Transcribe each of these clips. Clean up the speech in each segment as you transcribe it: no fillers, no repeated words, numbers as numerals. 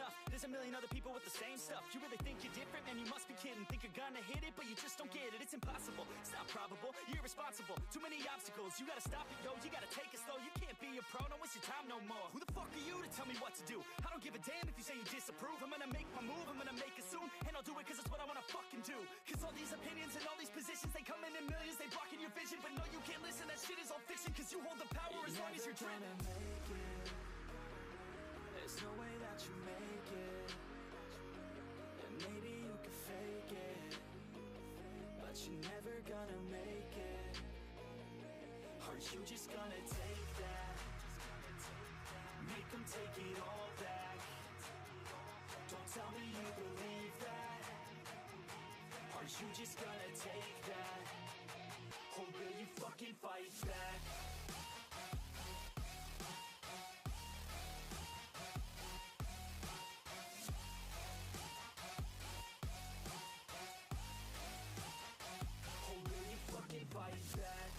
enough. There's a million other people with the same stuff. You really think you're different? Man, you must be kidding. Think you're gonna hit it, but you just don't get it. It's impossible, it's not probable, you're irresponsible. Too many obstacles, you gotta stop it, yo. You gotta take it slow, you can't be a pro. Don't waste your time no more. Who the fuck are you to tell me what to do? I don't give a damn if you say you disapprove. I'm gonna make my move, I'm gonna make it soon. And I'll do it cause it's what I wanna fucking do. Cause all these opinions and all these positions, they come in millions, they blocking your vision. But no, you can't listen, that shit is all fiction. Cause you hold the power as long as you're dreaming. There's no way that you make it. And maybe you can fake it, but you're never gonna make it. Aren't you just gonna take that? Make them take it all back. Don't tell me you believe that. Aren't you just gonna take that? Or will you fucking fight back? Or will you fucking fight back?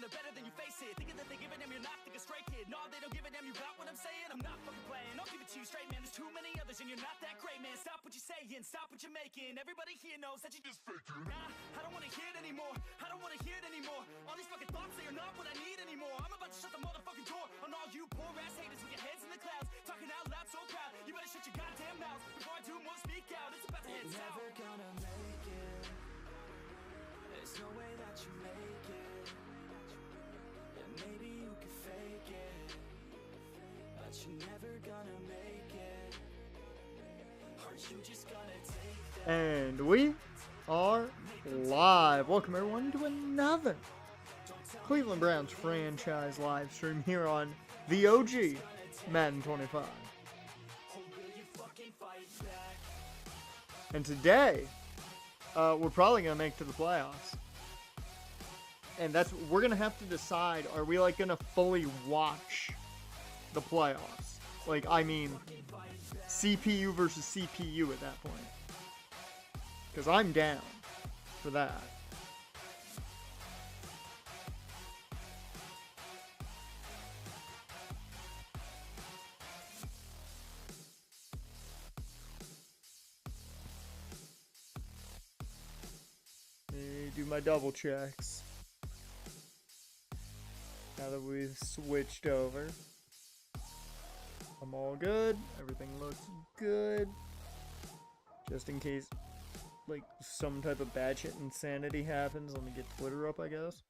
They're better than you face it. Thinking that they give a damn, you're not, think a straight kid. No, they don't give a damn, you got what I'm saying? I'm not fucking playing, I'll give it to you straight, man. There's too many others and you're not that great, man. Stop what you're saying, stop what you're making. Everybody here knows that you just faking. Nah, I don't wanna hear it anymore, I don't wanna hear it anymore. All these fucking thoughts, they are not what I need anymore. I'm about to shut the motherfucking door on all you poor ass haters with your heads in the clouds, talking out loud so proud. You better shut your goddamn mouth before I do more speak out. It's about to head south. Never gonna make it. There's no way that you make it. Maybe you can fake it, but you're never gonna make it. Aren't you just gonna take that? And we are live. Welcome everyone to another Cleveland Browns franchise live stream here on the OG Madden 25. And today, we're probably gonna make it to the playoffs. And we're gonna have to decide, are we like gonna fully watch the playoffs? Like, I mean, CPU versus CPU at that point. Because I'm down for that. Let me do my double checks. Now that we've switched over, I'm all good. Everything looks good. Just in case, like, some type of batshit insanity happens, let me get Twitter up, I guess.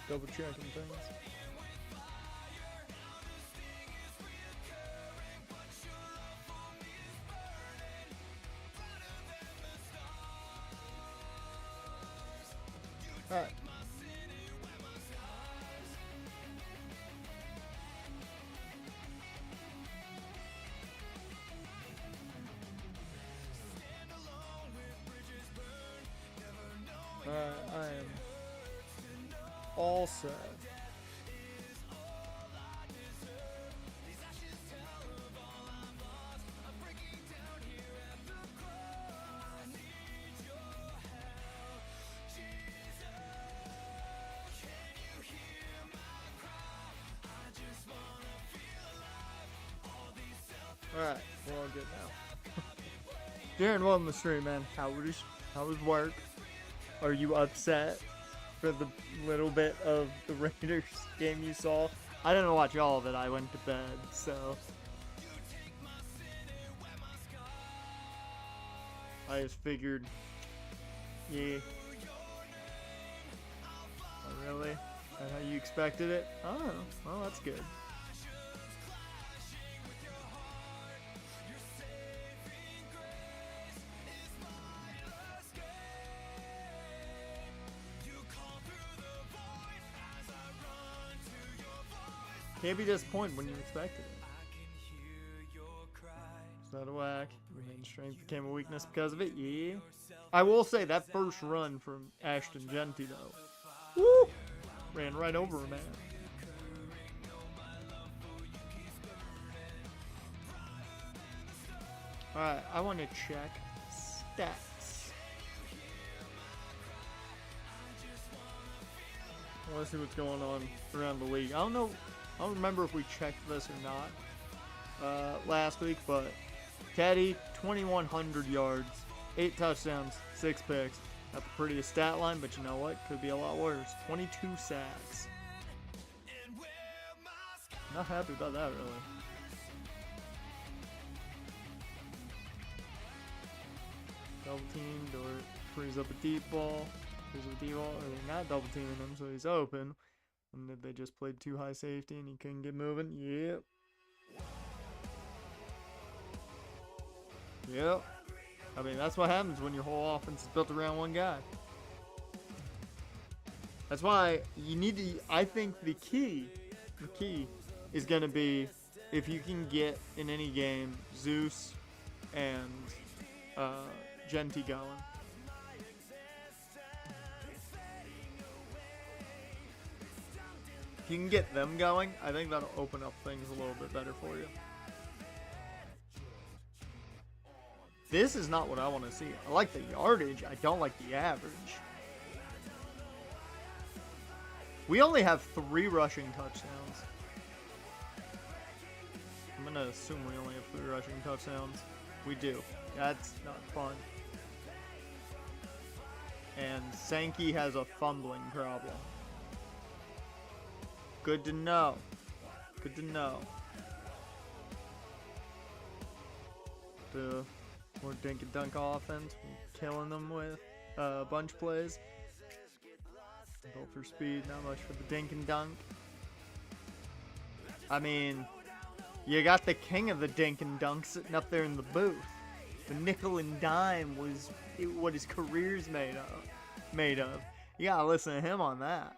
Double checking things. Alright. I am all set. Alright, we're all good now. Darren, welcome to the stream, man. How was work? Are you upset for the little bit of the Raiders game you saw. I didn't watch all of it. I went to bed, so I just figured, yeah. Oh, really? Is that how you expected it? Oh, well, that's good. Can't be disappointed when you expected it. It's not a whack. Remain strength became a weakness because of it. Yeah. I will say that first run from Ashton Genty though. Woo! Ran right over a man. Alright, I want to check stats. I want to see what's going on around the league. I don't remember if we checked this or not last week, but Teddy, 2,100 yards, 8 touchdowns, 6 picks. Not the prettiest stat line, but you know what? Could be a lot worse. 22 sacks. Not happy about that, really. Double teamed or frees up a deep ball. Frees up a deep ball, or they're not double teaming him, so he's open. And if they just played too high safety and he couldn't get moving, yep. Yep. I mean, that's what happens when your whole offense is built around one guy. That's why you need to, I think the key is going to be if you can get in any game Zeus and Genty going. If you can get them going, I think that'll open up things a little bit better for you. This is not what I want to see. I like the yardage. I don't like the average. We only have 3 rushing touchdowns. I'm going to assume we only have 3 rushing touchdowns. We do. That's not fun. And Sankey has a fumbling problem. Good to know. Good to know. The more dink and dunk offense, killing them with bunch plays. Built for speed, not much for the dink and dunk. I mean, you got the king of the dink and dunk sitting up there in the booth. The nickel and dime was what his career's made of. You gotta listen to him on that.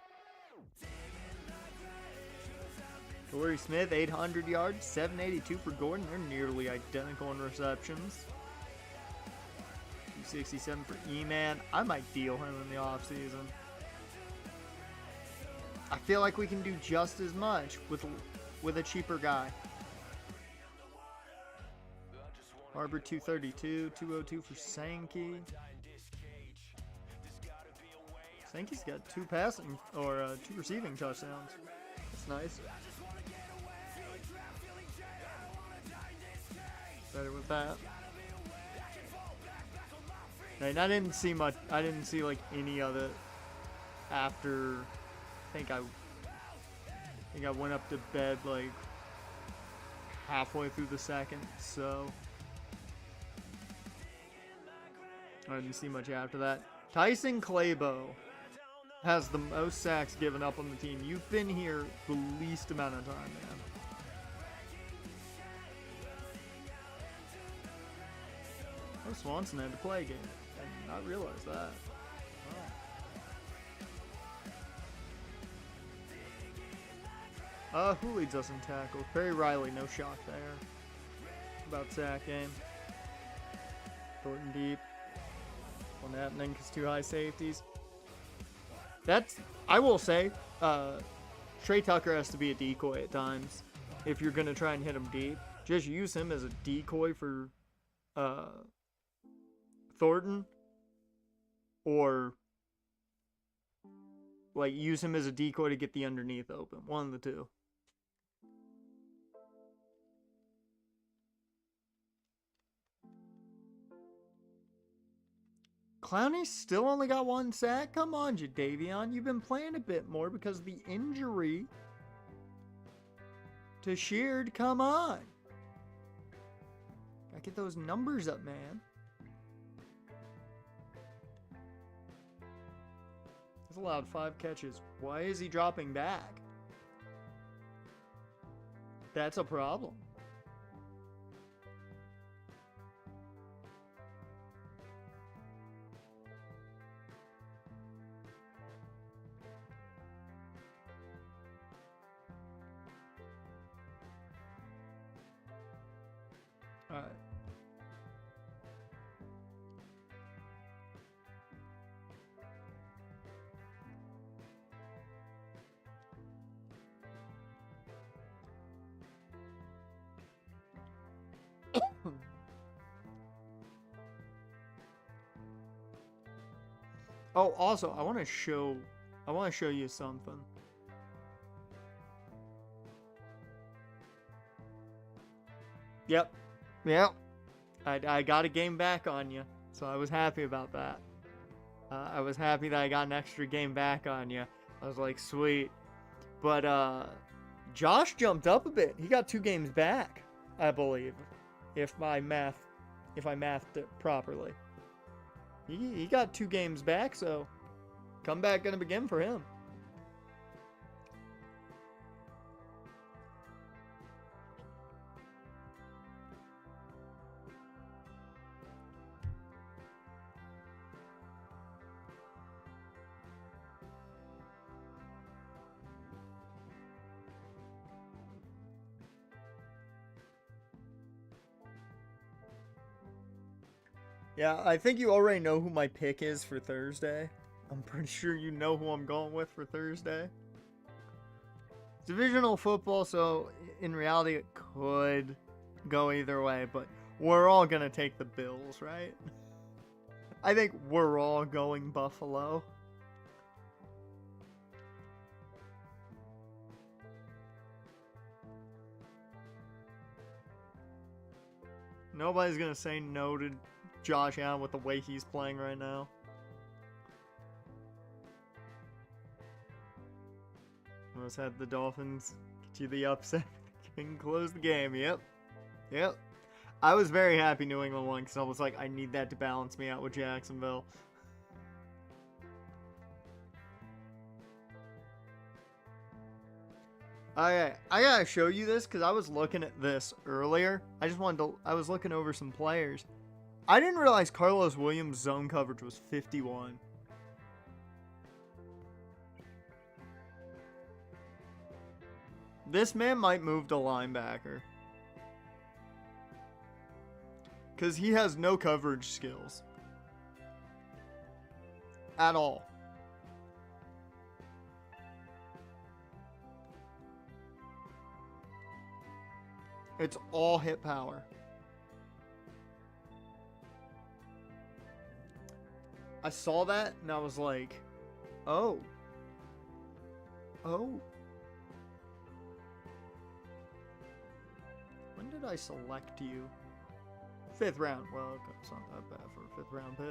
Torrey Smith, 800 yards, 782 for Gordon. They're nearly identical in receptions. 267 for E-Man. I might deal him in the offseason. I feel like we can do just as much with a cheaper guy. Harbor 232, 202 for Sankey. Sankey's got 2 receiving touchdowns. That's nice. Better with that. And I didn't see much. I didn't see like any of it after. I think I went up to bed like halfway through the second, so I didn't see much after that. Tyson Claybo has the most sacks given up on the team. You've been here the least amount of time, man. Oh, Swanson had to play a game. I did not realize that. Who leads us in tackles? Perry Riley, no shock there. About sack game. Thornton deep. One happening because 2 high safeties. I will say, Trey Tucker has to be a decoy at times. If you're going to try and hit him deep, just use him as a decoy for Thornton, or like use him as a decoy to get the underneath open. One of the two. Clowney still only got 1 sack? Come on, Jadeveon. You've been playing a bit more because of the injury to Sheard. Come on. Gotta get those numbers up, man. He's allowed 5 catches. Why is he dropping back? That's a problem. All right. Oh, also, I want to show you something. Yep. I got a game back on you, so I was happy about that. I was happy that I got an extra game back on you. I was like, sweet. But Josh jumped up a bit. He got 2 games back, I believe, if I mathed it properly. He got 2 games back, so comeback gonna begin for him. Yeah, I think you already know who my pick is for Thursday. I'm pretty sure you know who I'm going with for Thursday. Divisional football, so in reality it could go either way, but we're all going to take the Bills, right? I think we're all going Buffalo. Nobody's going to say no to Josh Allen with the way he's playing right now. Let's have the Dolphins get you the upset and close the game. Yep. I was very happy New England won because I was like, I need that to balance me out with Jacksonville. Okay, I gotta show you this because I was looking at this earlier. I was looking over some players. I didn't realize Carlos Williams' zone coverage was 51. This man might move to linebacker. Because he has no coverage skills. At all. It's all hit power. I saw that and I was like, oh. When did I select you? 5th round. Well, it's not that bad for a 5th round pick.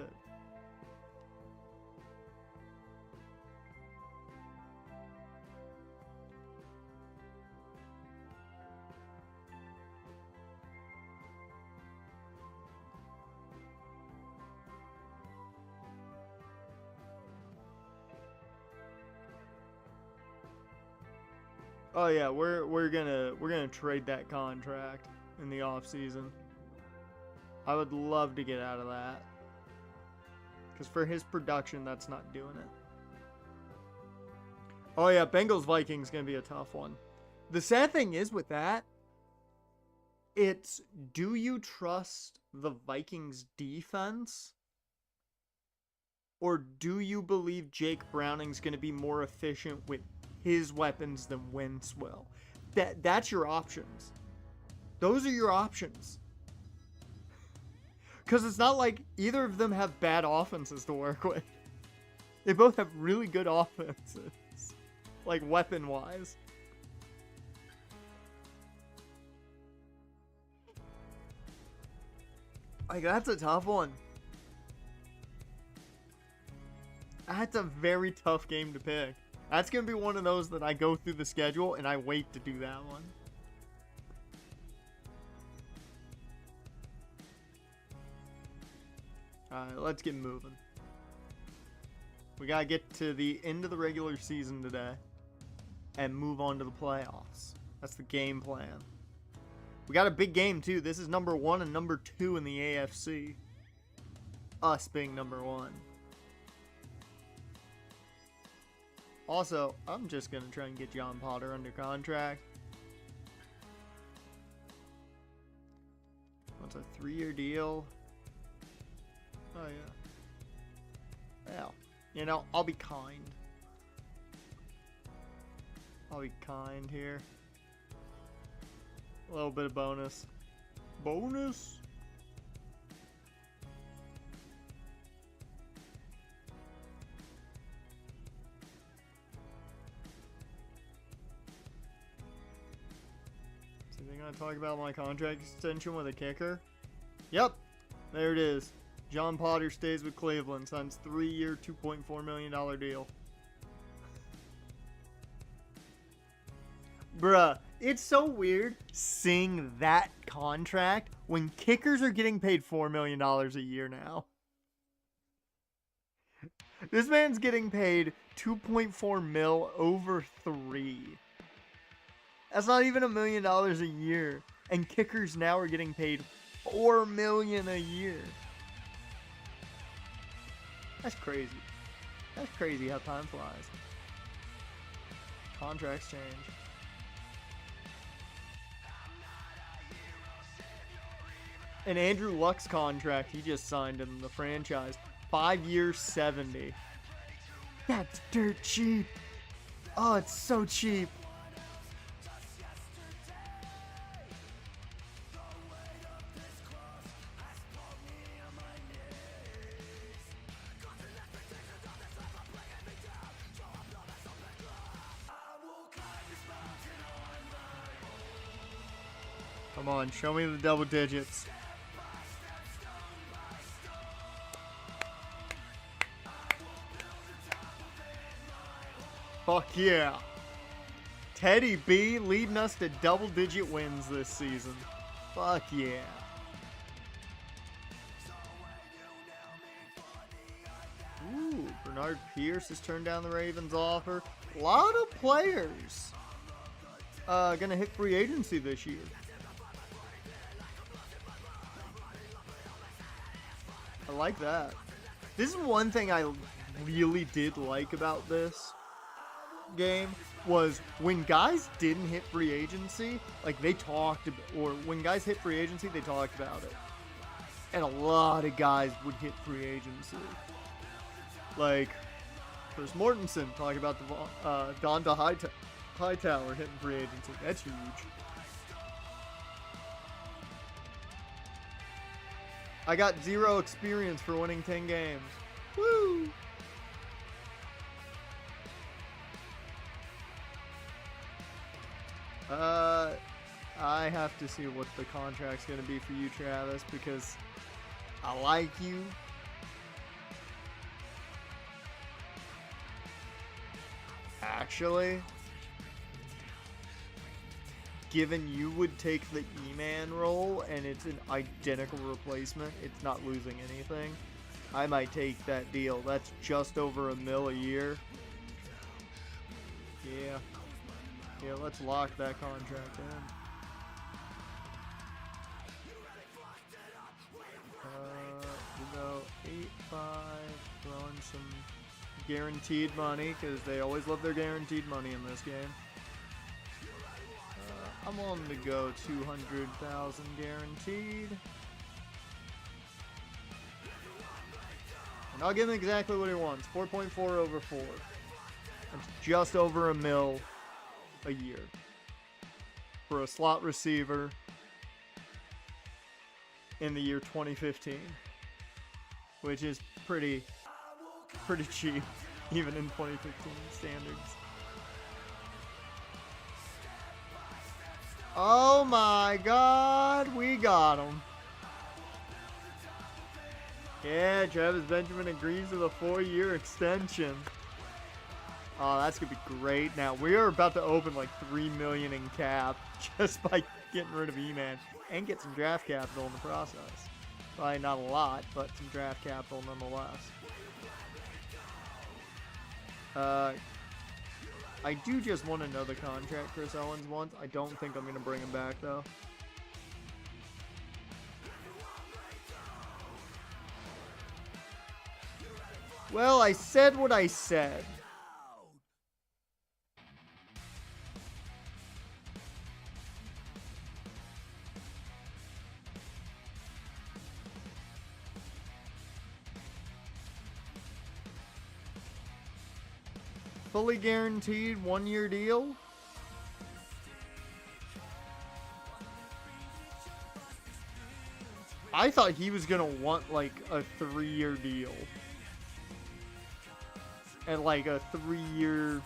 Oh yeah, we're gonna trade that contract in the off season. I would love to get out of that. Because for his production, that's not doing it. Oh yeah, Bengals-Vikings going to be a tough one. The sad thing is with that, it's do you trust the Vikings defense? Or do you believe Jake Browning's going to be more efficient with his weapons than Wentz will? That's your options. Those are your options. Because it's not like either of them have bad offenses to work with. They both have really good offenses. Like, weapon-wise. Like, that's a tough one. That's a very tough game to pick. That's going to be one of those that I go through the schedule and I wait to do that one. Alright, let's get moving. We got to get to the end of the regular season today and move on to the playoffs. That's the game plan. We got a big game, too. This is number 1 and number 2 in the AFC. Us being number 1. Also, I'm just going to try and get John Potter under contract. What's a 3-year deal? Oh, yeah. Well, you know, I'll be kind. I'll be kind here. A little bit of bonus. Bonus? So they're gonna talk about my contract extension with a kicker? Yep, there it is. John Potter stays with Cleveland, signs 3-year, $2.4 million deal. Bruh, it's so weird seeing that contract when kickers are getting paid $4 million a year now. This man's getting paid $2.4 mil over 3. That's not even $1 million a year. And kickers now are getting paid $4 million a year. That's crazy. That's crazy how time flies. Contracts change. And Andrew Luck's contract, he just signed in the franchise. 5 years, 70. That's dirt cheap. Oh, it's so cheap. Come on, show me the double digits. Fuck yeah. Teddy B leading us to double-digit wins this season. Fuck yeah. Ooh, Bernard Pierce has turned down the Ravens offer. A lot of players gonna hit free agency this year. I like that. This is one thing I really did like about this game was when guys didn't hit free agency, like they talked, or when guys hit free agency, they talked about it. And a lot of guys would hit free agency. Like, Chris Mortensen talking about the Donta Hightower hitting free agency. That's huge. I got 0 experience for winning 10 games. Woo! I have to see what the contract's gonna be for you, Travis, because I like you. Actually, given you would take the E-Man role and it's an identical replacement, it's not losing anything, I might take that deal. That's just over $1 million a year. Yeah, let's lock that contract in. We go 8-5, throwing some guaranteed money, because they always love their guaranteed money in this game. I'm willing to go 200,000 guaranteed. And I'll give him exactly what he wants. 4.4 over 4. That's just over $1 million a year for a slot receiver in the year 2015, which is pretty cheap even in 2015 standards. Oh my God, we got him. Yeah, Travis Benjamin agrees to the 4-year extension. Oh, that's going to be great. Now, we are about to open like $3 million in cap just by getting rid of E-Man and get some draft capital in the process. Probably not a lot, but some draft capital nonetheless. I do just want to know the contract Chris Owens wants. I don't think I'm going to bring him back, though. Well, I said what I said. Fully guaranteed 1-year deal. I thought he was going to want like a 3-year deal. And like a 3-year,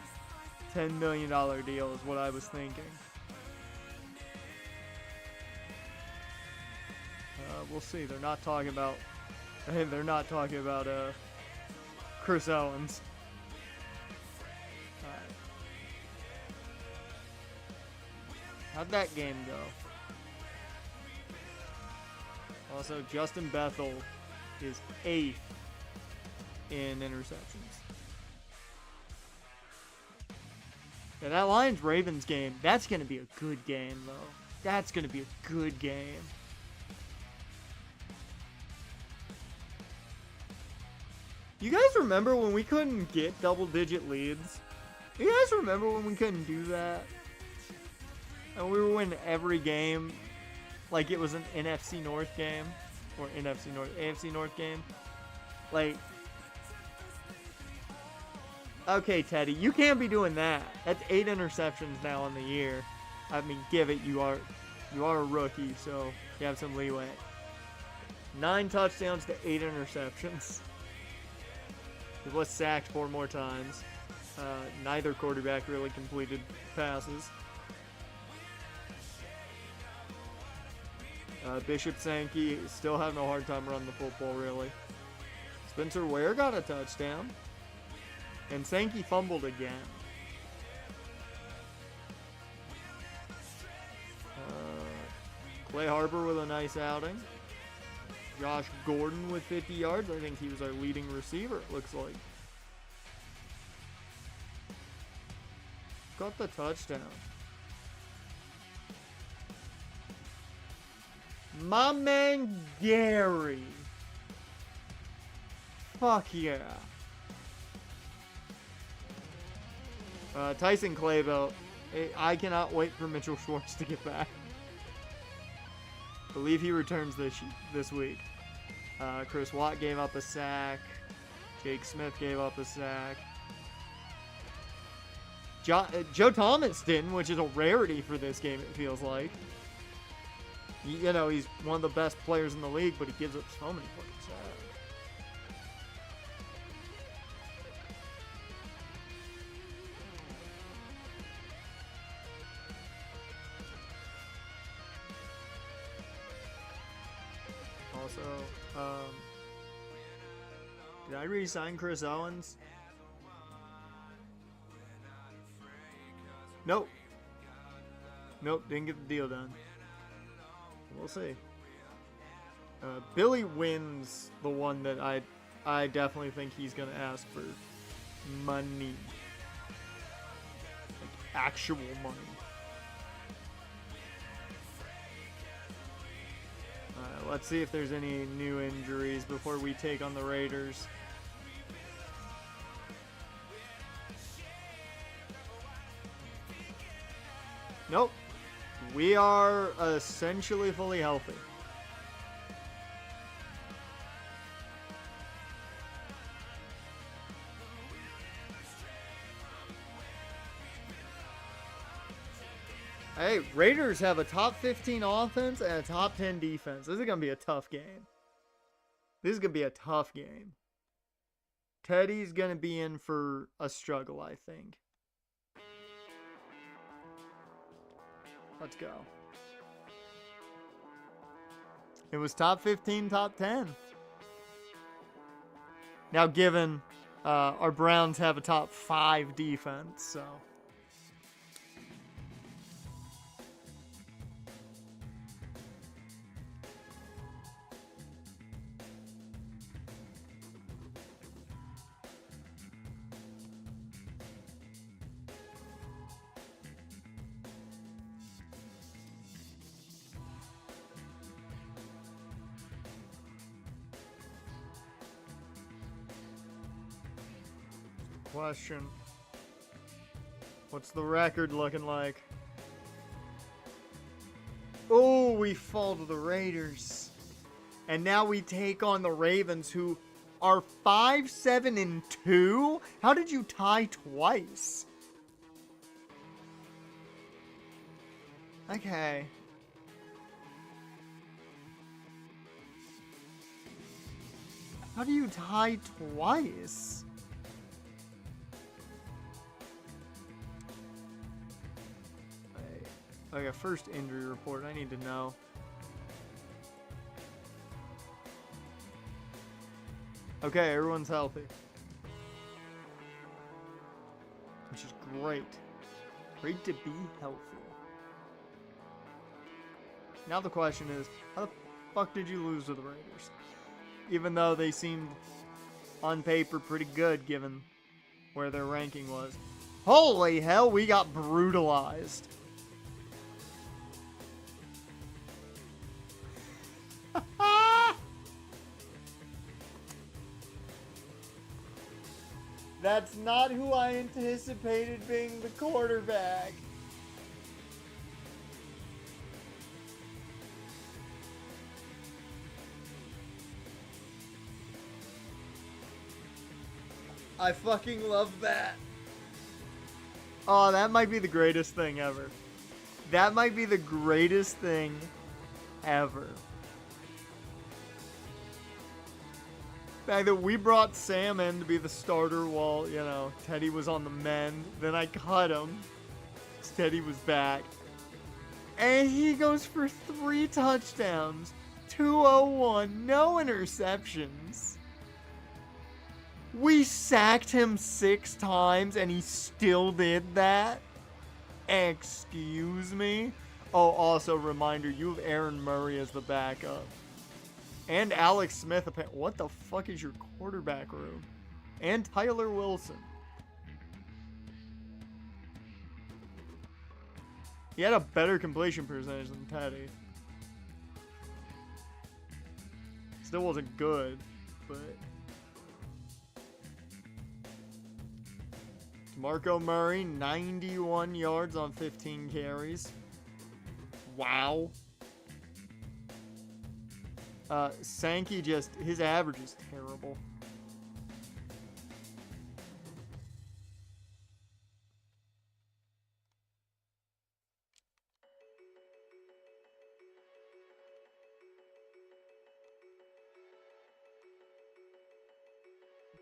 $10 million deal is what I was thinking. We'll see. They're not talking about Chris Owens. Alright. How'd that game go? Also, Justin Bethel is 8th in interceptions. Yeah, that Lions-Ravens game, that's going to be a good game, though. That's going to be a good game. You guys remember when we couldn't get double-digit leads? You guys remember when we couldn't do that? And we were winning every game like it was an NFC North game. Or AFC North game. Like... Okay, Teddy, you can't be doing that. That's 8 interceptions now in the year. I mean, give it, you are a rookie, so you have some leeway. 9 touchdowns to 8 interceptions. He was sacked 4 more times. Neither quarterback really completed passes. Bishop Sankey still having a hard time running the football, really. Spencer Ware got a touchdown. And Sankey fumbled again. Clay Harper with a nice outing. Josh Gordon with 50 yards. I think he was our leading receiver, it looks like. Got the touchdown. My man Gary. Fuck yeah. Tyson Clayville. I cannot wait for Mitchell Schwartz to get back. Believe he returns this week. Chris Watt gave up a sack. Jake Smith gave up a sack. Joe Thomas didn't, which is a rarity for this game, it feels like. You know, he's one of the best players in the league, but he gives up so many fucking sacks. Also, did I re-sign Chris Owens? Nope. Nope, didn't get the deal done. We'll see. Billy wins the one that I definitely think he's going to ask for money. Like, actual money. Let's see if there's any new injuries before we take on the Raiders. Nope. We are essentially fully healthy. Hey, Raiders have a top 15 offense and a top 10 defense. This is going to be a tough game. This is going to be a tough game. Teddy's going to be in for a struggle, I think. Let's go. It was top 15, top 10. Now, given our Browns have a top 5 defense, so. Question. What's the record looking like? Oh, we fall to the Raiders. And now we take on the Ravens, who are 5-7-2? How did you tie twice? Okay. How do you tie twice? Okay, first injury report. I need to know. Okay, everyone's healthy. Which is great. Great to be healthy. Now the question is, how the fuck did you lose to the Raiders? Even though they seemed, on paper, pretty good given where their ranking was. Holy hell, we got brutalized. That's not who I anticipated being the quarterback. I fucking love that. Oh, that might be the greatest thing ever. That might be the greatest thing ever. The fact that we brought Sam in to be the starter while, you know, Teddy was on the mend. Then I cut him. Teddy was back. And he goes for 3 touchdowns. 201. No interceptions. We sacked him 6 times and he still did that? Excuse me? Oh, also, reminder, you have Aaron Murray as the backup. And Alex Smith. What the fuck is your quarterback room? And Tyler Wilson. He had a better completion percentage than Teddy. Still wasn't good, but... Marco Murray, 91 yards on 15 carries. Wow. Sankey his average is terrible.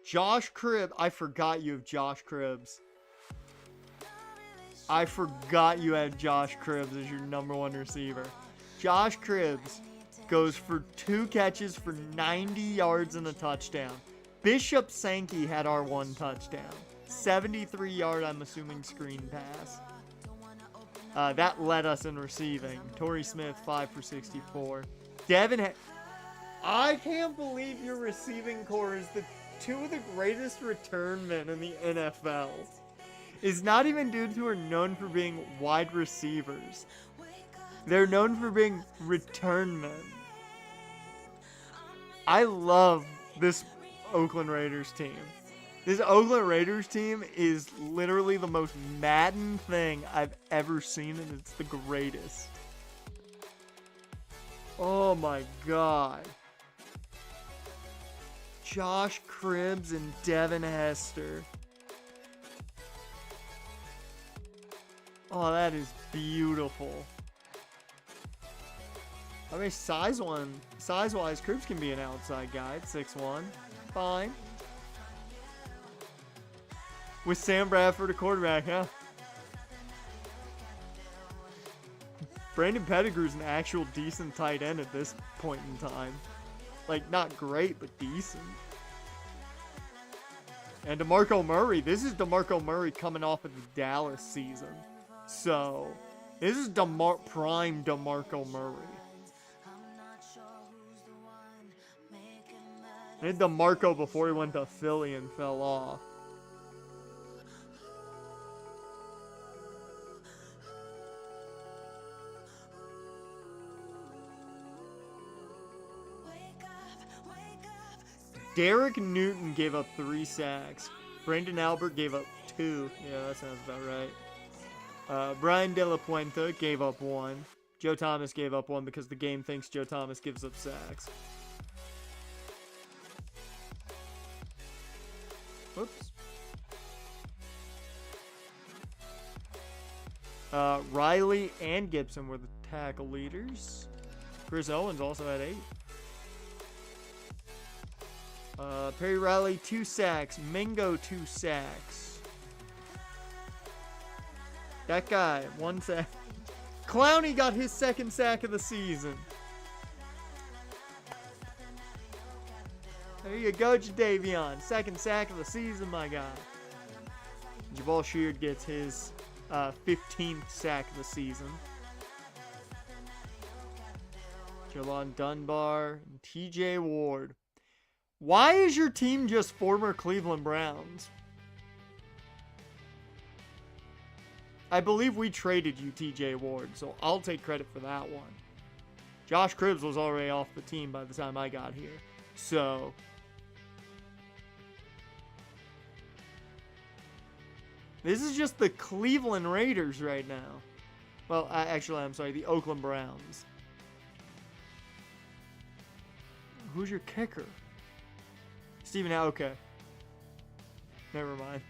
Josh Cribbs. I forgot you have Josh Cribbs. I forgot you had Josh Cribbs as your number 1 receiver. Josh Cribbs goes for 2 catches for 90 yards and a touchdown. Bishop Sankey had our 1 touchdown. 73-yard, I'm assuming, screen pass. That led us in receiving. Torrey Smith, 5 for 64. I can't believe your receiving core is the 2 of the greatest return men in the NFL. Is not even dudes who are known for being wide receivers. They're known for being return men. I love this Oakland Raiders team. This Oakland Raiders team is literally the most Madden thing I've ever seen, and it's the greatest. Oh my god. Josh Cribbs and Devin Hester. Oh, that is beautiful. I mean, size-wise, Cribbs can be an outside guy at 6'1". Fine. With Sam Bradford a quarterback, huh? Brandon Pettigrew's an actual decent tight end at this point in time. Like, not great, but decent. And DeMarco Murray. This is DeMarco Murray coming off of the Dallas season. So, this is prime DeMarco Murray. I did DeMarco before he went to Philly and fell off. Derek Newton gave up 3 sacks. Brandon Albert gave up 2. Yeah, that sounds about right. Brian De La Puente gave up 1. Joe Thomas gave up 1 because the game thinks Joe Thomas gives up sacks. Whoops. Riley and Gibson were the tackle leaders. Chris Owens also had 8. Perry Riley, 2 sacks. Mingo, 2 sacks. That guy, 1 sack. Clowney got his 2nd sack of the season. There you go, Jadeveon. 2nd sack of the season, my guy. Jabal Sheard gets his 15th sack of the season. Jelon Dunbar and TJ Ward. Why is your team just former Cleveland Browns? I believe we traded you, TJ Ward, so I'll take credit for that one. Josh Cribbs was already off the team by the time I got here. So, this is just the Cleveland Raiders right now. Well, actually, I'm sorry, the Oakland Browns. Who's your kicker? Steven, okay. Never mind.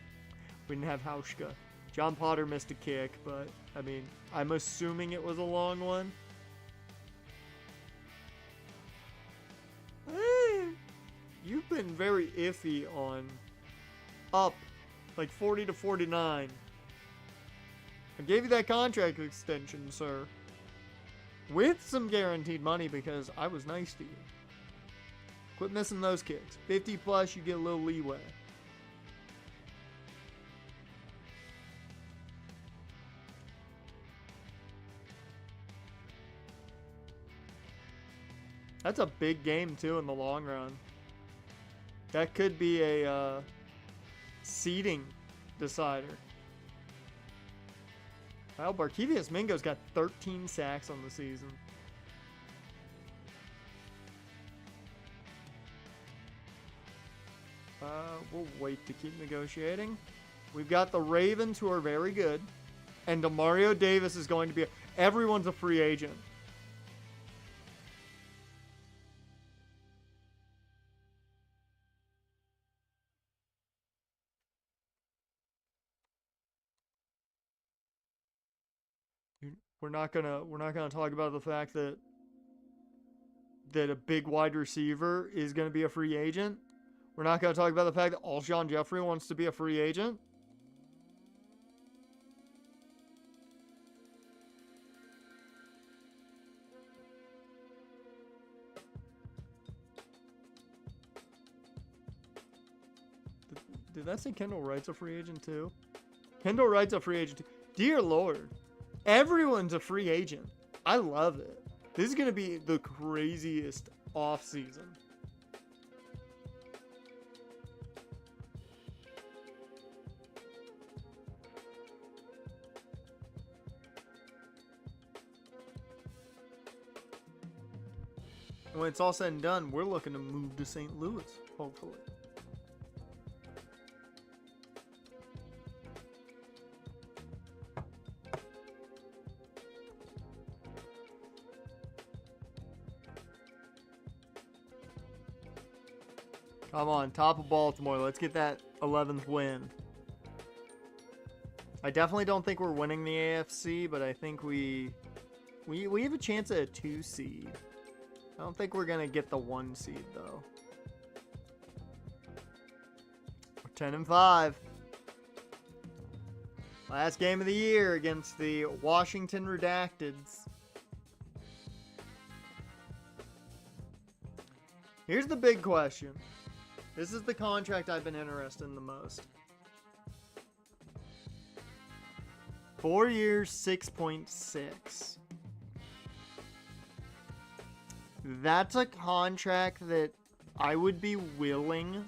We didn't have Hauschka. John Potter missed a kick, but, I mean, I'm assuming it was a long one. You've been very iffy on up, like 40 to 49. I gave you that contract extension, sir. With some guaranteed money because I was nice to you. Quit missing those kicks. 50 plus, you get a little leeway. That's a big game, too, in the long run. That could be a seeding decider. Well, Barkevius Mingo's got 13 sacks on the season. We'll wait to keep negotiating. We've got the Ravens, who are very good. And Demario Davis is going to be... Everyone's a free agent. We're not gonna talk about the fact that a big wide receiver is gonna be a free agent. We're not gonna talk about the fact that Alshon Jeffrey wants to be a free agent. Did that say Kendall Wright's a free agent too? Kendall Wright's a free agent too. Dear Lord. Everyone's a free agent. I love it. This is going to be the craziest offseason. When it's all said and done, we're looking to move to St. Louis, hopefully. Come on, top of Baltimore. Let's get that 11th win. I definitely don't think we're winning the AFC, but I think we have a chance at a 2 seed. I don't think we're going to get the 1 seed, though. We're 10-5. Last game of the year against the Washington Redacteds. Here's the big question. This is the contract I've been interested in the most. 4 years, 6.6. That's a contract that I would be willing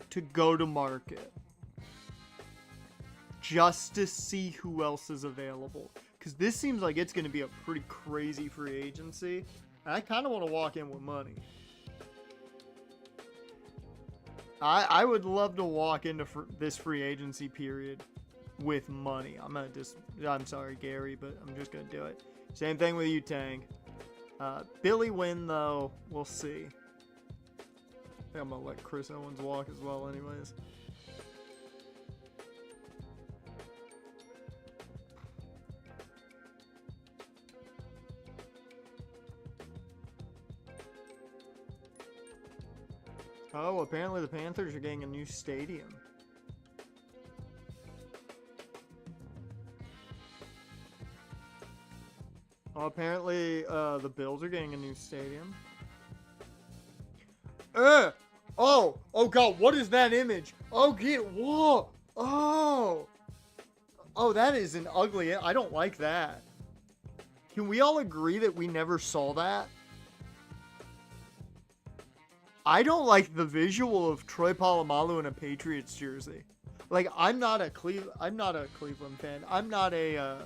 to go to market just to see who else is available. Because this seems like it's going to be a pretty crazy free agency. And I kind of want to walk in with money. I would love to walk into this free agency period with money. I'm sorry, Gary, but I'm just going to do it. Same thing with you, Tang. Billy win, though. We'll see. I think I'm going to let Chris Owens walk as well anyways. Oh, apparently the Panthers are getting a new stadium. Oh, apparently the Bills are getting a new stadium. Oh God, what is that image? Oh, whoa! Oh, that is an ugly. I don't like that. Can we all agree that we never saw that? I don't like the visual of Troy Polamalu in a Patriots jersey. Like, I'm not a Cleveland fan. I'm not a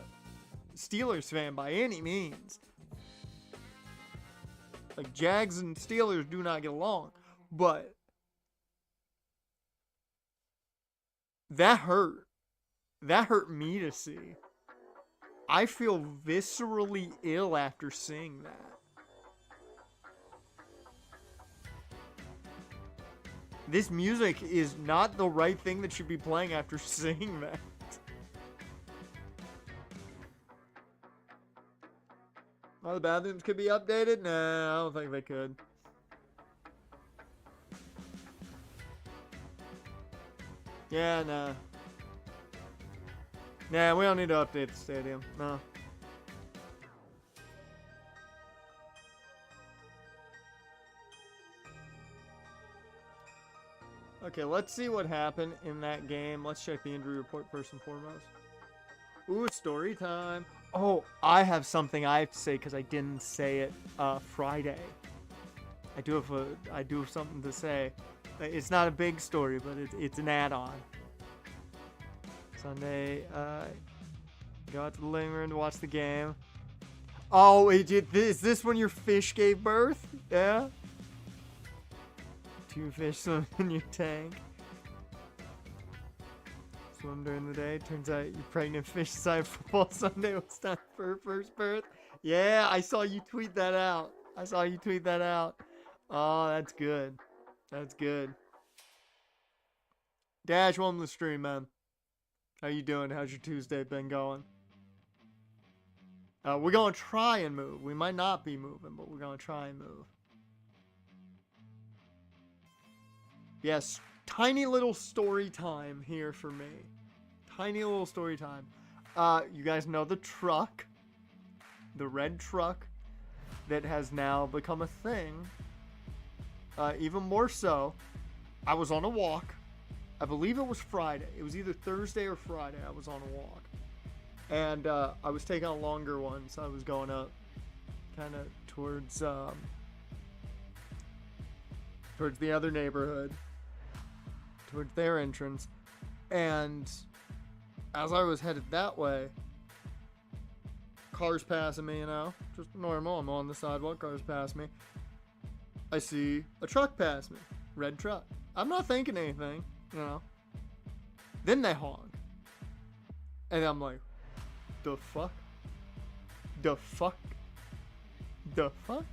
Steelers fan by any means. Like, Jags and Steelers do not get along. But that hurt. That hurt me to see. I feel viscerally ill after seeing that. This music is not the right thing that should be playing after seeing that. Oh, the bathrooms could be updated? Nah, I don't think they could. Yeah, nah. Nah, we don't need to update the stadium. No. Okay, let's see what happened in that game. Let's check the injury report first and foremost. Ooh, story time. Oh, I have something I have to say because I didn't say it Friday. I do have something to say. It's not a big story, but it's an add-on. Sunday, go out to the living room to watch the game. Oh, is this when your fish gave birth? Yeah? 2 fish swim in your tank. Swim during the day. Turns out your pregnant fish decided football Sunday was time for her first birth. Yeah, I saw you tweet that out. Oh, that's good. That's good. Dash, welcome to the stream, man. How you doing? How's your Tuesday been going? We're going to try and move. We might not be moving, but we're going to try and move. Yes, tiny little story time here for me. Tiny little story time. You guys know the truck. The red truck that has now become a thing. Even more so, I was on a walk. I believe it was Friday. It was either Thursday or Friday I was on a walk. And I was taking a longer one, so I was going up kind of towards the other neighborhood. Towards their entrance. And as I was headed that way, cars passing me, just normal. I'm on the sidewalk, cars pass me. I see a truck pass me. Red truck. I'm not thinking anything, Then they honk. And I'm like, the fuck? The fuck? The fuck?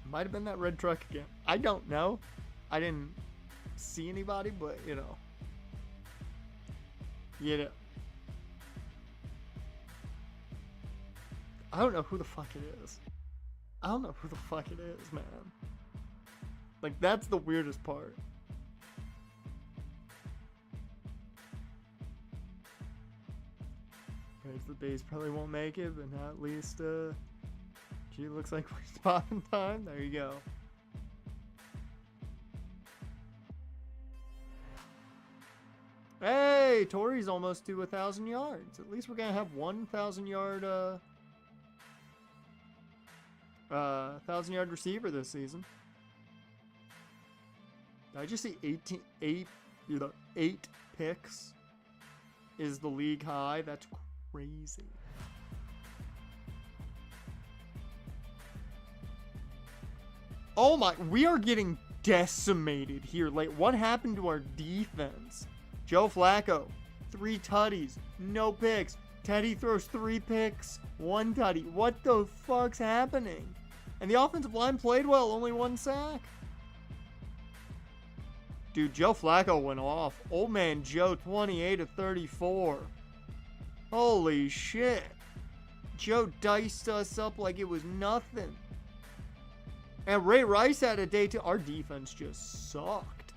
Might have been that red truck again. I don't know. I didn't see anybody, but I don't know who the fuck it is. Man. Like, that's the weirdest part. The base probably won't make it, but now at least gee, looks like we're spotting time. There you go. hey, Torrey's almost to 1,000 yards. At least we're gonna have 1,000 yard 1,000 yard receiver this season. I just see 8 picks is the league high. That's crazy. Oh my, we are getting decimated here late. What happened to our defense? Joe Flacco, 3 tutties, no picks. Teddy throws 3 picks, 1 tutty. What the fuck's happening? And the offensive line played well, only 1 sack. Dude, Joe Flacco went off. Old man Joe, 28 of 34. Holy shit. Joe diced us up like it was nothing. And Ray Rice had a day too. Our defense just sucked.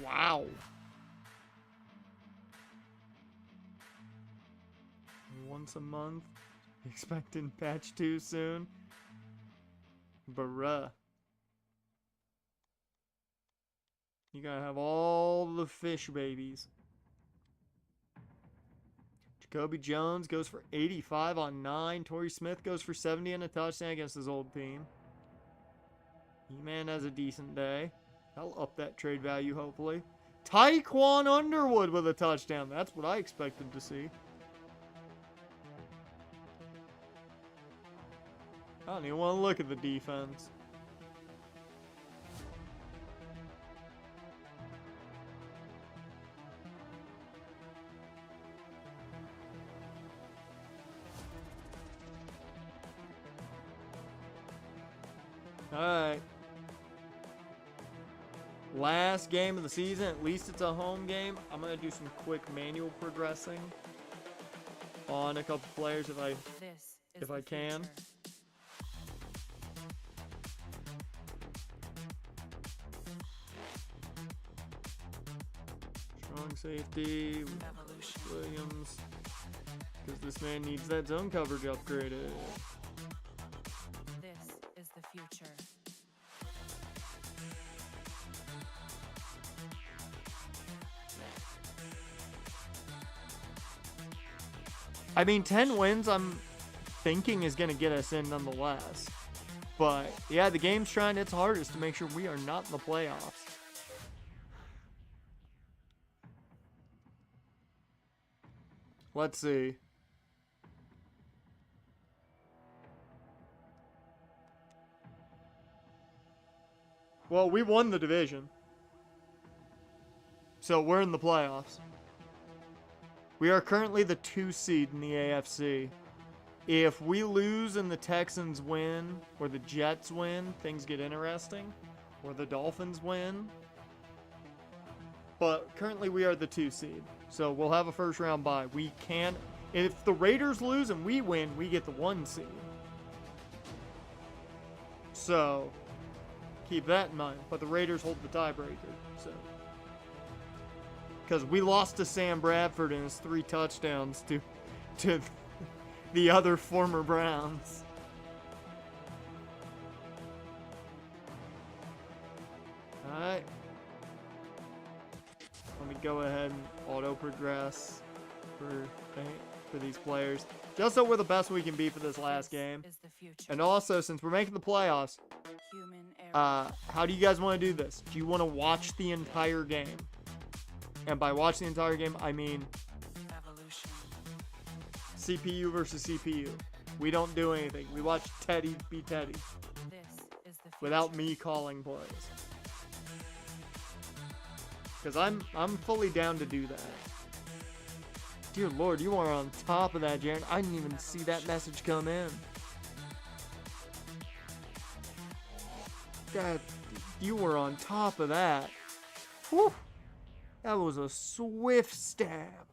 Wow. Once a month. Expecting patch 2 soon. Bruh. You gotta have all the fish babies. Jacoby Jones goes for 85 on 9. Torrey Smith goes for 70 and a touchdown against his old team. E-Man has a decent day. That'll up that trade value, hopefully. Tyquan Underwood with a touchdown. That's what I expected to see. I don't even want to look at the defense. Alright. Last game of the season. At least it's a home game. I'm going to do some quick manual progressing on a couple players if I can. Strong safety. Williams. Because this man needs that zone coverage upgraded. Future. I mean, 10 wins, I'm thinking is going to get us in nonetheless. But, yeah, the game's trying its hardest to make sure we are not in the playoffs. Let's see. Well, we won the division. So we're in the playoffs. We are currently the 2 seed in the AFC. If we lose and the Texans win, or the Jets win, things get interesting. Or the Dolphins win. But currently we are the 2 seed. So we'll have a first round bye. We can, if the Raiders lose and we win, we get the 1 seed. So keep that in mind, but the Raiders hold the tiebreaker, so. Because we lost to Sam Bradford and his 3 touchdowns to the other former Browns. Alright. Let me go ahead and auto-progress for these players. Just so we're the best we can be for this last game. And also, since we're making the playoffs, how do you guys want to do this? Do you want to watch the entire game? And by watch the entire game, I mean CPU versus CPU. We don't do anything. We watch Teddy be Teddy. Without me calling plays. Because I'm fully down to do that. Dear Lord, you are on top of that, Jaren. I didn't even see that message come in. God, you were on top of that. Whew. That was a swift stab.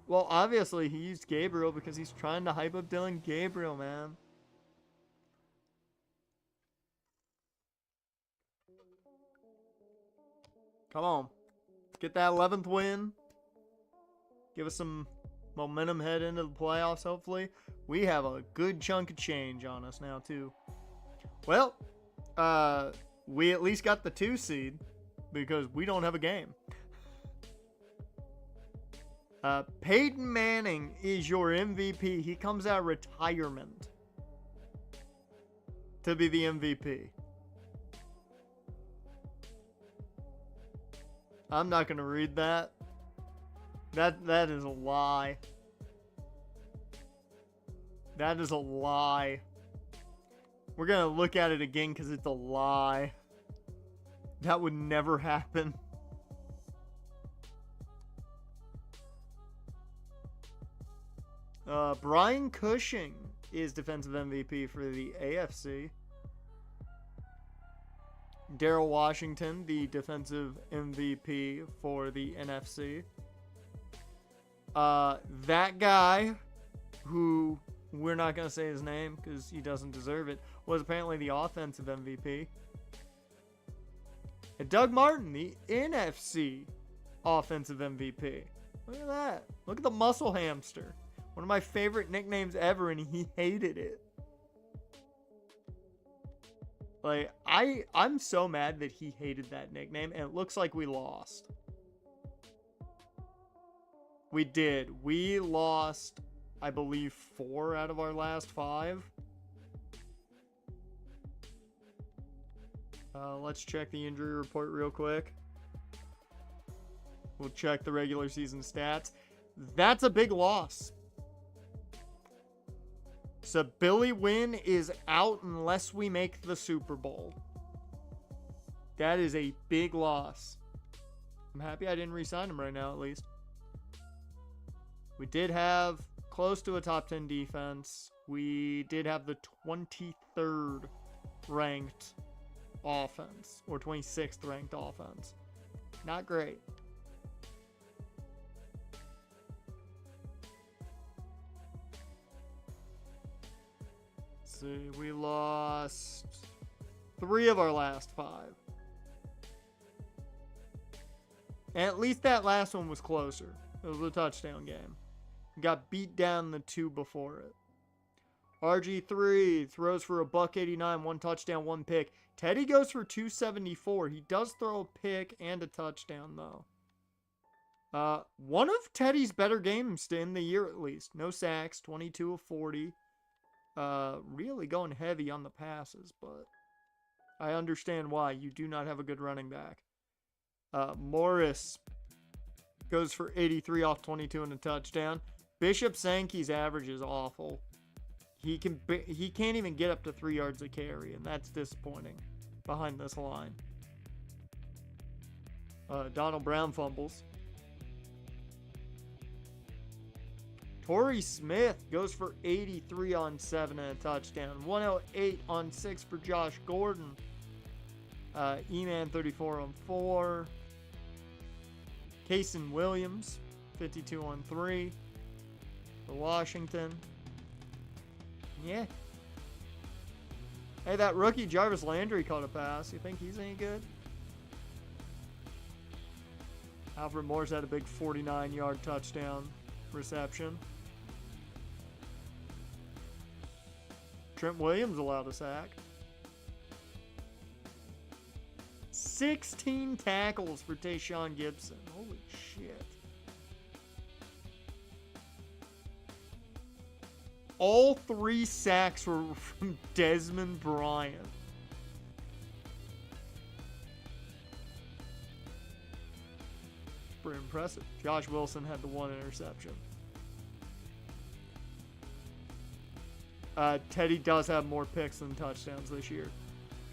Well, obviously he used Gabriel because he's trying to hype up Dylan Gabriel, man. Come on. Get that 11th win. Give us some momentum head into the playoffs, hopefully. We have a good chunk of change on us now, too. Well, we at least got the 2 seed because we don't have a game. Peyton Manning is your MVP. He comes out of retirement to be the MVP. I'm not going to read that. That is a lie. That is a lie. We're going to look at it again because it's a lie. That would never happen. Brian Cushing is defensive MVP for the AFC. Darrell Washington, the defensive MVP for the NFC. That guy, who we're not going to say his name because he doesn't deserve it, was apparently the offensive MVP. And Doug Martin, the NFC offensive MVP. Look at that. Look at the muscle hamster. One of my favorite nicknames ever, and he hated it. Like, I'm so mad that he hated that nickname, and it looks like we lost. We did. We lost, I believe, 4 out of our last 5. Let's check the injury report real quick. We'll check the regular season stats. That's a big loss. So Billy Wynn is out unless we make the Super Bowl. That is a big loss. I'm happy I didn't re-sign him right now, at least. We did have close to a top 10 defense. We did have the 23rd ranked offense, or 26th ranked offense. Not great. See, we lost 3 of our last 5. And at least that last one was closer. It was a touchdown game. Got beat down the 2 before it. RG3 throws for $189, 1 touchdown, 1 pick. Teddy goes for 274. He does throw a pick and a touchdown, though. One of Teddy's better games to end the year, at least. No sacks, 22 of 40. Really going heavy on the passes, but I understand why. You do not have a good running back. Morris goes for 83 off 22 and a touchdown. Bishop Sankey's average is awful. He can't even get up to 3 yards a carry, and that's disappointing behind this line. Donald Brown fumbles. Torrey Smith goes for 83 on 7 and a touchdown. 108 on 6 for Josh Gordon. E-Man 34 on 4. Kason Williams 52 on 3 for Washington. Yeah. Hey, that rookie Jarvis Landry caught a pass. You think he's any good? Alfred Morris had a big 49-yard touchdown reception. Trent Williams allowed a sack. 16 tackles for Tayshaun Gibson. Holy shit. All 3 sacks were from Desmond Bryant. Pretty impressive. Josh Wilson had the 1 interception. Teddy does have more picks than touchdowns this year.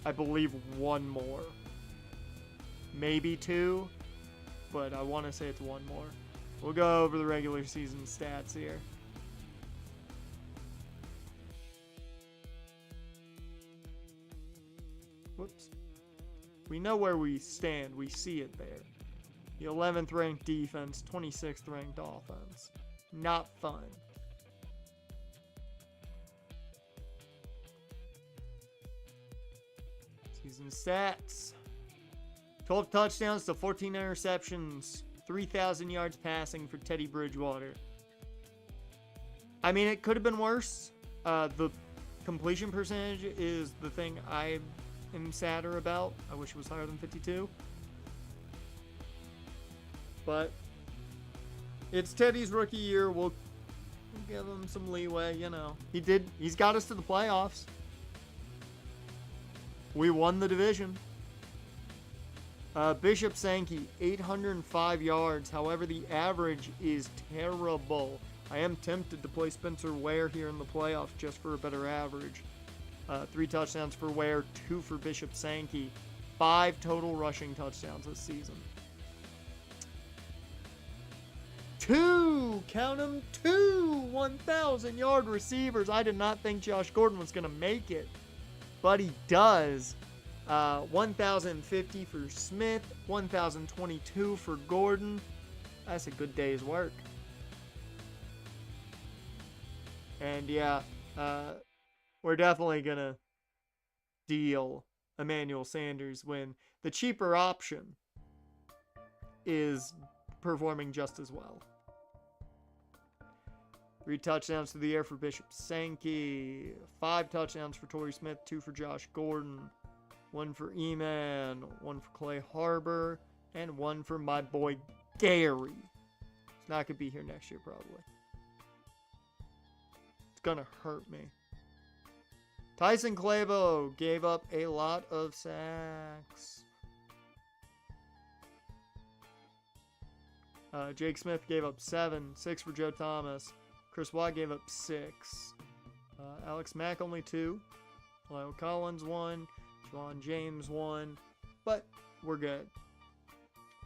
I believe 1 more. Maybe 2, but I want to say it's 1 more. We'll go over the regular season stats here. Whoops. We know where we stand. We see it there. The 11th ranked defense, 26th ranked offense. Not fun. Season stats. 12 touchdowns to 14 interceptions. 3,000 yards passing for Teddy Bridgewater. I mean, it could have been worse. The completion percentage is the thing I am sadder about. I wish it was higher than 52. But it's Teddy's rookie year. We'll give him some leeway, you know. He's got us to the playoffs. We won the division. Bishop Sankey, 805 yards. However, the average is terrible. I am tempted to play Spencer Ware here in the playoffs just for a better average. 3 touchdowns for Ware, 2 for Bishop Sankey. 5 total rushing touchdowns this season. 2, count them, 2 1,000-yard receivers. I did not think Josh Gordon was going to make it, but he does. 1,050 for Smith, 1,022 for Gordon. That's a good day's work. And yeah, we're definitely going to deal Emmanuel Sanders when the cheaper option is performing just as well. 3 touchdowns through the air for Bishop Sankey. 5 touchdowns for Torrey Smith. 2 for Josh Gordon. 1 for Eman. 1 for Clay Harbor. And 1 for my boy Gary. He's not going to be here next year probably. It's going to hurt me. Tyson Clavo gave up a lot of sacks. Jake Smith gave up 7. 6 for Joe Thomas. Chris Watt gave up 6. Alex Mack only 2. Lyle Collins 1. Juwan James 1. But we're good.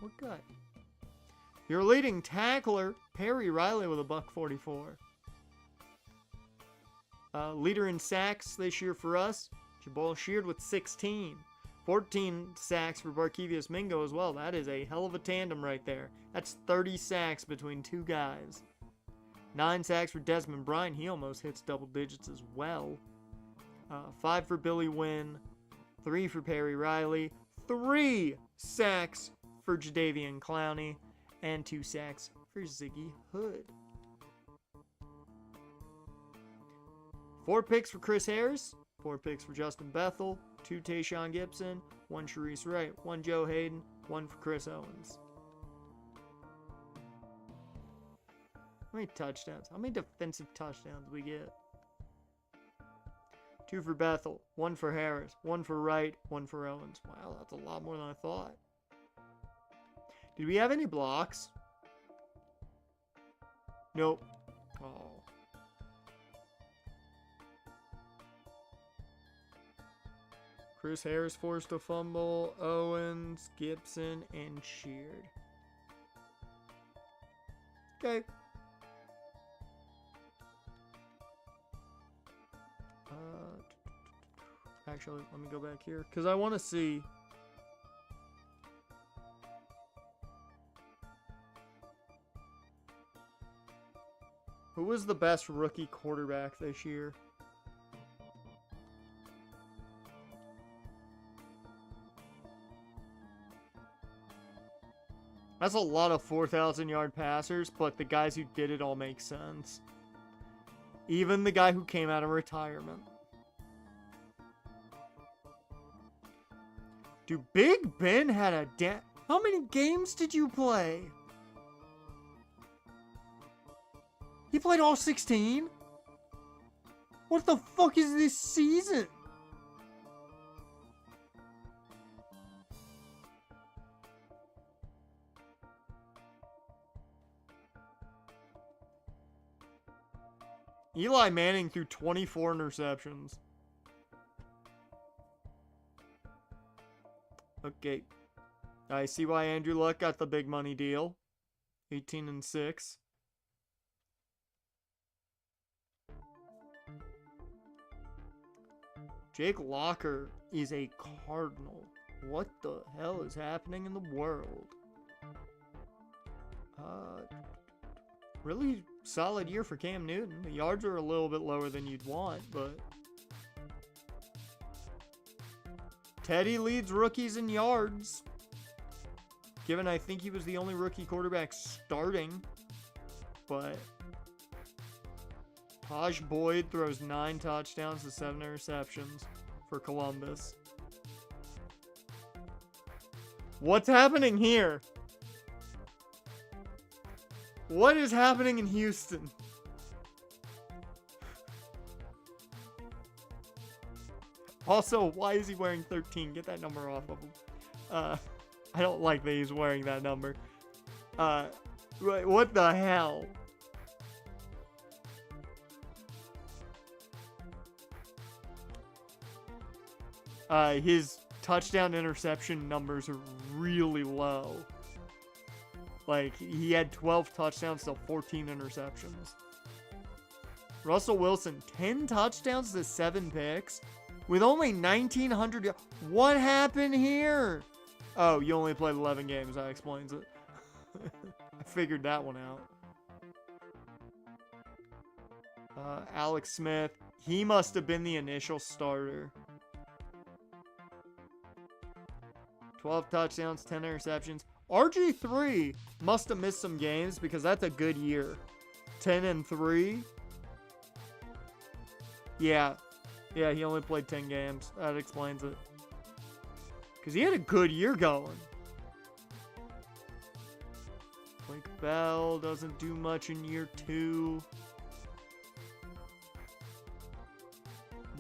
We're good. Your leading tackler, Perry Riley with a $144. Leader in sacks this year for us, Jabal Sheard with 16. 14 sacks for Barkevius Mingo as well. That is a hell of a tandem right there. That's 30 sacks between 2 guys. 9 sacks for Desmond Bryan. He almost hits double digits as well. 5 for Billy Wynn. 3 for Perry Riley. 3 sacks for Jadeveon Clowney. And 2 sacks for Ziggy Hood. 4 picks for Chris Harris. 4 picks for Justin Bethel. 2 Tayshaun Gibson. 1 Sharice Wright. 1 Joe Hayden. 1 for Chris Owens. How many touchdowns? How many defensive touchdowns we get? 2 for Bethel. 1 for Harris. 1 for Wright. 1 for Owens. Wow, that's a lot more than I thought. Did we have any blocks? Nope. Oh. Chris Harris forced a fumble. Owens, Gibson, and Sheard. Okay. Actually, let me go back here because I want to see. Who was the best rookie quarterback this year? That's a lot of 4,000-yard passers, but the guys who did it all make sense. Even the guy who came out of retirement. Dude, Big Ben had a How many games did you play? He played all 16? What the fuck is this season? Eli Manning threw 24 interceptions. Okay. I see why Andrew Luck got the big money deal. 18-6. Jake Locker is a Cardinal. What the hell is happening in the world? Really solid year for Cam Newton. The yards are a little bit lower than you'd want, but Teddy leads rookies in yards. Given I think he was the only rookie quarterback starting, but Taj Boyd throws 9 touchdowns to 7 interceptions for Columbus. What's happening here? What is happening in Houston? Also, why is he wearing 13? Get that number off of him. I don't like that he's wearing that number. What the hell? His touchdown interception numbers are really low. Like, he had 12 touchdowns to 14 interceptions. Russell Wilson, 10 touchdowns to 7 picks with only 1,900 yards. What happened here? Oh, you only played 11 games. That explains it. I figured that one out. Alex Smith, he must have been the initial starter. 12 touchdowns, 10 interceptions. RG3 must have missed some games because that's a good year. 10-3. Yeah, he only played 10 games. That explains it. Because he had a good year going. Blake Bell doesn't do much in year 2.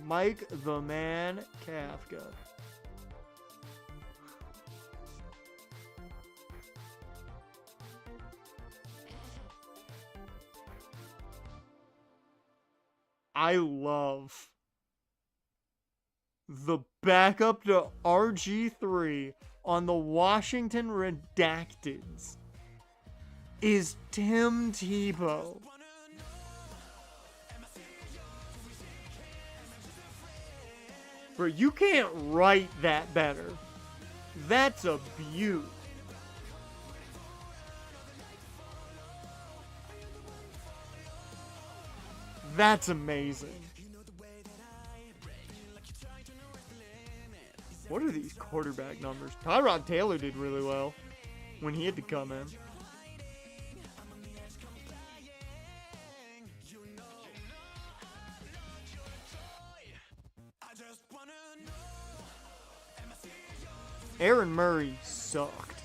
Mike the Man Kafka. I love the backup to RG3 on the Washington Redacteds is Tim Tebow. Bro, you can't write that better. That's a beaut. That's amazing. What are these quarterback numbers? Tyrod Taylor did really well when he had to come in. Aaron Murray sucked.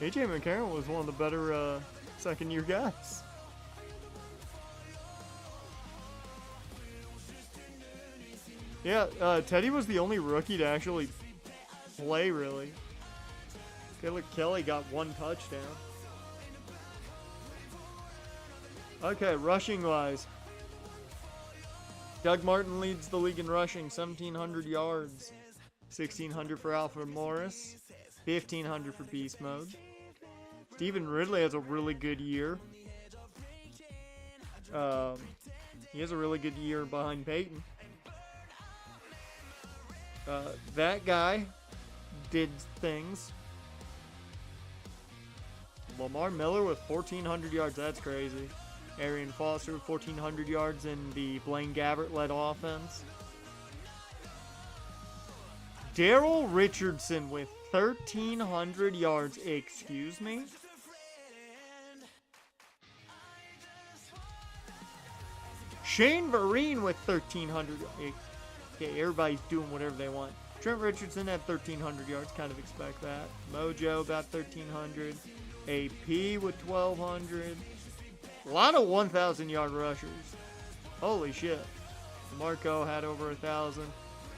AJ McCarron was one of the better second-year guys. Yeah, Teddy was the only rookie to actually play, really. Caleb Kelly got 1 touchdown. Okay, rushing-wise. Doug Martin leads the league in rushing, 1,700 yards. 1,600 for Alfred Morris. 1,500 for Beast Mode. Stephen Ridley has a really good year. He has a really good year behind Peyton. That guy did things. Lamar Miller with 1,400 yards. That's crazy. Arian Foster with 1,400 yards in the Blaine Gabbert-led offense. Daryl Richardson with 1,300 yards. Excuse me? Shane Vereen with 1,300. Okay, everybody's doing whatever they want. Trent Richardson had 1,300 yards. Kind of expect that. Mojo about 1,300. AP with 1,200. A lot of 1,000-yard rushers. Holy shit. Marco had over 1,000.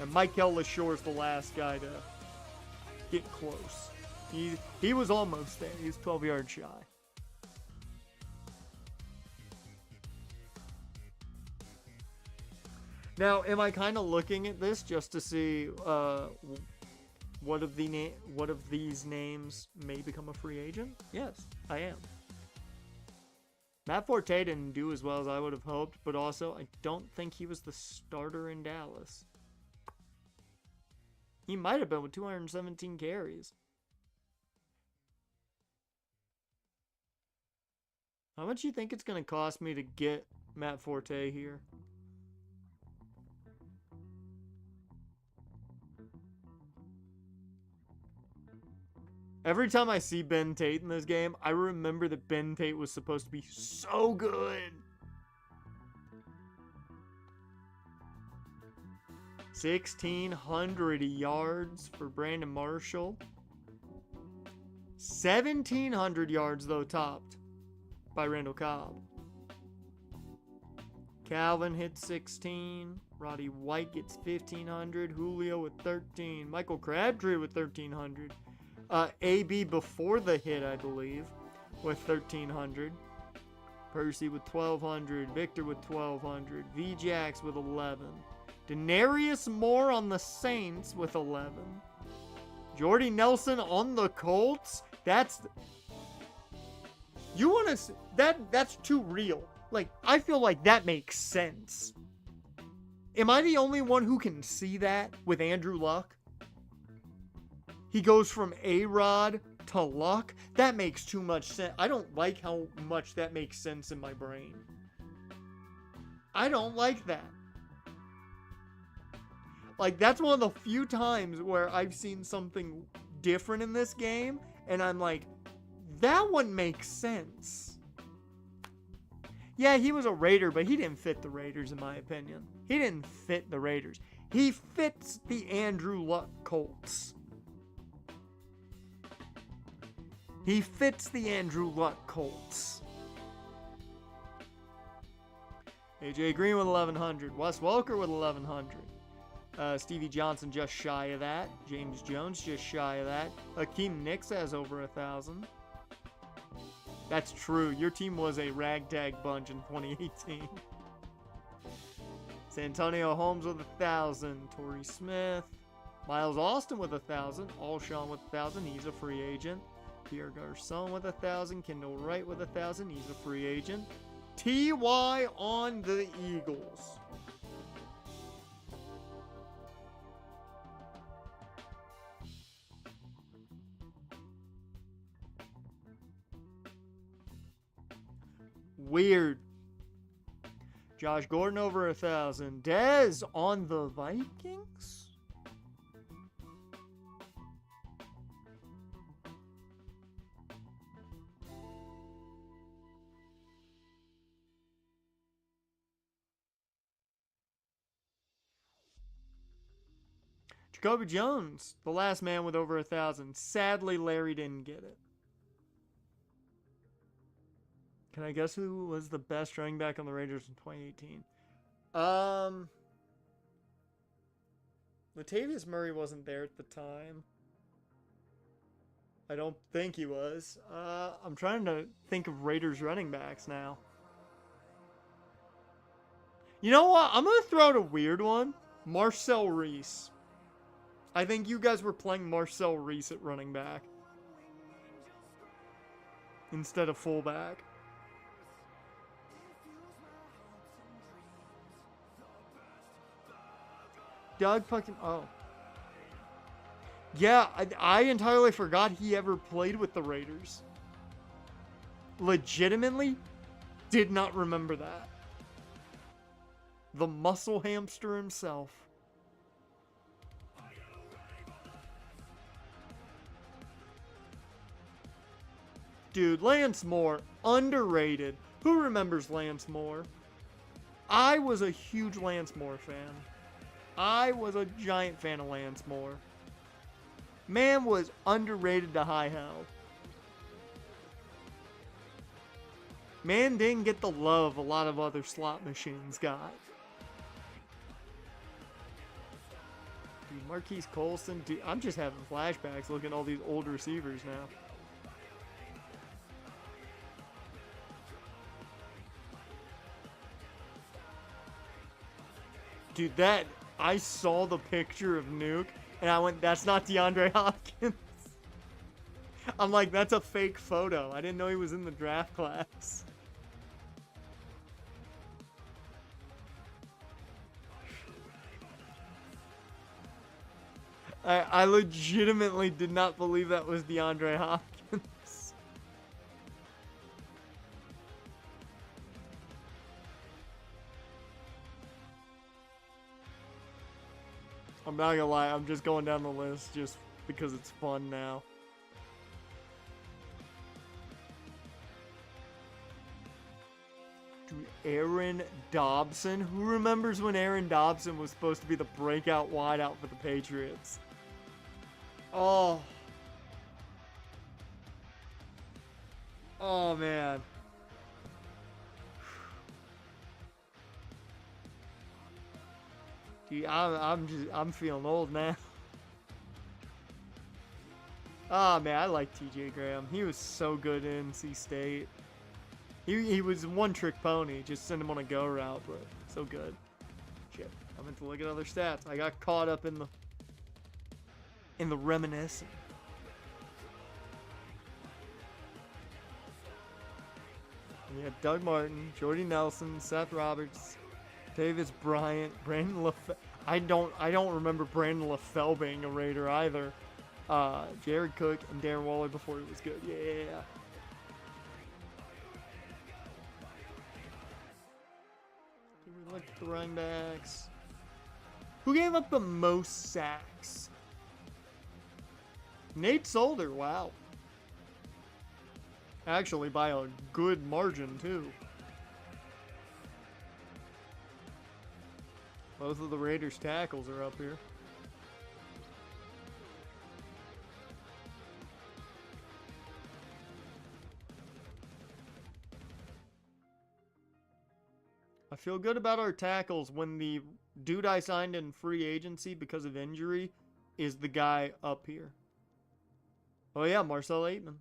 And Michael LaShore's the last guy to get close. He was almost there. He was 12 yards shy. Now, am I kind of looking at this just to see what of these names may become a free agent? Yes, I am. Matt Forte didn't do as well as I would have hoped, but also I don't think he was the starter in Dallas. He might have been with 217 carries. How much do you think it's going to cost me to get Matt Forte here? Every time I see Ben Tate in this game, I remember that Ben Tate was supposed to be so good. 1,600 yards for Brandon Marshall. 1,700 yards, though, topped by Randall Cobb. Calvin hits 16. Roddy White gets 1,500. Julio with 13. Michael Crabtree with 1,300. AB before the hit, I believe, with 1,300. Percy with 1,200. Victor with 1,200. V-Jax with 11. Denarius Moore on the Saints with 11. Jordy Nelson on the Colts. That's too real. Like, I feel like that makes sense. Am I the only one who can see that with Andrew Luck? He goes from A-Rod to Luck. That makes too much sense. I don't like how much that makes sense in my brain. I don't like that. Like, that's one of the few times where I've seen something different in this game, and I'm like, that one makes sense. Yeah, he was a Raider, but he didn't fit the Raiders, in my opinion. He didn't fit the Raiders. He fits the Andrew Luck Colts. He fits the Andrew Luck Colts. AJ Green with 1,100. Wes Welker with 1,100. Stevie Johnson just shy of that. James Jones just shy of that. Akeem Nicks has over 1,000. That's true. Your team was a ragtag bunch in 2018. Santonio Holmes with 1,000. Torrey Smith. Miles Austin with 1,000. Alshon with 1,000. He's a free agent. Pierre Garcon with 1,000. Kendall Wright with 1,000. He's a free agent. T.Y. on the Eagles. Weird. Josh Gordon over 1,000. Dez on the Vikings? Jacoby Jones, the last man with over 1,000. Sadly, Larry didn't get it. Can I guess who was the best running back on the Raiders in 2018? Latavius Murray wasn't there at the time. I don't think he was. I'm trying to think of Raiders running backs now. You know what? I'm going to throw out a weird one. Marcel Reese. I think you guys were playing Marcel Reese at running back instead of fullback. Doug fucking... Oh. Yeah, I entirely forgot he ever played with the Raiders. Legitimately did not remember that. The muscle hamster himself. Dude, Lance Moore, underrated. Who remembers Lance Moore? I was a huge Lance Moore fan. I was a giant fan of Lance Moore. Man was underrated to high hell. Man didn't get the love a lot of other slot machines got. Dude, Marquise Colston. Dude, I'm just having flashbacks looking at all these old receivers now. Dude, I saw the picture of Nuke, and I went, that's not DeAndre Hopkins. I'm like, that's a fake photo. I didn't know he was in the draft class. I legitimately did not believe that was DeAndre Hopkins. I'm not gonna lie, I'm just going down the list just because it's fun now. Aaron Dobson. Who remembers when Aaron Dobson was supposed to be the breakout wideout for the Patriots? Oh. Oh, man. Gee, I'm feeling old now. Ah, man, I like TJ Graham. He was so good in NC State. He was one trick pony. Just send him on a go route, but so good. Shit, I meant to look at other stats. I got caught up in the reminiscing. We had Doug Martin, Jordy Nelson, Seth Roberts, Davis Bryant, Brandon LaFell. I don't remember Brandon LaFell being a Raider either. Jared Cook and Darren Waller before he was good. Yeah. We look at the running backs. Who gave up the most sacks? Nate Solder. Wow. Actually, by a good margin, too. Both of the Raiders' tackles are up here. I feel good about our tackles when the dude I signed in free agency because of injury is the guy up here. Oh yeah, Marcel Aitman.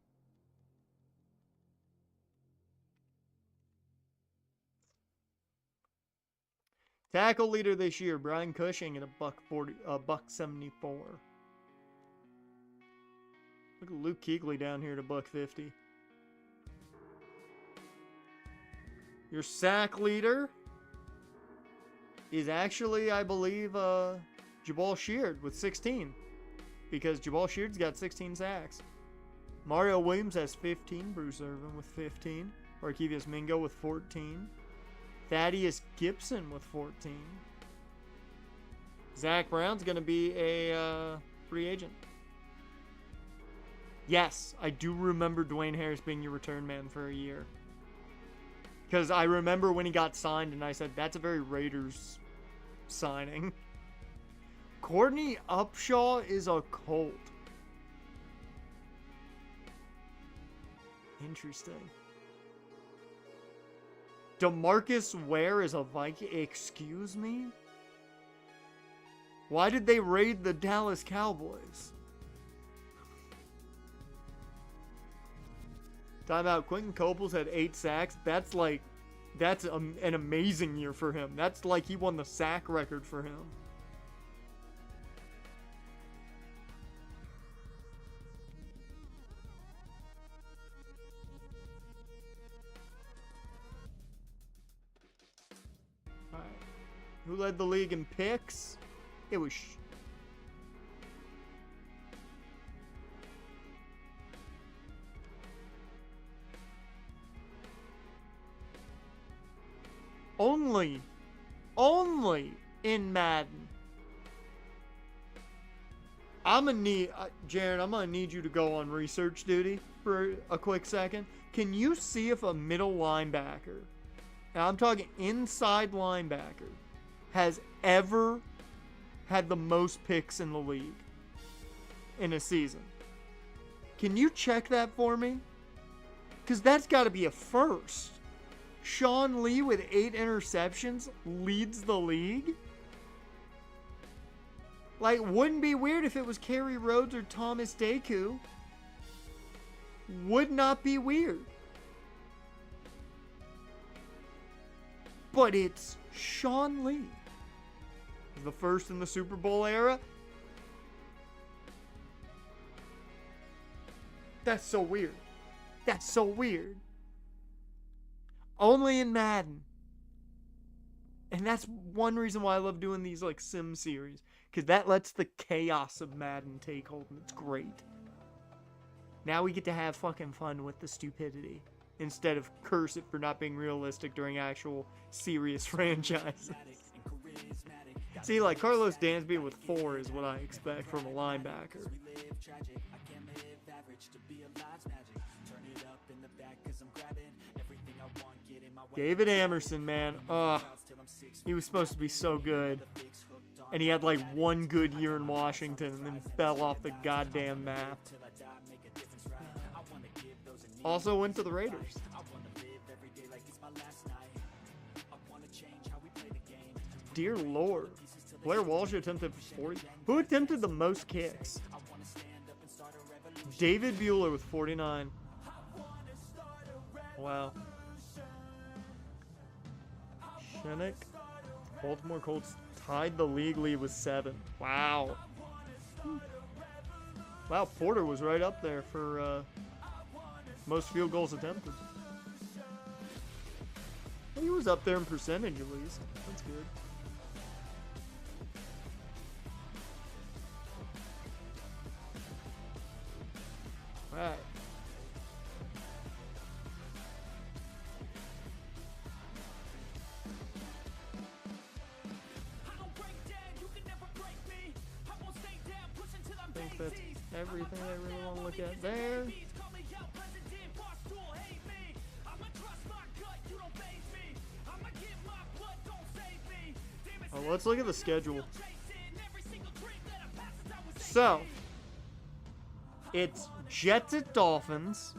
Tackle leader this year, Brian Cushing at $174. Look at Luke Kuechly down here at $150. Your sack leader is actually, I believe, Jabal Sheard with 16. Because Jabal Sheard's got 16 sacks. Mario Williams has 15. Bruce Irvin with 15. Markevius Mingo with 14. Thaddeus Gibson with 14. Zach Brown's going to be a free agent. Yes, I do remember Dwayne Harris being your return man for a year. Because I remember when he got signed and I said, that's a very Raiders signing. Courtney Upshaw is a Colt. Interesting. DeMarcus Ware is a Viking. Excuse me? Why did they raid the Dallas Cowboys? Timeout. Quentin Coples had 8 sacks. That's an amazing year for him. That's like he won the sack record for him. All right. Who led the league in picks? It was only in Madden. Jared, I'm gonna need you to go on research duty for a quick second. Can you see if a middle linebacker, and I'm talking inside linebacker, has ever had the most picks in the league in a season? Can you check that for me? Because that's got to be a first. Sean Lee with 8 interceptions leads the league? Like, wouldn't be weird if it was Kerry Rhodes or Thomas Deku. Would not be weird. But it's Sean Lee. The first in the Super Bowl era. That's so weird. That's so weird. Only in Madden. And that's one reason why I love doing these like sim series. Because that lets the chaos of Madden take hold and it's great. Now we get to have fucking fun with the stupidity. Instead of curse it for not being realistic during actual serious franchises. See, like Carlos Dansby with 4 is what I expect from a linebacker. David Amerson, man. He was supposed to be so good. And he had like one good year in Washington and then fell off the goddamn map. Also went to the Raiders. Dear Lord. Blair Walsh attempted 40. Who attempted the most kicks? David Bueller with 49. Wow. Shinnick. Baltimore Colts tied the league lead with 7. Wow. Wow, Porter was right up there for most field goals attempted. He was up there in percentage at least. That's good. Alright. I think that's everything I really want to look at there. Oh, let's look at the schedule. So, it's Jets at Dolphins,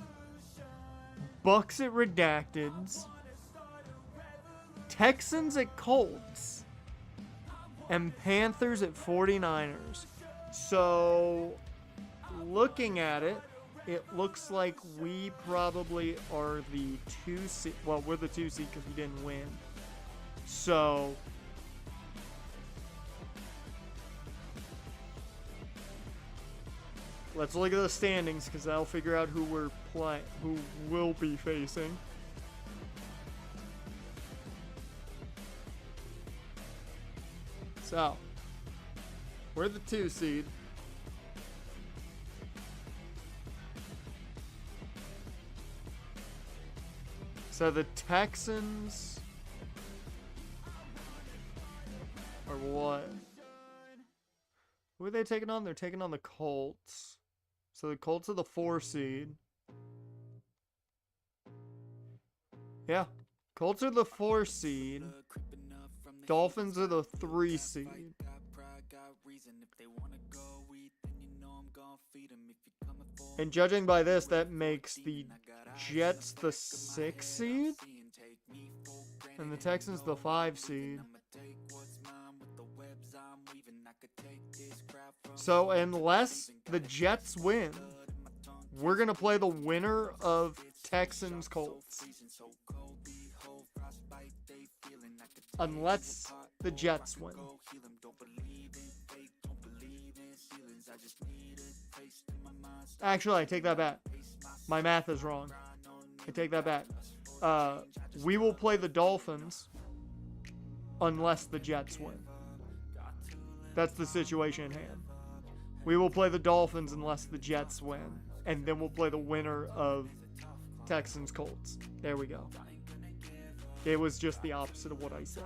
Bucks at Redacteds, Texans at Colts, and Panthers at 49ers. So, looking at it, it looks like we probably are the 2 seed. Well, we're the 2 seed because we didn't win. So, let's look at the standings because that'll figure out who we're playing, who we'll be facing. So, we're the 2 seed. So the Texans are what? Who are they taking on? They're taking on the Colts. So the Colts are the 4 seed. Yeah. Colts are the 4 seed. Dolphins are the 3 seed. And judging by this, that makes the Jets the 6 seed. And the Texans the 5 seed. So unless the Jets win, we're going to play the winner of Texans Colts. Unless the Jets win. Actually, I take that back. My math is wrong. I take that back. We will play the Dolphins unless the Jets win. That's the situation at hand. We will play the Dolphins unless the Jets win. And then we'll play the winner of Texans Colts. There we go. It was just the opposite of what I said.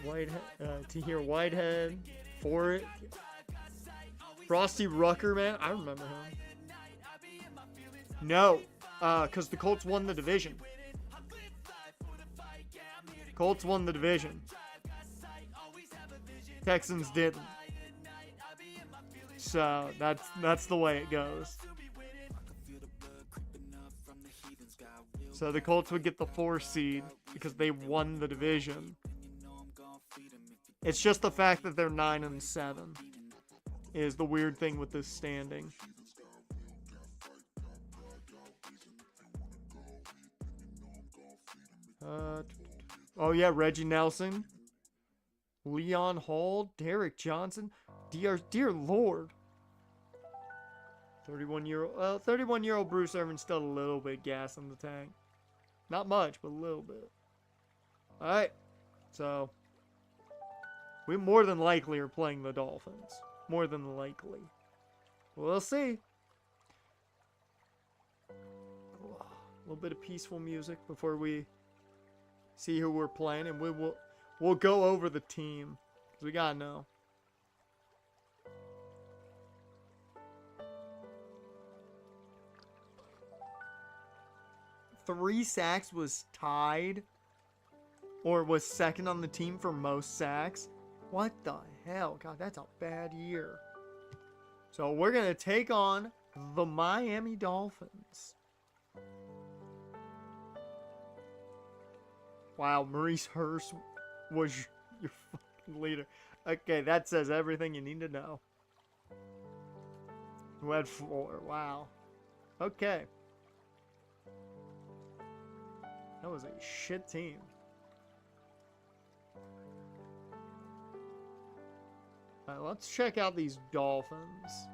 Whitehead, for it. Frosty Rucker, man, I remember him. No, because the Colts won the division. Colts won the division. Texans didn't. So that's the way it goes. So the Colts would get the 4 seed because they won the division. It's just the fact that they're 9-7 is the weird thing with this standing. Oh yeah, Reggie Nelson, Leon Hall, Derek Johnson, dear Lord. 31-year-old Bruce Irvin's still a little bit gas in the tank. Not much, but a little bit. All right, so we more than likely are playing the Dolphins. More than likely. We'll see. A little bit of peaceful music before we see who we're playing, and we'll go over the team, because we gotta know. 3 sacks was tied or was second on the team for most sacks. What the hell? God, that's a bad year. So we're going to take on the Miami Dolphins. Wow, Maurice Hurst was your fucking leader. Okay, that says everything you need to know. Who had 4? Wow. Okay. That was a shit team. Alright, let's check out these Dolphins.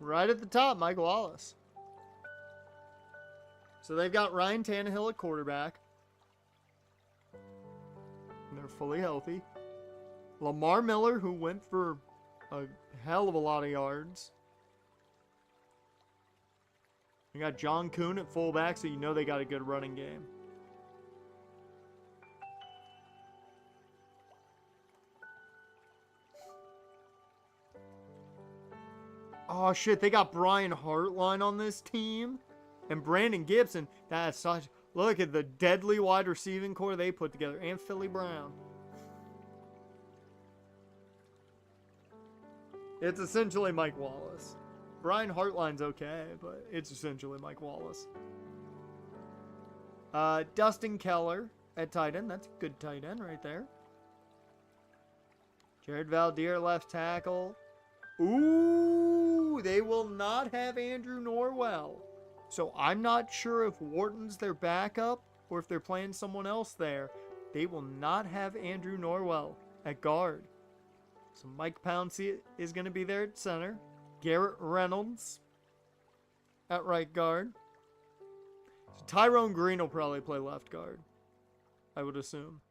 Right at the top, Mike Wallace. So they've got Ryan Tannehill at quarterback. And they're fully healthy. Lamar Miller, who went for a hell of a lot of yards. You got John Kuhn at fullback, so you know they got a good running game. Oh shit, they got Brian Hartline on this team. And Brandon Gibson. That's such... Look at the deadly wide receiving core they put together. And Philly Brown. It's essentially Mike Wallace. Brian Hartline's okay, but it's essentially Mike Wallace. Dustin Keller at tight end. That's a good tight end right there. Jared Valdir left tackle. Ooh, they will not have Andrew Norwell. So I'm not sure if Wharton's their backup or if they're playing someone else there. They will not have Andrew Norwell at guard. So Mike Pouncey is going to be there at center. Garrett Reynolds at right guard. So Tyrone Green will probably play left guard, I would assume.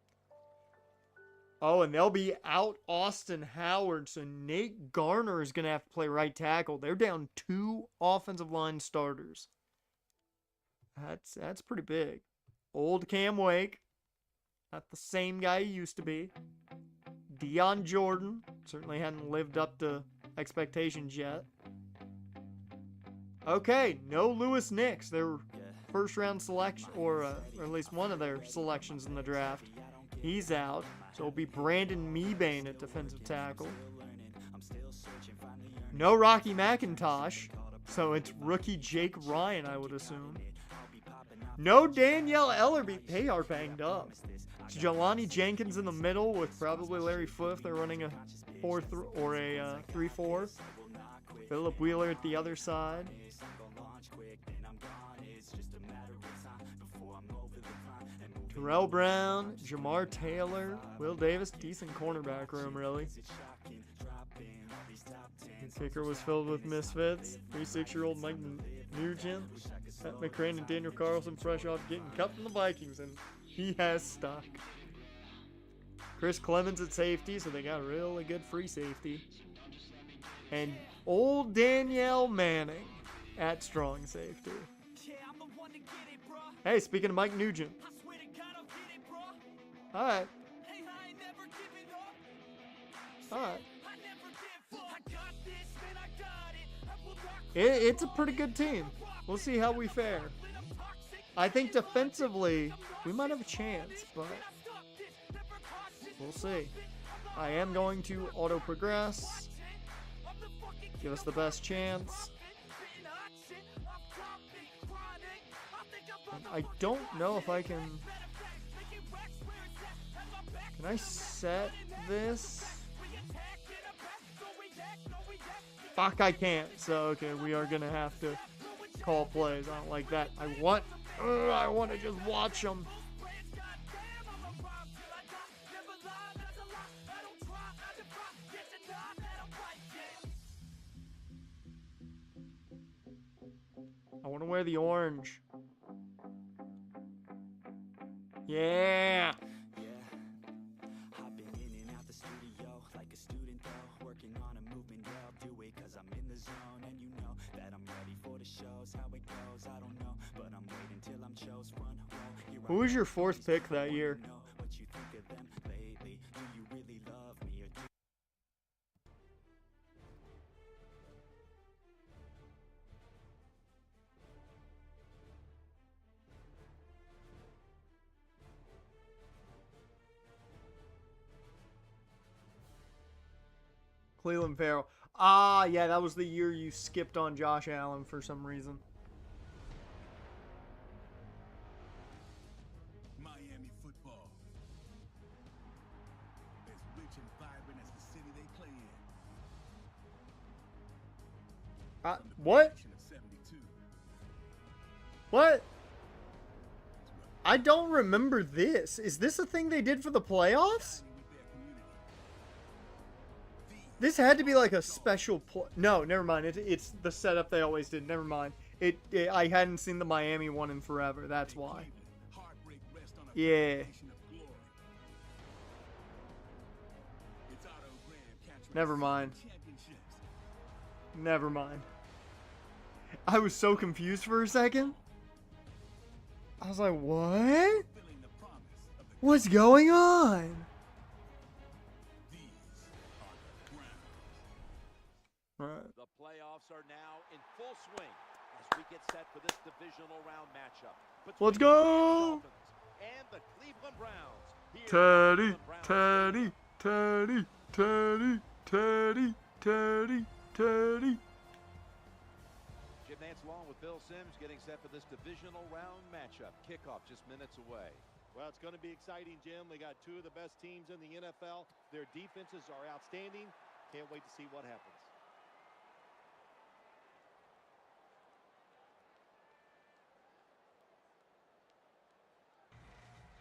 Oh, and they'll be out Austin Howard, so Nate Garner is going to have to play right tackle. They're down 2 offensive line starters. That's pretty big. Old Cam Wake, not the same guy he used to be. Deion Jordan, certainly hadn't lived up to expectations yet. Okay, no Lewis Nix, their first round selection, or at least one of their selections in the draft. He's out, so it'll be Brandon Mebane at defensive tackle. No Rocky McIntosh, so it's rookie Jake Ryan, I would assume. No Danielle Ellerby. They are banged up. It's Jelani Jenkins in the middle with probably Larry Foote if they're running a 4 or a 3-4. Philip Wheeler at the other side. Terrell Brown, Jamar Taylor, Will Davis. Decent cornerback room, really. The kicker was filled with misfits. 36-year-old Mike Nugent, Pat McCrane, and Daniel Carlson fresh off getting cut from the Vikings, and he has stuck. Chris Clemens at safety, so they got a really good free safety. And old Danielle Manning at strong safety. Hey, speaking of Mike Nugent. Alright. Alright. It's a pretty good team. We'll see how we fare. I think defensively, we might have a chance, but we'll see. I am going to auto-progress. Give us the best chance. I don't know if I can... Can I set this? Fuck, I can't. So, okay, we are going to have to call plays. I don't like that. I want to just watch them. I want to wear the orange. Yeah. Who was your 4th pick that year? Cleveland Farrell. Ah, yeah, that was the year you skipped on Josh Allen for some reason. Miami football. As rich and vibrant as the city they play in. What? Nation of 72. What? I don't remember this. Is this a thing they did for the playoffs? This had to be like a special No, never mind. It's the setup they always did. Never mind. I hadn't seen the Miami one in forever. That's why. Yeah. Never mind. Never mind. I was so confused for a second. I was like, what? What's going on? Right. The playoffs are now in full swing as we get set for this divisional round matchup. Let's go! And the Cleveland Browns. Teddy, Teddy, Teddy, Teddy, Teddy, Teddy, Teddy. Jim Nantz along with Bill Sims getting set for this divisional round matchup. Kickoff just minutes away. Well, it's going to be exciting, Jim. We got two of the best teams in the NFL. Their defenses are outstanding. Can't wait to see what happens.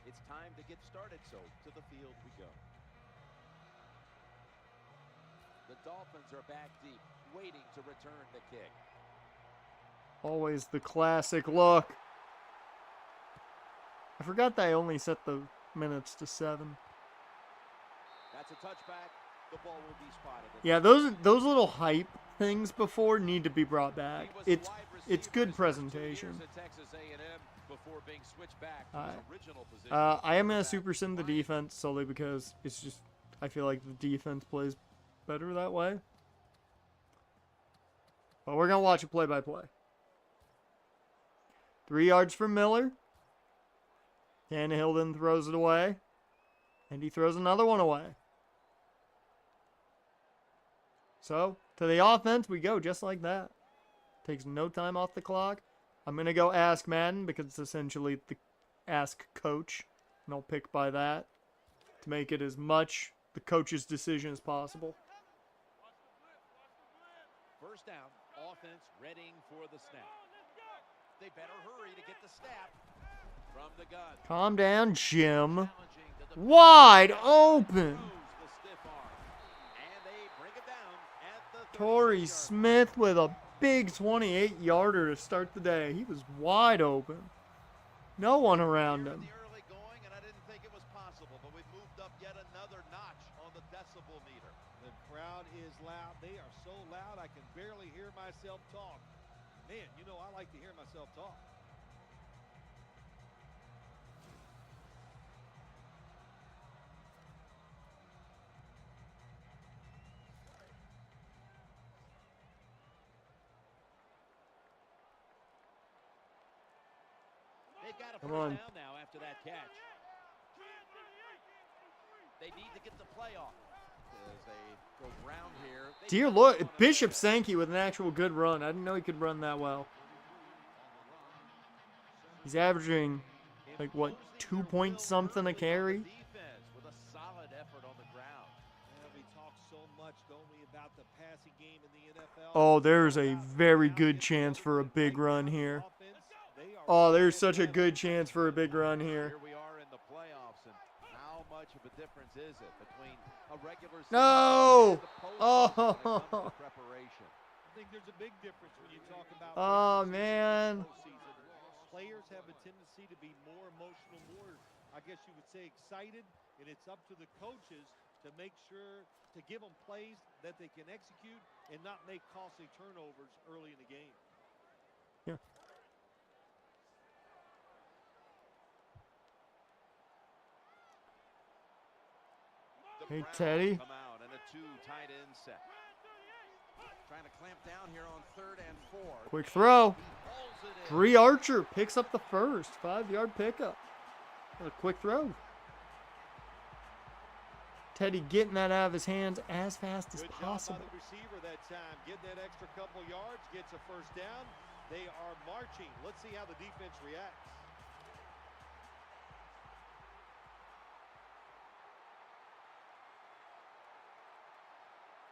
It's time to get started, so to the field we go. The Dolphins are back deep, waiting to return the kick. Always the classic look. I forgot that I only set the minutes to 7. That's a touchback. The ball will be spotted. Yeah, those little hype things before need to be brought back. It's good presentation. Before being switched back to his original position. I am gonna super sim the defense solely because it's just I feel like the defense plays better that way. But we're gonna watch it play by play. 3 yards from Miller. Tannehill then throws it away. And he throws another one away. So, to the offense we go just like that. Takes no time off the clock. I'm going to go Ask Madden because it's essentially the Ask Coach. And I'll pick by that to make it as much the coach's decision as possible. First down, offense readying for the snap. They better hurry to get the snap from the gun. Calm down, Jim. Wide open. Torrey Smith with a big 28-yarder to start the day. He was wide open. No one around him. I didn't think it was possible, but we've moved up yet another notch on the decibel meter. The crowd is loud. They are so loud I can barely hear myself talk. Man, you know I like to hear myself talk. They've got a Come first on. down now after that catch. They need to get the play off. As they go round here. Dear Lord, Bishop Sankey with an actual good run. I didn't know he could run that well. He's averaging, like, what, 2 point something a carry? Defense with a solid effort on the ground. We talk so much, don't we, about the passing game in the NFL. Oh, there's a very good chance for a big run here. Oh, there's such a good chance for a big run here. Here we are in the playoffs, and how much of a difference is it between a regular season No! and the postseason when it comes Oh, to preparation? I think there's a big difference when you talk about Oh, regular season man. and postseason. Players have a tendency to be more emotional, more, I guess you would say, excited, and it's up to the coaches to make sure to give them plays that they can execute and not make costly turnovers early in the game. Yeah. The Hey, Browns Teddy. come out in a 2 tight end set. Trying to clamp down here on 3rd and 4. Quick throw. He pulls it in. Bree Archer picks up the first 5-yard pickup. A quick throw. Teddy getting that out of his hands as fast as Good possible. job by the receiver that time. Getting that extra couple yards, gets a first down. They are marching. Let's see how the defense reacts.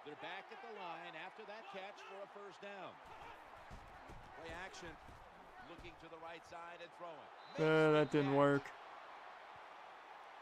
They're back at the line after that catch for a first down. Play action. Looking to the right side and throwing. That didn't work.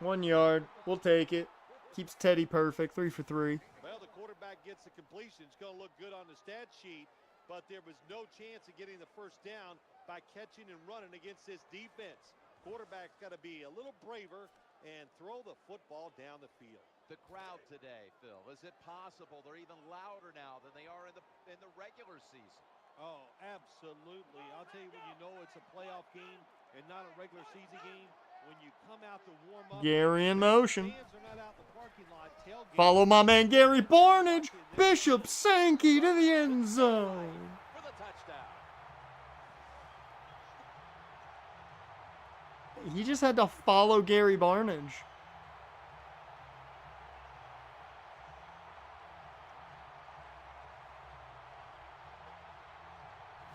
1 yard. We'll take it. Keeps Teddy perfect. 3 for 3. Well, the quarterback gets the completion. It's going to look good on the stat sheet, but there was no chance of getting the first down by catching and running against this defense. Quarterback's got to be a little braver and throw the football down the field. The crowd today, Phil, is it possible they're even louder now than they are in the regular season? Oh, absolutely. I'll tell you, when you know it's a playoff game and not a regular season game, when you come out to warm up, Gary in motion. fans are not out in the parking lot tailgating. Follow my man Gary Barnage. Bishop Sankey to the end zone. For the touchdown. He just had to follow Gary Barnage.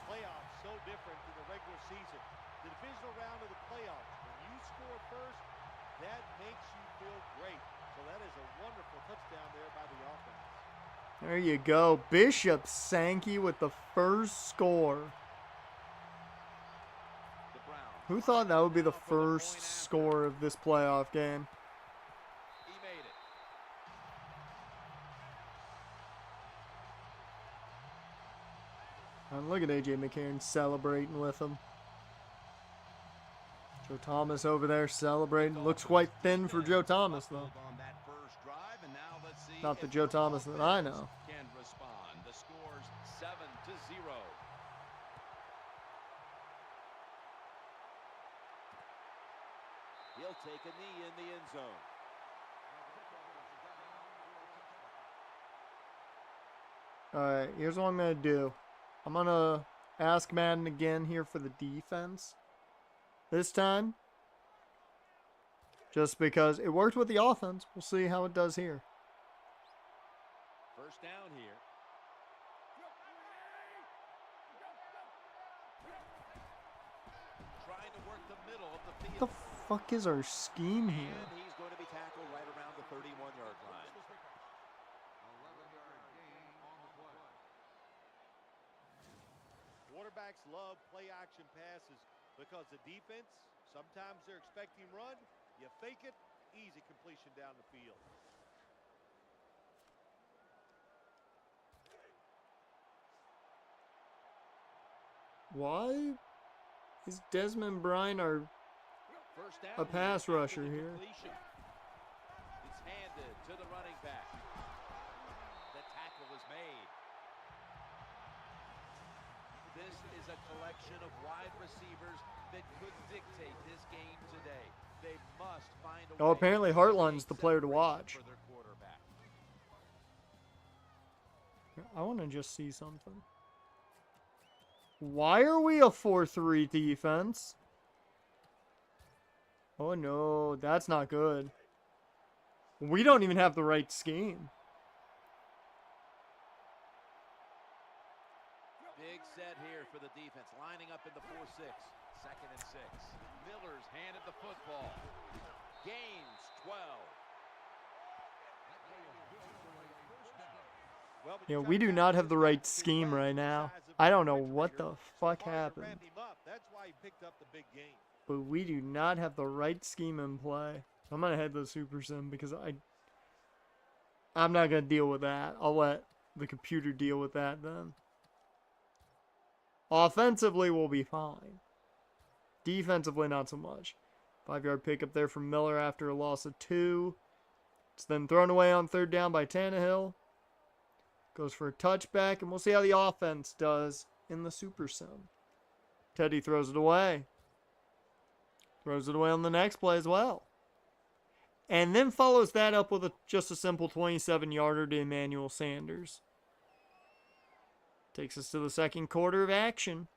Playoffs so different than the regular season. The divisional round of the playoffs, when you score first, that makes you feel great. So that is a wonderful touchdown there by the offense. There you go. Bishop Sankey with the first score. The Browns. Who thought that would be the first score of this playoff game? He made it. And look at A.J. McCarron celebrating with him. Joe Thomas over there celebrating. Looks quite thin for Joe Thomas, though. On that first drive, and now let's see Not the if Joe Thomas that I know. Can respond. The score's 7-0. He'll take a knee in the end zone. Alright, here's what I'm going to do. I'm going to ask Madden again here for the defense. This time. Just because it worked with the offense. We'll see how it does here. First down here. Trying to work the middle of the What the field. fuck is our scheme here? And he's going to be tackled right around the 31-yard line. Quarterbacks love play-action passes because the defense, sometimes they're expecting run. You fake it, easy completion down the field. Why is Desmond Bryan our First down a pass here after rusher the here? completion. It's handed to the running back. The tackle is made. This is a collection of wide receivers that could dictate this game today. They must find a Oh, way apparently to Heartland's create the player to separation watch. for their quarterback. I want to just see something. Why are we a 4-3 defense? Oh no, that's not good. We don't even have the right scheme. Big set here for the defense, lining up in the 4-6. 2nd and 6. Miller's handed the football. Gains 12. Well, Yeah, we do not have the right scheme right now. I don't know what the fuck happened, That's why he picked up the big game. but we do not have the right scheme in play. I'm gonna head to the Super Sim because I'm not gonna deal with that. I'll let the computer deal with that then. Offensively, we'll be fine. Defensively, not so much. 5-yard pickup there from Miller after a loss of 2. It's then thrown away on 3rd down by Tannehill. Goes for a touchback, and we'll see how the offense does in the Super Sim. Teddy throws it away. Throws it away on the next play as well. And then follows that up with just a simple 27-yarder to Emmanuel Sanders. Takes us to the second quarter of action,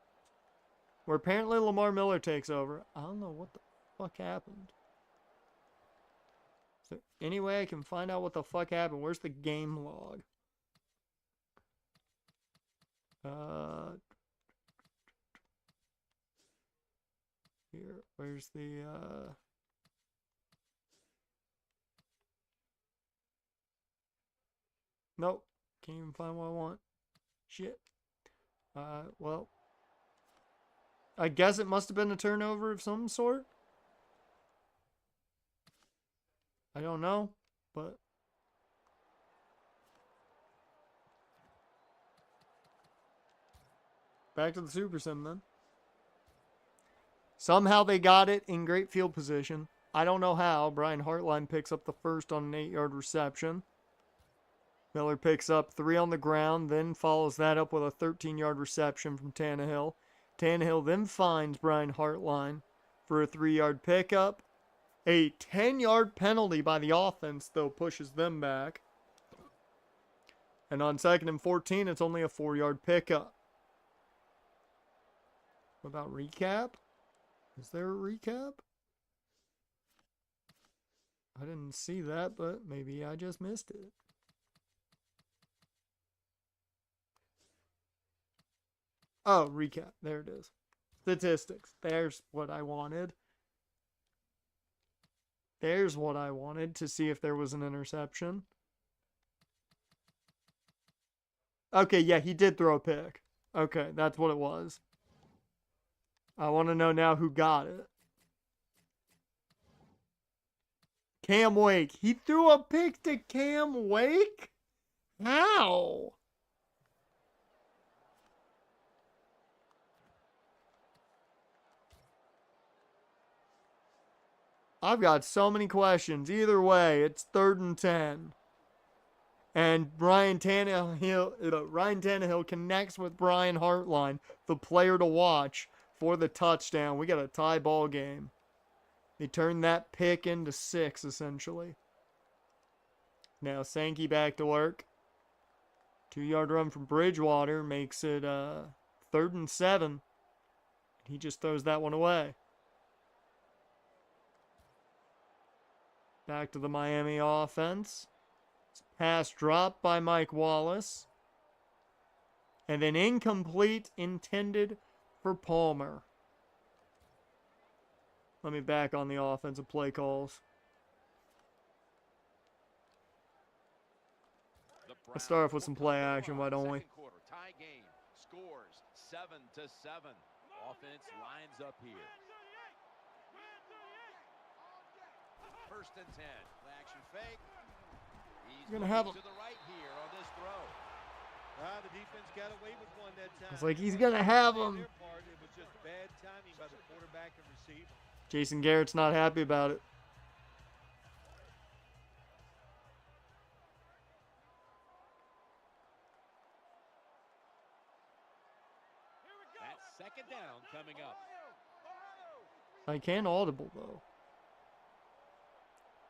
where apparently Lamar Miller takes over. I don't know what the fuck happened. any way I can find out what the fuck happened? Where's the game log? Here, where's the, nope, can't even find what I want. Shit. Well, I guess it must have been a turnover of some sort. I don't know, but back to the Super Sim then. Somehow they got it in great field position. I don't know how. Brian Hartline picks up the first on an 8-yard reception. Miller picks up 3 on the ground, then follows that up with a 13-yard reception from Tannehill. Tannehill then finds Brian Hartline for a 3-yard pickup. A 10-yard penalty by the offense, though, pushes them back. And on 2nd and 14, it's only a 4-yard pickup. What about recap? Is there a recap? I didn't see that, but maybe I just missed it. Oh, recap. There it is. Statistics. There's what I wanted. There's what I wanted to see if there was an interception. Okay, yeah, he did throw a pick. Okay, that's what it was. I want to know now who got it. Cam Wake. He threw a pick to Cam Wake? How? I've got so many questions. Either way, it's 3rd and 10. And Ryan Tannehill connects with Brian Hartline, the player to watch, for the touchdown. We got a tie ball game. They turned that pick into 6, essentially. Now Sankey back to work. 2-yard run from Bridgewater makes it 3rd and 7. He just throws that one away. Back to the Miami offense. Pass dropped by Mike Wallace. And then incomplete, intended for Palmer. Let me back on the offensive play calls. Let's start off with some play action, why don't we? Tie game. Scores 7-7. Offense lines up here. 1st and 10. Action fake. He's gonna have him. to the right here on this throw. The defense got away with one that time. It's like he's gonna have him. It was just bad timing by the quarterback and receiver. Jason Garrett's not happy about it. That's 2nd down coming up. I can audible, though.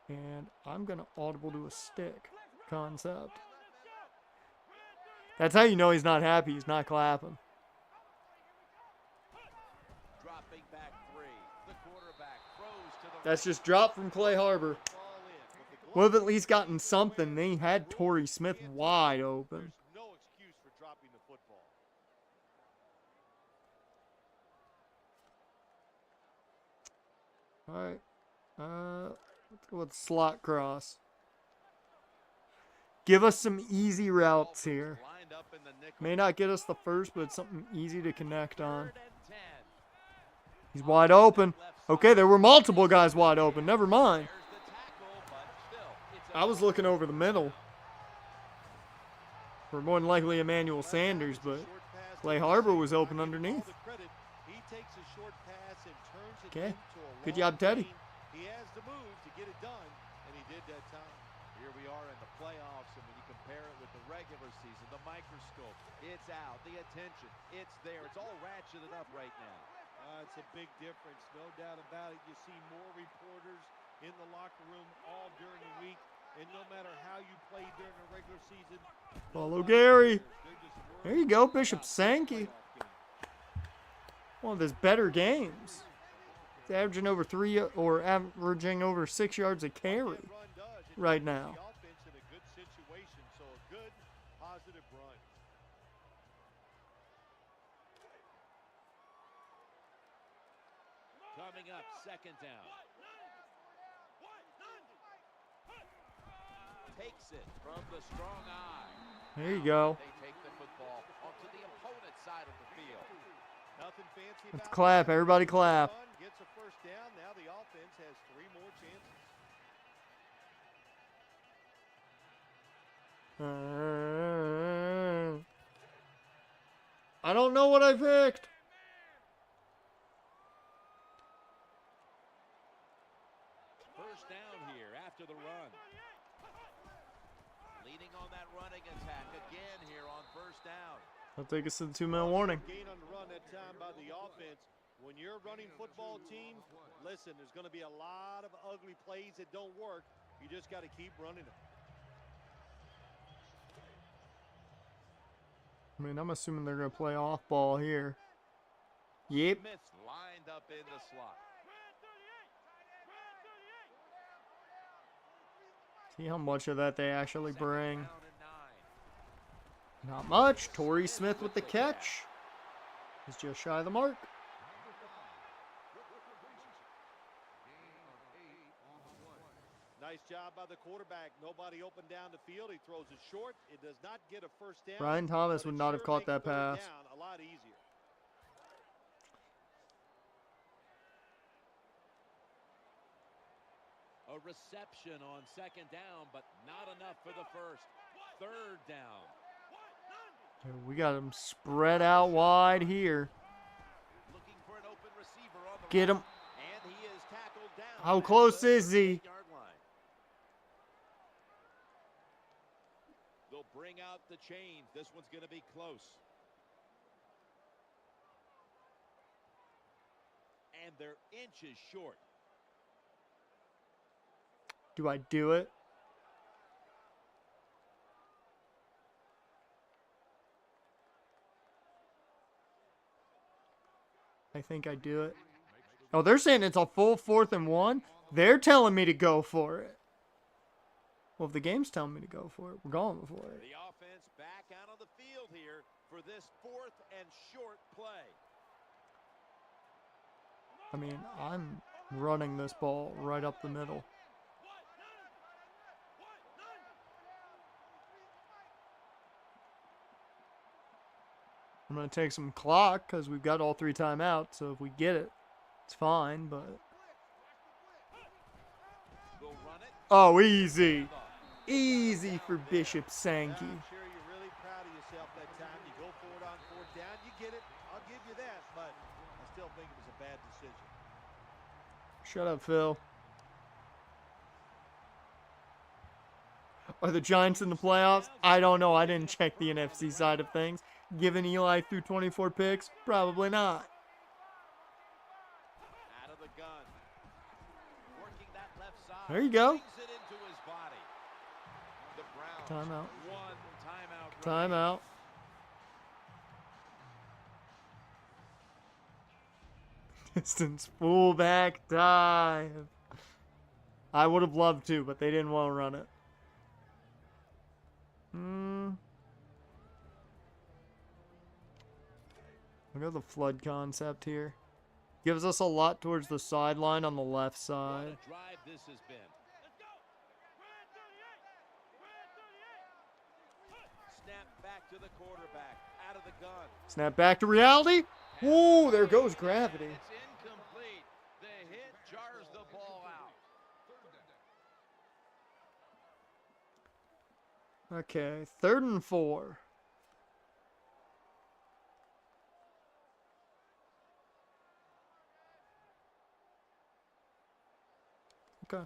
And I'm going to audible to a stick concept. That's how you know he's not happy. He's not clapping. Dropping back 3. The quarterback throws to the That's just dropped from Clay Harbor. Would have at least gotten something. They had Torrey Smith wide open. There's no excuse for dropping the football. All right. Let's go with slot cross. Give us some easy routes here. lined up in the nickel. May not get us the first, but it's something easy to connect on. 3rd and 10. He's wide open. Okay, there were multiple guys wide open. Never mind. There's the tackle, but still, it's I was looking over the middle for more than likely Emmanuel Sanders, but Clay Harbor was open underneath. He takes a short pass and turns it Okay. into a Good long job, Teddy. gain. He has the move to get it done, and he did that time. Here we are in the playoffs, and when you compare it with the regular season, the microscope, it's out, the attention, it's there. It's all ratcheted up right now. It's a big difference, no doubt about it. You see more reporters in the locker room all during the week, and no matter how you play during the regular season, Follow nobody Gary. cares. They're just worried There you go, about Bishop the Sankey. playoff game. One of his better games. He's averaging over 3 or averaging over 6 yards a carry. That run does. right now. The offense in a good situation, so a good, positive run. Coming up, second down. Takes it from the strong eye. There you go. They take the football onto the opponent's side of the field. Nothing fancy Let's about clap. that. Everybody clap. Gets a first down. Now the offense has 3 more chances. I don't know what I picked. First down here after the run. Leading on that running attack again here on first down. I'll take us to the 2-minute warning. Gain on the run that time by the offense. When you're a running football team, listen, there's going to be a lot of ugly plays that don't work. You just got to keep running them. I mean, I'm assuming they're going to play off ball here. Yep. Smith's lined up in the slot. See how much of that they actually bring. Down and 9. Not much. Torrey Smith with the catch. He's just shy of the mark. Nice job by the quarterback. Nobody open down the field. He throws it short. It does not get a first down. Brian Thomas but it would not have sure caught makes that third pass. down a lot easier. A reception on second down, but not enough for the first. Third down. We got him spread out wide here. Looking for an open receiver on the Get right. him. And he is tackled down. How at close the is he? 38-yard line. They'll bring out the chains. This one's going to be close. And they're inches short. Do I do it? I think I do it. Oh, they're saying it's a full 4th and 1. They're telling me to go for it. Well, if the game's telling me to go for it, we're going for it. The offense back out on the field here for this 4th and short play. I mean, I'm running this ball right up the middle. I'm going to take some clock because we've got all 3 timeouts. So if we get it, it's fine, but... They'll run it. Oh, easy. Easy for Bishop Sankey. I'm sure you're really proud of yourself that time. You go for it on 4th down. You get it. I'll give you that, but I still think it was a bad decision. Shut up, Phil. Are the Giants in the playoffs? I don't know. I didn't check the NFC side of things. Given Eli threw 24 picks, probably not. Out of the gun. Working that left side. There you go. Brings it into his body. The Browns. Timeout. One timeout. Timeout. Distance fullback dive. I would have loved to, but they didn't want to run it. Look at the flood concept here. Gives us a lot towards the sideline on the left What side. a drive this has been. Snap back to the quarterback. Out of the gun. Snap back to reality. Ooh, there goes gravity. It's incomplete. The hit jars the ball out. Okay, 3rd and 4. Okay.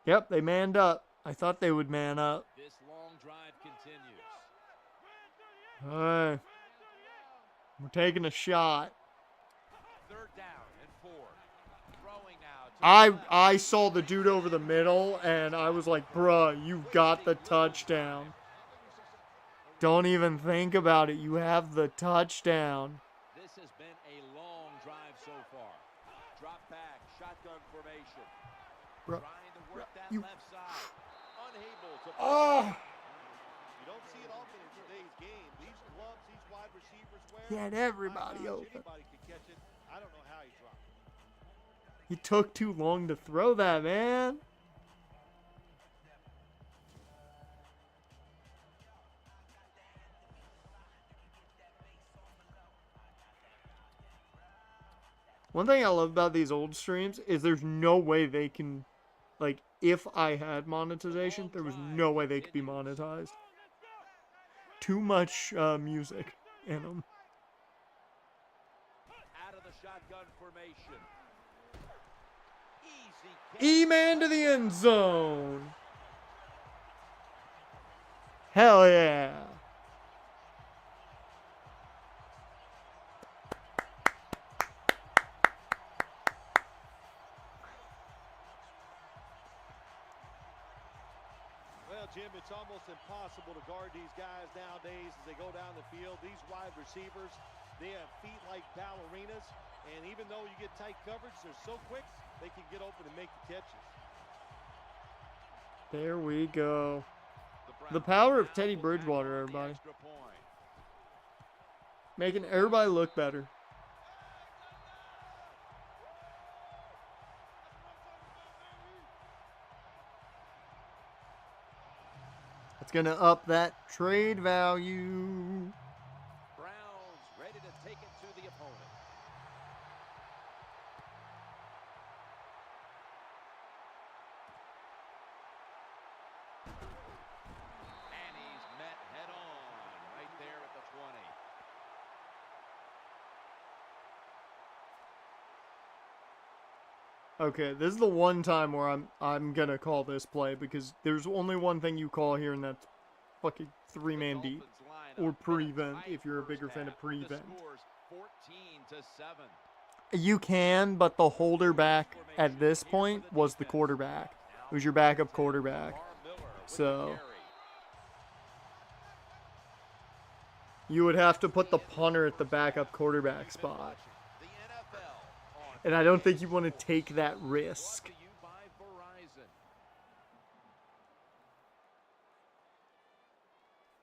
Yep, they manned up. I thought they would man up. This long drive continues. Hey, we're taking a shot. 3rd down and 4. Throwing now. To I saw the dude over the middle, and I was like, bruh, you got the touchdown. Don't even think about it. You have the touchdown. This has been a long drive so far. Drop back, shotgun formation. Bro. Trying to work that You. left side. Unable to. Oh. You don't see it often in today's game. These gloves, these wide receivers wear. He had everybody My gosh, open. anybody could catch it. I don't know how he dropped it. He took too long to throw that, man. One thing I love about these old streams is there's no way they can, like, if I had monetization, there was no way they could be monetized. Too much music in them. Out of the shotgun formation. Easy. E-man to the end zone. Hell yeah. Well, Jim, it's almost impossible to guard these guys nowadays as they go down the field. These wide receivers, they have feet like ballerinas, and even though you get tight coverage, they're so quick, they can get open and make the catches. There we go. The power of Teddy Bridgewater, everybody. Making everybody look better. It's going to up that trade value. Browns ready to take it to the opponent. And he's met head on right there at the 20. Okay, this is the one time where I'm gonna call this play because there's only one thing you call here, and that's fucking three-man deep or prevent if you're a bigger fan of prevent. You can, but the holder back at this point was the quarterback. It was your backup quarterback. So you would have to put the punter at the backup quarterback spot. And I don't think you want to take that risk.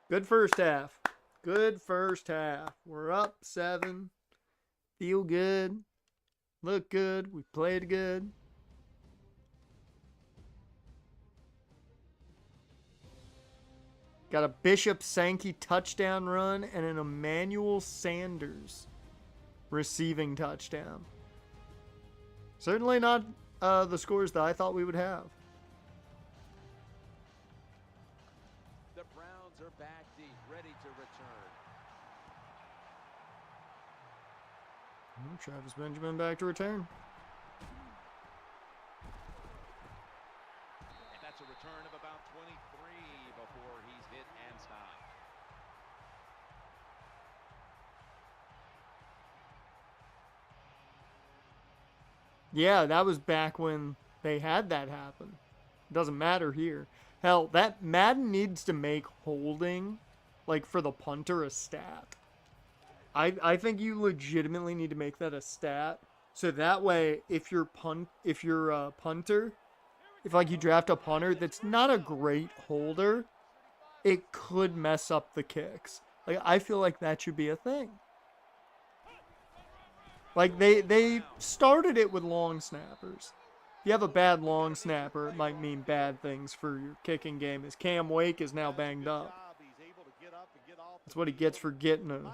Good first half. Good first half. We're up 7. Feel good. Look good. We played good. Got a Bishop Sankey touchdown run and an Emmanuel Sanders receiving touchdown. Certainly not the scores that I thought we would have. The Browns are back deep, ready to return. Travis Benjamin back to return. And that's a return of about 23 before he's hit and stopped. Yeah, that was back when they had that happen. Doesn't matter here. Hell, that Madden needs to make holding, like for the punter, a stat. I think you legitimately need to make that a stat, so that way if you're a punter, if like you draft a punter that's not a great holder, it could mess up the kicks. Like I feel like that should be a thing. Like, they started it with long snappers. If you have a bad long snapper, it might mean bad things for your kicking game. As Cam Wake is now banged up. That's what he gets for getting an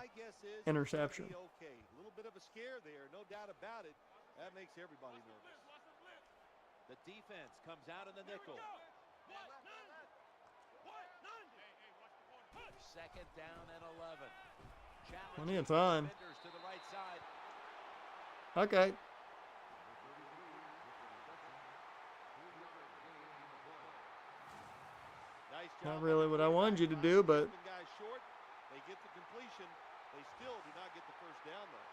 interception. A little bit of a scare there, no doubt about it. That makes everybody nervous. The defense comes out in the nickel. Second down and 11. Plenty of time. To the right side. Okay. Not really what I wanted you to do, but They get the completion. They still do not get the first down though.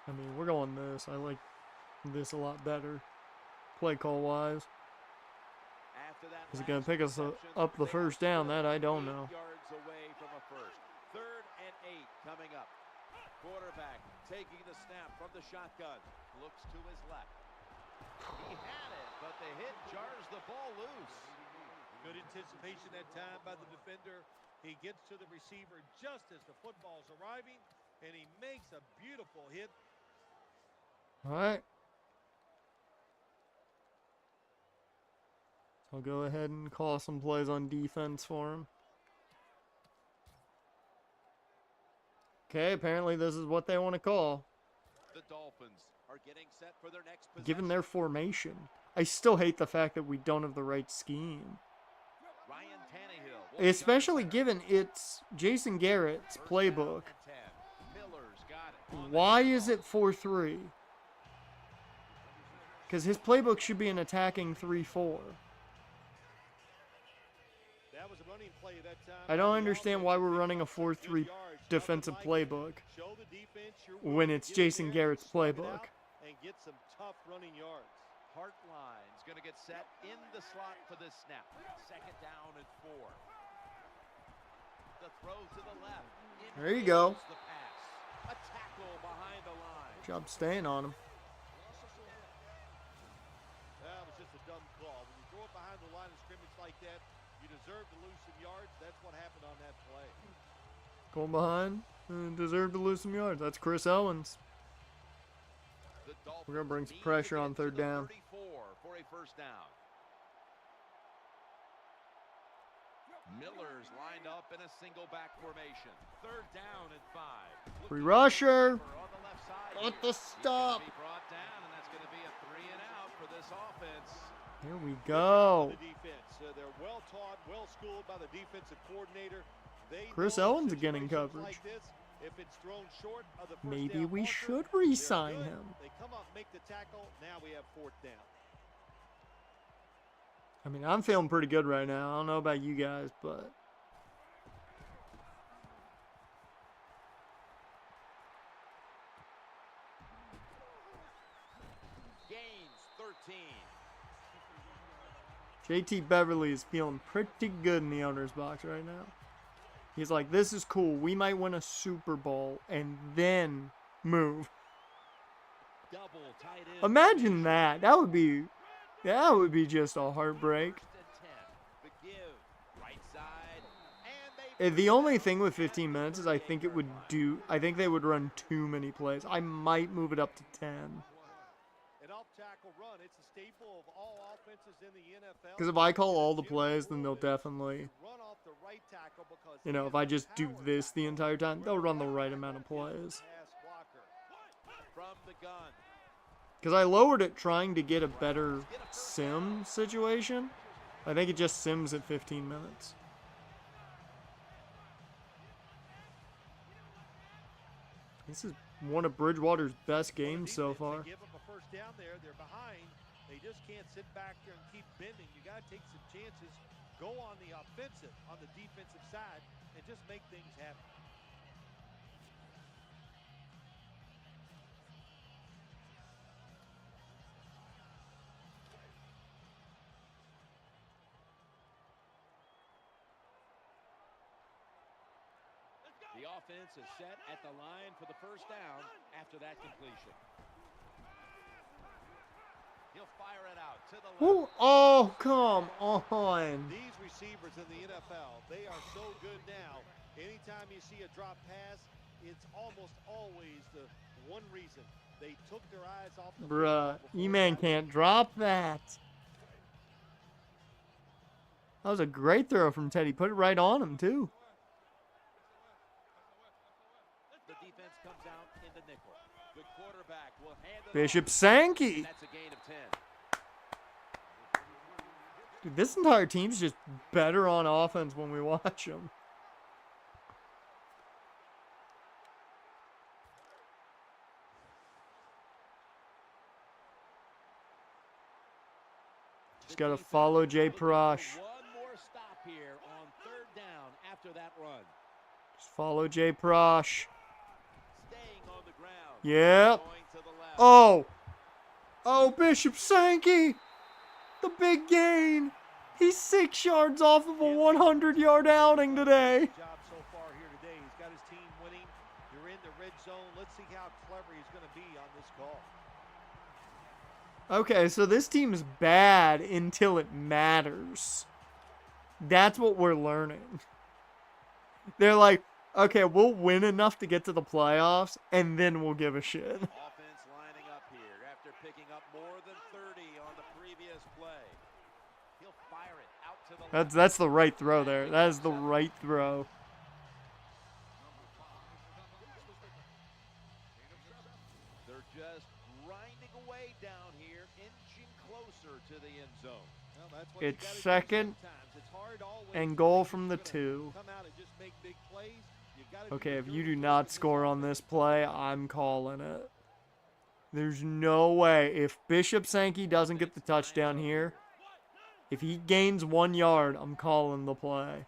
I mean, we're going this. I like this a lot better, play call wise. Is it going to pick us up the first down? That I don't know. Yards away from a first. 3rd and 8 coming up. Quarterback taking the snap from the shotgun. Looks to his left. He had it, but the hit jars the ball loose. Good anticipation that time by the defender. He gets to the receiver just as the football's arriving, and he makes a beautiful hit. All right. I'll go ahead and call some plays on defense for him. Okay, apparently this is what they want to call. The Dolphins are getting set for their next possession. Given their formation. I still hate the fact that we don't have the right scheme. Ryan Tannehill will Especially given it's Jason Garrett's playbook. Miller's got it. Why is it 4-3? Because his playbook should be an attacking 3-4. That was a running play that time. I don't understand why we're running a 4-3 defensive playbook Show the defense you're when willing it's to get in Jason there, Garrett's slug it playbook. out, and get some tough running yards. Hartline's going to get set in the slot for this snap. Second down and 4. The throw to the left. There you go. The pass. A tackle behind the line. Good job staying on him. That was just a dumb call. When you throw it behind the line of scrimmage like that, you deserve to lose some yards. That's what happened on that play. Going behind. Deserve to lose some yards. That's Chris Owens. We're going to bring some pressure on third down. 34 for a first down. Miller's lined up in a single back formation. Third down and 5. Free rusher. On the left side. At the stop. Be brought down, and that's going to be a 3 and out for this offense. Here we go. The defense. They're well taught, well schooled by the defensive coordinator. They Chris know Owens getting situations coverage. Like this, if it's thrown short of the first Maybe down we marker, should they're re-sign good. him. They come up, make the tackle. Now we have fourth down. I mean, I'm feeling pretty good right now. I don't know about you guys, but Gains 13. JT Beverly is feeling pretty good in the owner's box right now. He's like, this is cool. We might win a Super Bowl and then move. Double tight end. Imagine that. That would be just a heartbreak. The give. Right side. And they The only thing with 15 minutes is I think they would run too many plays. I might move it up to 10. An off tackle run. It's a staple of all offenses in the NFL. Because if I call all the plays, then they'll definitely, run off the right tackle because if I just do this the entire time, they'll run the right amount of plays. pass blocker. from the gun. Because I lowered it trying to get a better sim situation. I think it just sims at 15 minutes. This is one of Bridgewater's best games so far. They give them a first down there. They're behind. They just can't sit back there and keep bending. You got to take some chances. Go on the offensive, on the defensive side, and just make things happen. The offense is set at the line for the first down after that completion. He'll fire it out to the left. Ooh, oh, come on. These receivers in the NFL, they are so good now. Anytime you see a drop pass, it's almost always the one reason. They took their eyes off the Bruh, football E-Man before can't drop that. That was a great throw from Teddy. Put it right on him, too. The defense comes out in the nickel. The quarterback will hand it Bishop off. Sankey. That's a gain of 10. Dude, this entire team's just better on offense when we watch them. Just got to follow Jay Parash. One more stop here on third down after that run. Just follow Jay Parash. Staying on the ground. Yep. Going to the left. Oh. Oh, Bishop Sankey. The big gain. He's 6 yards off of a 100-yard outing today. job so far here today. He's got his team winning. You're in the red red zone. Let's see how clever he's going to be on this call. Okay, so this team's bad until it matters. That's what we're learning. They're like, okay, we'll win enough to get to the playoffs, and then we'll give a shit. Offense lining up here after picking up more than 30 on the previous play. He'll fire it out to the left. That's the right throw there. That is the right throw. They're just grinding away down here, inching closer to the end zone. Well, that's what you It's gotta do second sometimes. It's hard always and to goal think from you're the gonna 2. come out and just make big plays. You gotta do Okay, your if you dirty do work not against score on offense. this play, I'm calling it. There's no way. If Bishop Sankey doesn't get the touchdown here, if he gains 1 yard, I'm calling the play.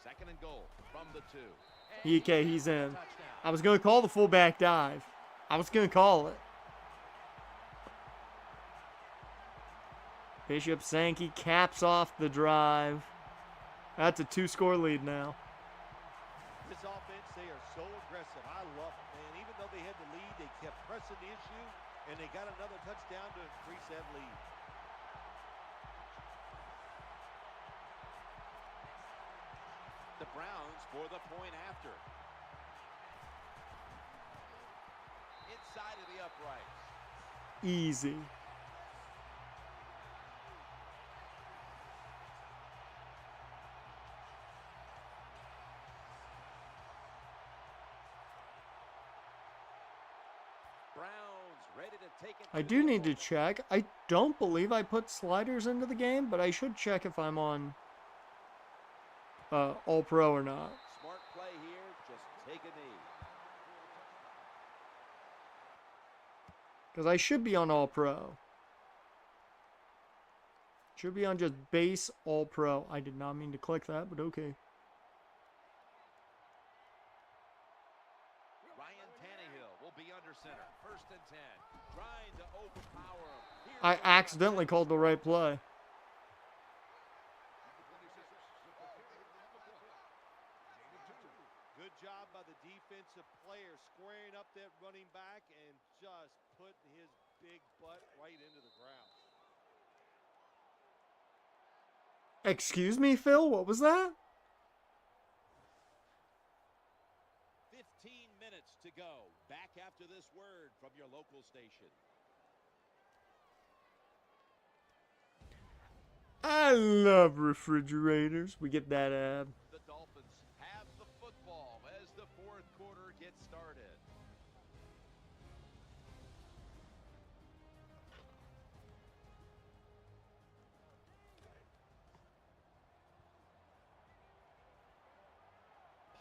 Second and goal from the 2. Okay, he's in. I was going to call the fullback dive. I was going to call it. Bishop Sankey caps off the drive. That's a 2-score lead now. This offense, they are so aggressive. I love it, man. Even though they had the lead, they kept pressing the issue, and they got another touchdown to increase that lead. The Browns for the point after. Inside of the uprights. Easy. I do need to check. I don't believe I put sliders into the game, but I should check if I'm on All-Pro or not. Smart play here. Just take a knee. Because I should be on All-Pro. Should be on just base All-Pro. I did not mean to click that, but okay. Ryan Tannehill will be under center. First and 10. Trying to overpower him. I accidentally called the right play. Good job by the defensive player squaring up that running back and just putting his big butt right into the ground. Excuse me, Phil? What was that? 15 minutes to go. Back after this word from your local station. I love refrigerators. We get that ad. The Dolphins have the football as the fourth quarter gets started.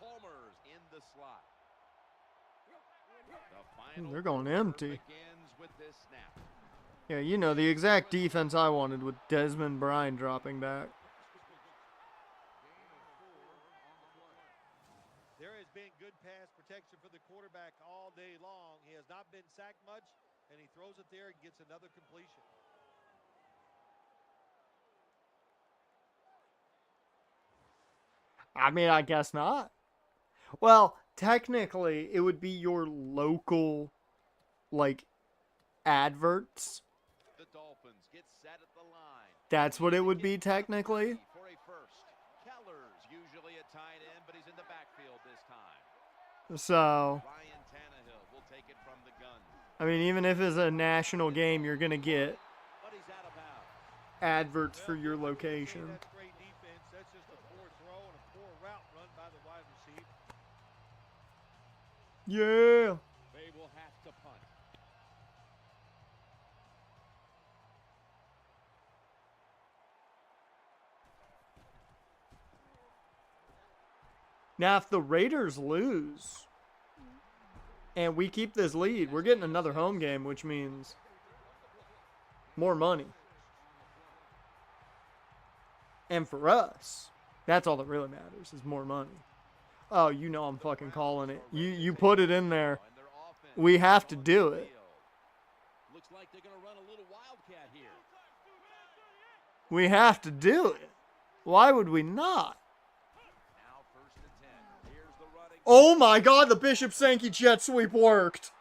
Palmer's in the slot. The final They're going empty. begins with this snap. Yeah, you know, the exact defense I wanted with Desmond Bryan dropping back. There has been good pass protection for the quarterback all day long. He has not been sacked much, and he throws it there and gets another completion. I mean, I guess not. Well, technically, it would be your local, like, adverts. The Dolphins get set at the line. That's what it would be, technically. For a first. Keller's usually a tight end, but he's in the backfield this time. So, Ryan Tannehill will take it from the gun. I mean, even if it's a national game, you're going to get But he's out of bounds. adverts for your location. That's great defense. That's just a poor throw and a poor route run by the wide receiver. Yeah. They will have to punt. Now, if the Raiders lose and we keep this lead, we're getting another home game, which means more money. And for us, that's all that really matters is more money. Oh, you know I'm fucking calling it. You put it in there. And their offense We have to on do the it. field. Looks like they're going to run a little wildcat here. We have to do it. Why would we not? Now first and 10. Here's the running Oh my god, the Bishop Sankey jet sweep worked.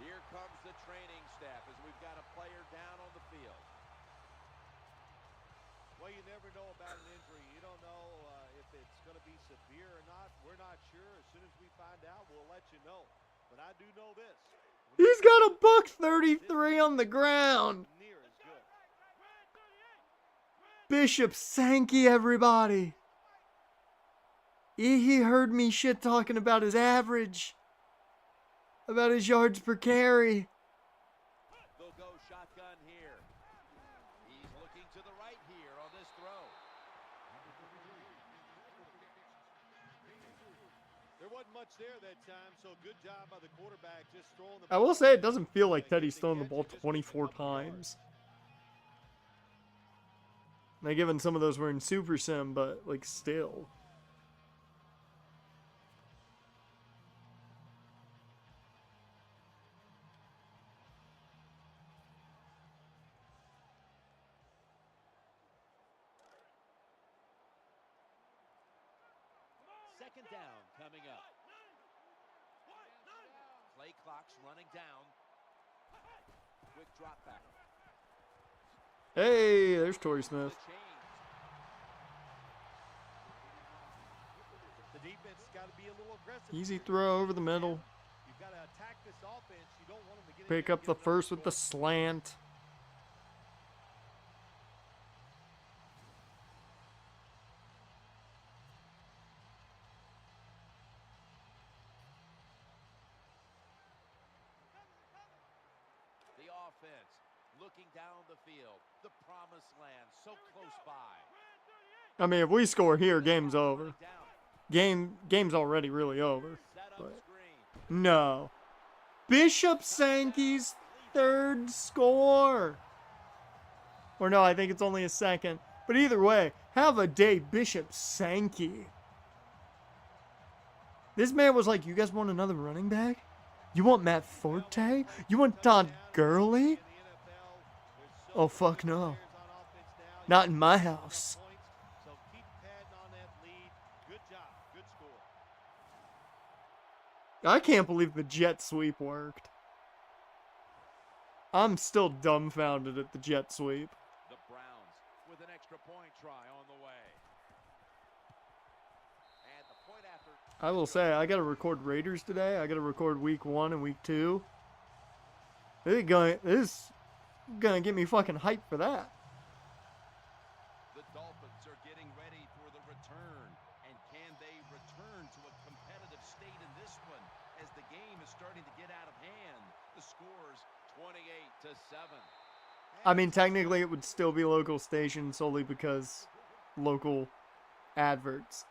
Here comes the training staff as we've got a player down on the field. Well, you never know about an injury. You don't know if it's going to be severe or not. We're not sure. As soon as we find out, we'll let you know. But I do know this. He's got a $133 on the ground. Near as good. Bishop Sankey, everybody. He heard me shit talking about his average. About his yards per carry. They'll go shotgun here. He's looking to the right here on this throw. There wasn't much there that time, so good job by the quarterback just throwing the I will say it doesn't feel like Teddy's thrown the ball 24 times. Now, given some of those were in Super Sim, but, like, still. Second down coming up. Play clock's running down. Quick drop back. Hey, there's Torrey Smith. The defense has got to be a little aggressive. Easy throw over the middle. You've got to attack this offense. You don't want them to get in Pick there up and the get another first with the score. slant. The offense looking down the field. The promised land so close by. I mean, if we score here, game's over. Game's already really over. Set up But screen. no. Bishop Sankey's third score. Or no, I think it's only a second. But either way, have a day, Bishop Sankey. This man was like, you guys want another running back? You want Matt Forte? You want Todd Gurley? Oh, fuck no. Not in my house. So keep padding on that lead. Good job. Good score. I can't believe the jet sweep worked. I'm still dumbfounded at the jet sweep. The Browns with an extra point try on the way. And the point after. I will say, I gotta record Raiders today. I gotta record week 1 and week 2. This is gonna get me fucking hyped for that. The Dolphins are getting ready for the return. And can they return to a competitive state in this one as the game is starting to get out of hand? The score's 28-7. I mean, technically it would still be local station solely because local adverts.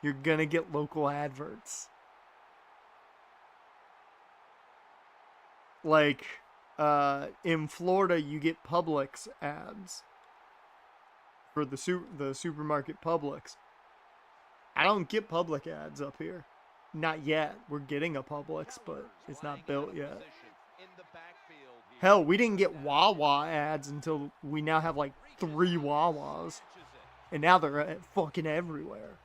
You're gonna get local adverts. Like, in Florida, you get Publix ads for the supermarket Publix. I don't get Publix ads up here. Not yet. We're getting a Publix, but it's not built yet. In the backfield here. Hell, we didn't get Wawa ads until we now have like 3 Wawas. And now they're fucking everywhere.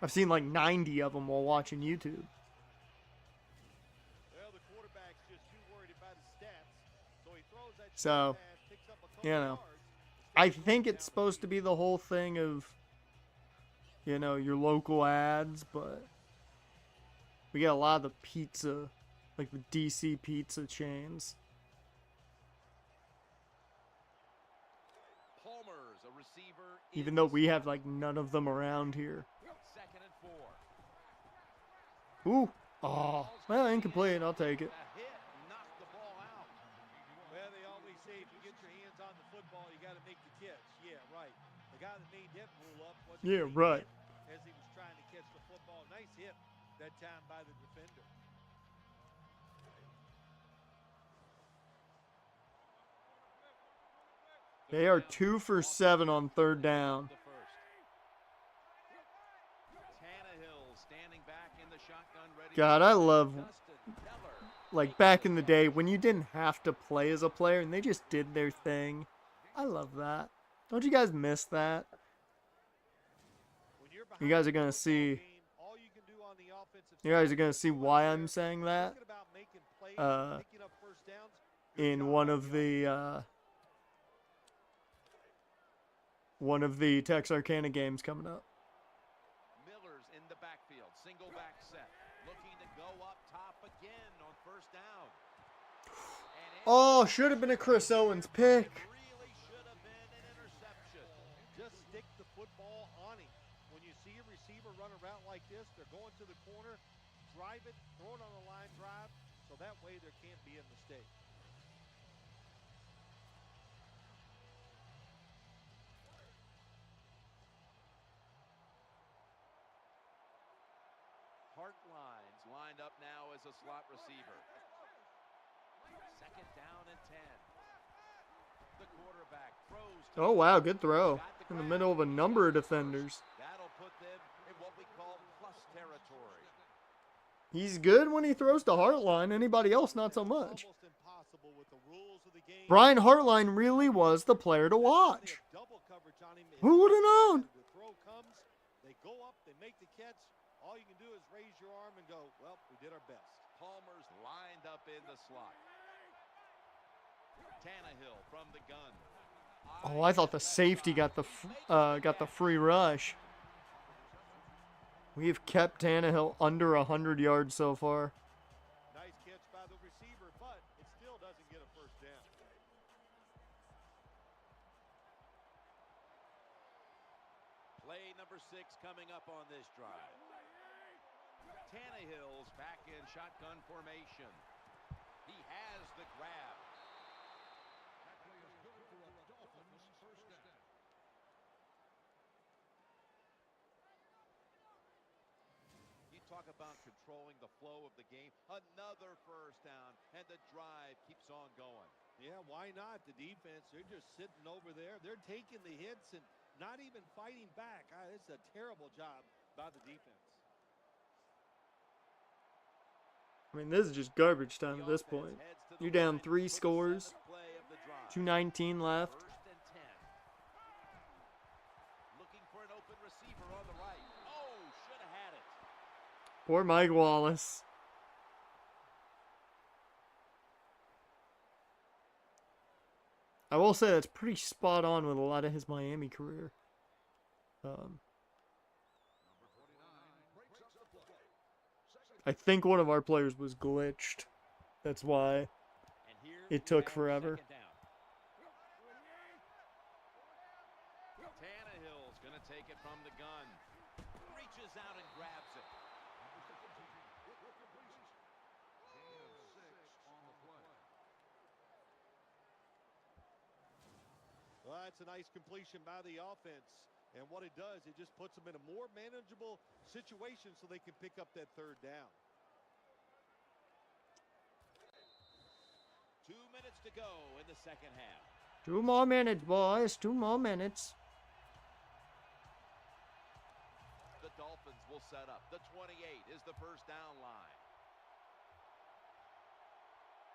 I've seen like 90 of them while watching YouTube. Well, the quarterback's just too worried about his stats. So he throws that So, pass, picks up a couple you know, yards. I think it's supposed to be the whole thing of, you know, your local ads, but we got a lot of the pizza, like the DC pizza chains. Palmer's a receiver. Even though we have like none of them around here. Second and 4. Ooh. Oh. Well, incomplete. I'll take it. A hit knocked the ball out. Well, they always say if you get your hands on the football, you got to make the catch. Yeah, right. The guy that made that rule up wasn't Yeah, getting right. hit as he was trying to catch the football. Nice hit that time by the defender. They are 2 for 7 on third down. The first. Tannehill standing back in the shotgun ready. God, I love, Justin Teller. like, back in the day when you didn't have to play as a player and they just did their thing. I love that. Don't you guys miss that? You guys are gonna see. You guys are gonna see why I'm saying that. In one of the Texarkana games coming up. Miller's in the backfield, single back set, looking to go up top again on first down. Oh, should have been a Chris Owens pick. Really should have been an interception. Just stick the football on him. When you see a receiver run a route like this, they're going to the corner, drive it, throw it on a line drive, so that way there can't be a mistake. Hartline's lined up now as a slot receiver. Second down and 10. The quarterback throws. Oh, wow, good throw. In the middle of a number of defenders. That'll put them in what we call plus territory. He's good when he throws to Hartline. Anybody else, not so much. Brian Hartline really was the player to watch. Who would have known? The throw comes, they go up, they make the catch. All you can do is raise your arm and go, well, we did our best. Palmer's lined up in the slot. Tannehill from the gun. Oh, I thought the safety got the free rush. We've kept Tannehill under 100 yards so far. Nice catch by the receiver, but it still doesn't get a first down. Play number 6 coming up on this drive. Tannehill's back in shotgun formation. He has the grab. That play is good for a Dolphins first down. You talk about controlling the flow of the game. Another first down, and the drive keeps on going. Yeah, why not? The defense, they're just sitting over there. They're taking the hits and not even fighting back. It's a terrible job by the defense. I mean, this is just garbage time at this point. You're down 3 scores. 2:19 left. First and 10. Looking for an open receiver on the right. Oh, should have had it. Poor Mike Wallace. I will say that's pretty spot on with a lot of his Miami career. I think one of our players was glitched. That's why it took forever. Tannehill's going to take it from the gun. Reaches out and grabs it. Well, that's a nice completion by the offense. And what it does, it just puts them in a more manageable situation so they can pick up that third down. 2 minutes to go in the second half. 2 more minutes, boys. 2 more minutes. The Dolphins will set up. The 28 is the first down line.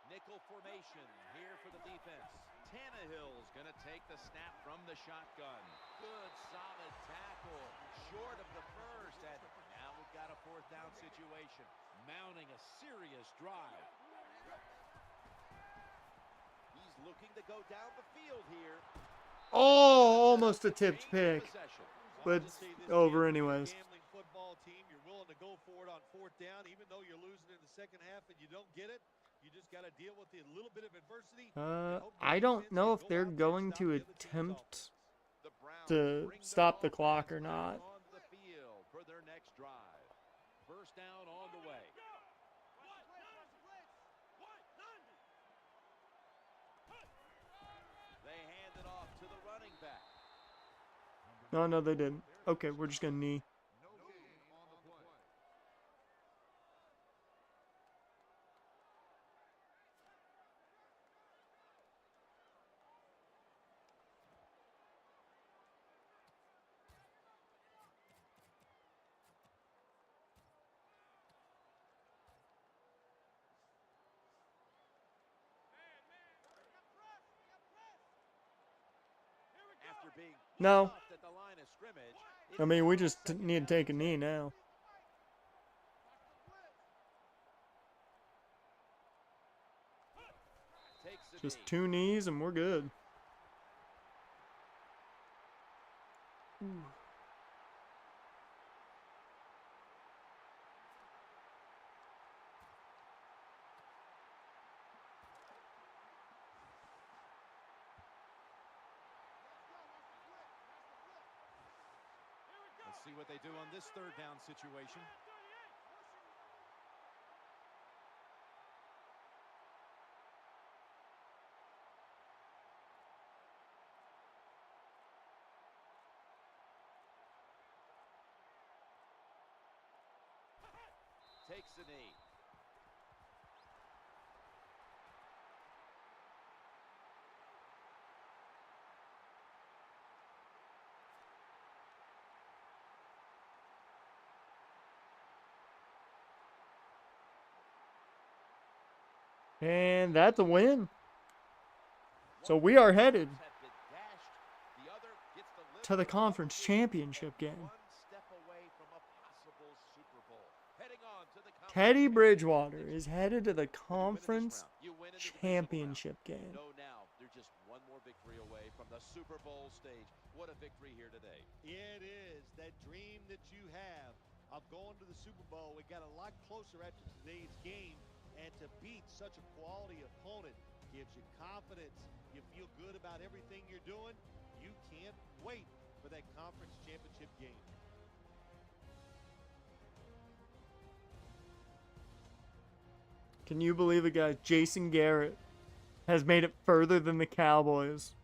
Nickel formation here for the defense. Tannehill's going to take the snap from the shotgun. Good, solid tackle. Short of the first. And now we've got a fourth down situation. Mounting a serious drive. He's looking to go down the field here. Oh, almost a tipped pick. But over anyways. Football team, you're willing to go for it on fourth down, even though you're losing in the second half and you don't get it. You just got to deal with a little bit of adversity. I don't know if they're going to attempt to stop the clock or not. On the field for their next drive. First down on the way. They hand it off to the running back. No, they didn't. Okay, we're just going to knee. I mean, we just need to take a knee now. Just 2 knees and we're good. Ooh. Let's see what they do on this third down situation. Takes the knee. And that's a win. So we are headed to the conference championship game. Teddy Bridgewater is headed to the conference championship game. No, now they're just one more victory away from the Super Bowl stage. What a victory here today. It is that dream that you have of going to the Super Bowl. It got a lot closer after today's game, and to beat such a quality opponent gives you confidence. You feel good about everything you're doing. You can't wait for that conference championship game. Can you believe it, guys? Jason Garrett has made it further than the Cowboys.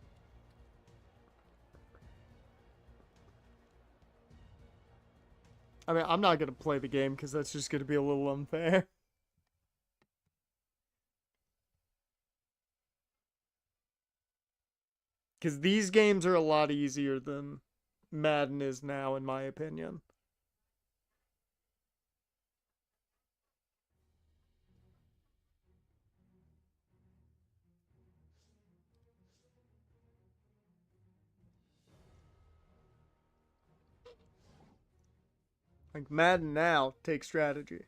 I mean, I'm not going to play the game because that's just going to be a little unfair. Because these games are a lot easier than Madden is now, in my opinion. Like, Madden now takes strategy.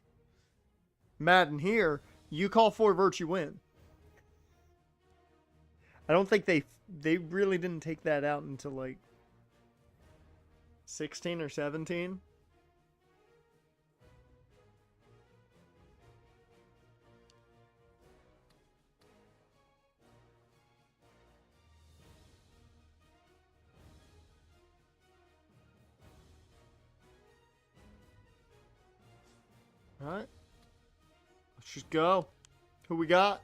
Madden here, you call for Virtue win. I don't think they really didn't take that out until like 16 or 17. All right. Let's just go. Who we got?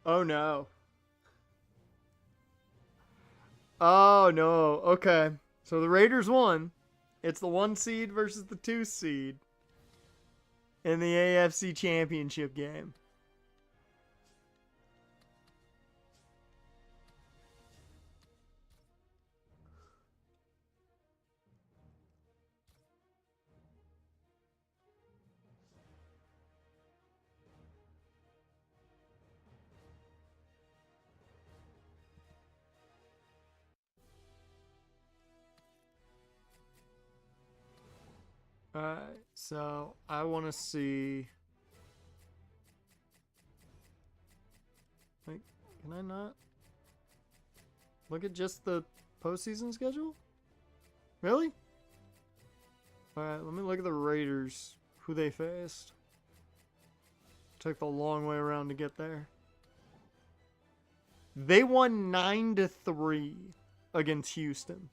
Oh no. Oh no. Okay. So the Raiders won. It's the 1 seed versus the 2 seed in the AFC Championship game. Alright, so I want to see. Like, can I not look at just the postseason schedule? Really? Alright, let me look at the Raiders, who they faced. Took the long way around to get there. They won 9-3 against Houston.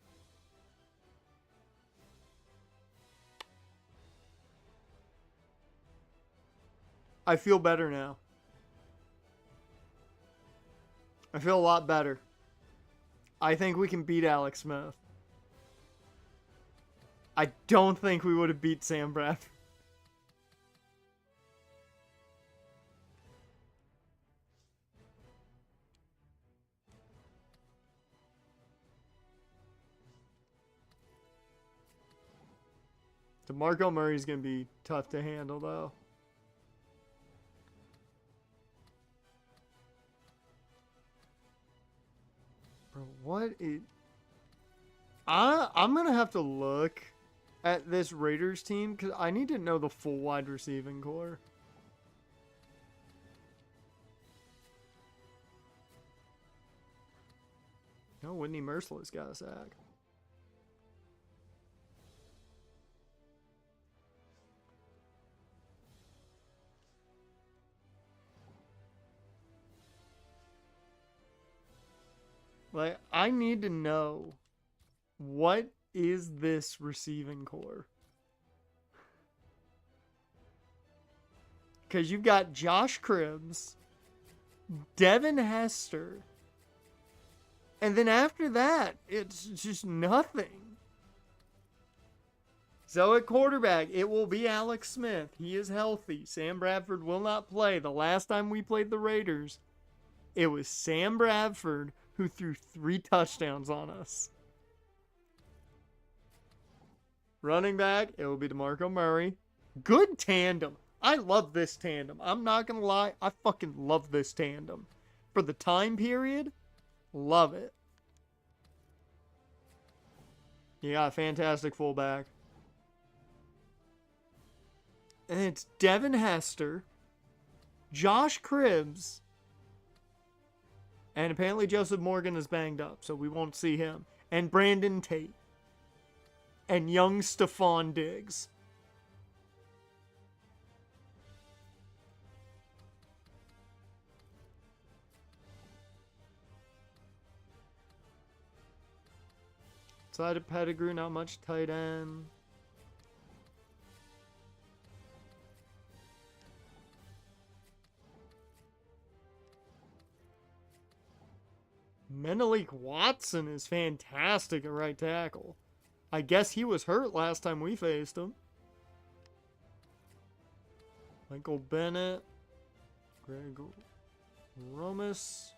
I feel better now. I feel a lot better. I think we can beat Alex Smith. I don't think we would have beat Sam Bradford. DeMarco Murray's going to be tough to handle, though. Bro, what is... I'm going to have to look at this Raiders team because I need to know the full wide receiving core. No, Whitney Merciless got a sack. Like, I need to know, what is this receiving core? Because you've got Josh Cribbs, Devin Hester, and then after that, it's just nothing. So at quarterback, it will be Alex Smith. He is healthy. Sam Bradford will not play. The last time we played the Raiders, it was Sam Bradford who threw 3 touchdowns on us. Running back, it will be DeMarco Murray. Good tandem. I love this tandem. I'm not going to lie. I fucking love this tandem. For the time period, love it. You got a fantastic fullback. And it's Devin Hester, Josh Cribbs, and apparently Joseph Morgan is banged up, so we won't see him. And Brandon Tate. And young Stephon Diggs. Side of Pettigrew, not much tight end. Menelik Watson is fantastic at right tackle. I guess he was hurt last time we faced him. Michael Bennett. Greg Romas.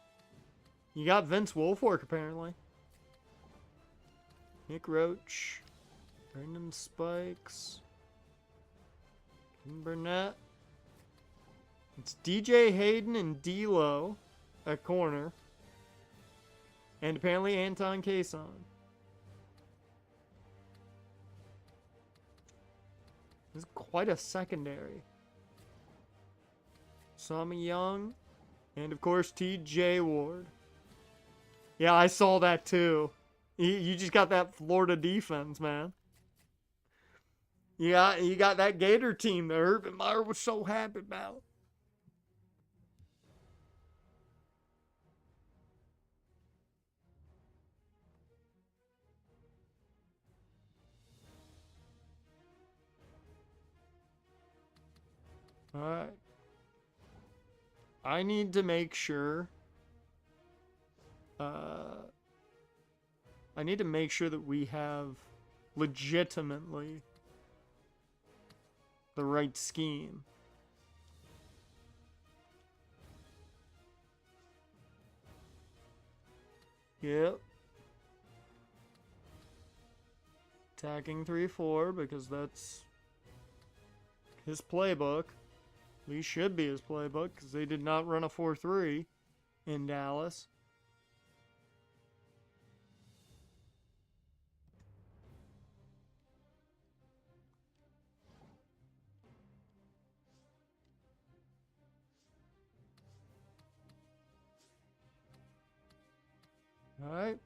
You got Vince Wilfork, apparently. Nick Roach. Brandon Spikes. Kim Burnett. It's DJ Hayden and D'Lo at corner. And apparently Anton Kason. This is quite a secondary. Sammy Young. And of course TJ Ward. Yeah, I saw that too. You just got that Florida defense, man. Yeah, you got that Gator team that Urban Meyer was so happy about. Alright. I need to make sure. I need to make sure that we have legitimately the right scheme. Yep. Attacking 3-4 because that's his playbook. At least should be his playbook because they did not run a 4-3 in Dallas. Alright.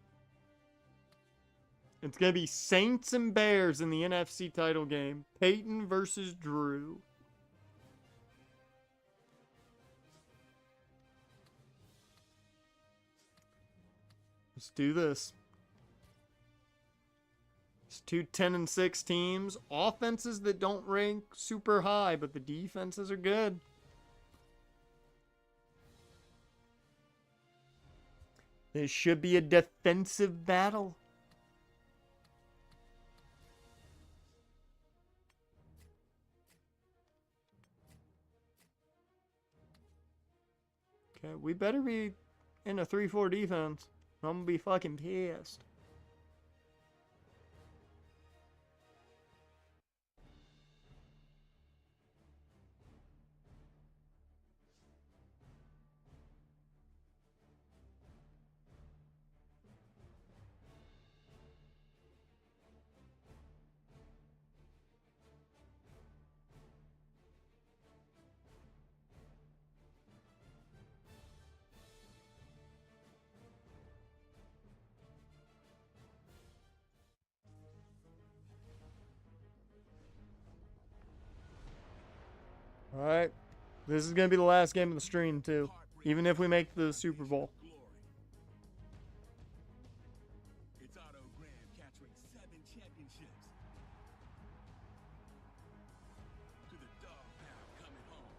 It's going to be Saints and Bears in the NFC title game. Peyton versus Drew. Let's do this. It's two 10-6 teams. Offenses that don't rank super high, but the defenses are good. This should be a defensive battle. Okay, we better be in a 3-4 defense. I'm gonna be fucking pissed. Alright. This is going to be the last game of the stream, too. Even if we make the Super Bowl. It's Otto Graham capturing 7 championships. To the dog pound coming home.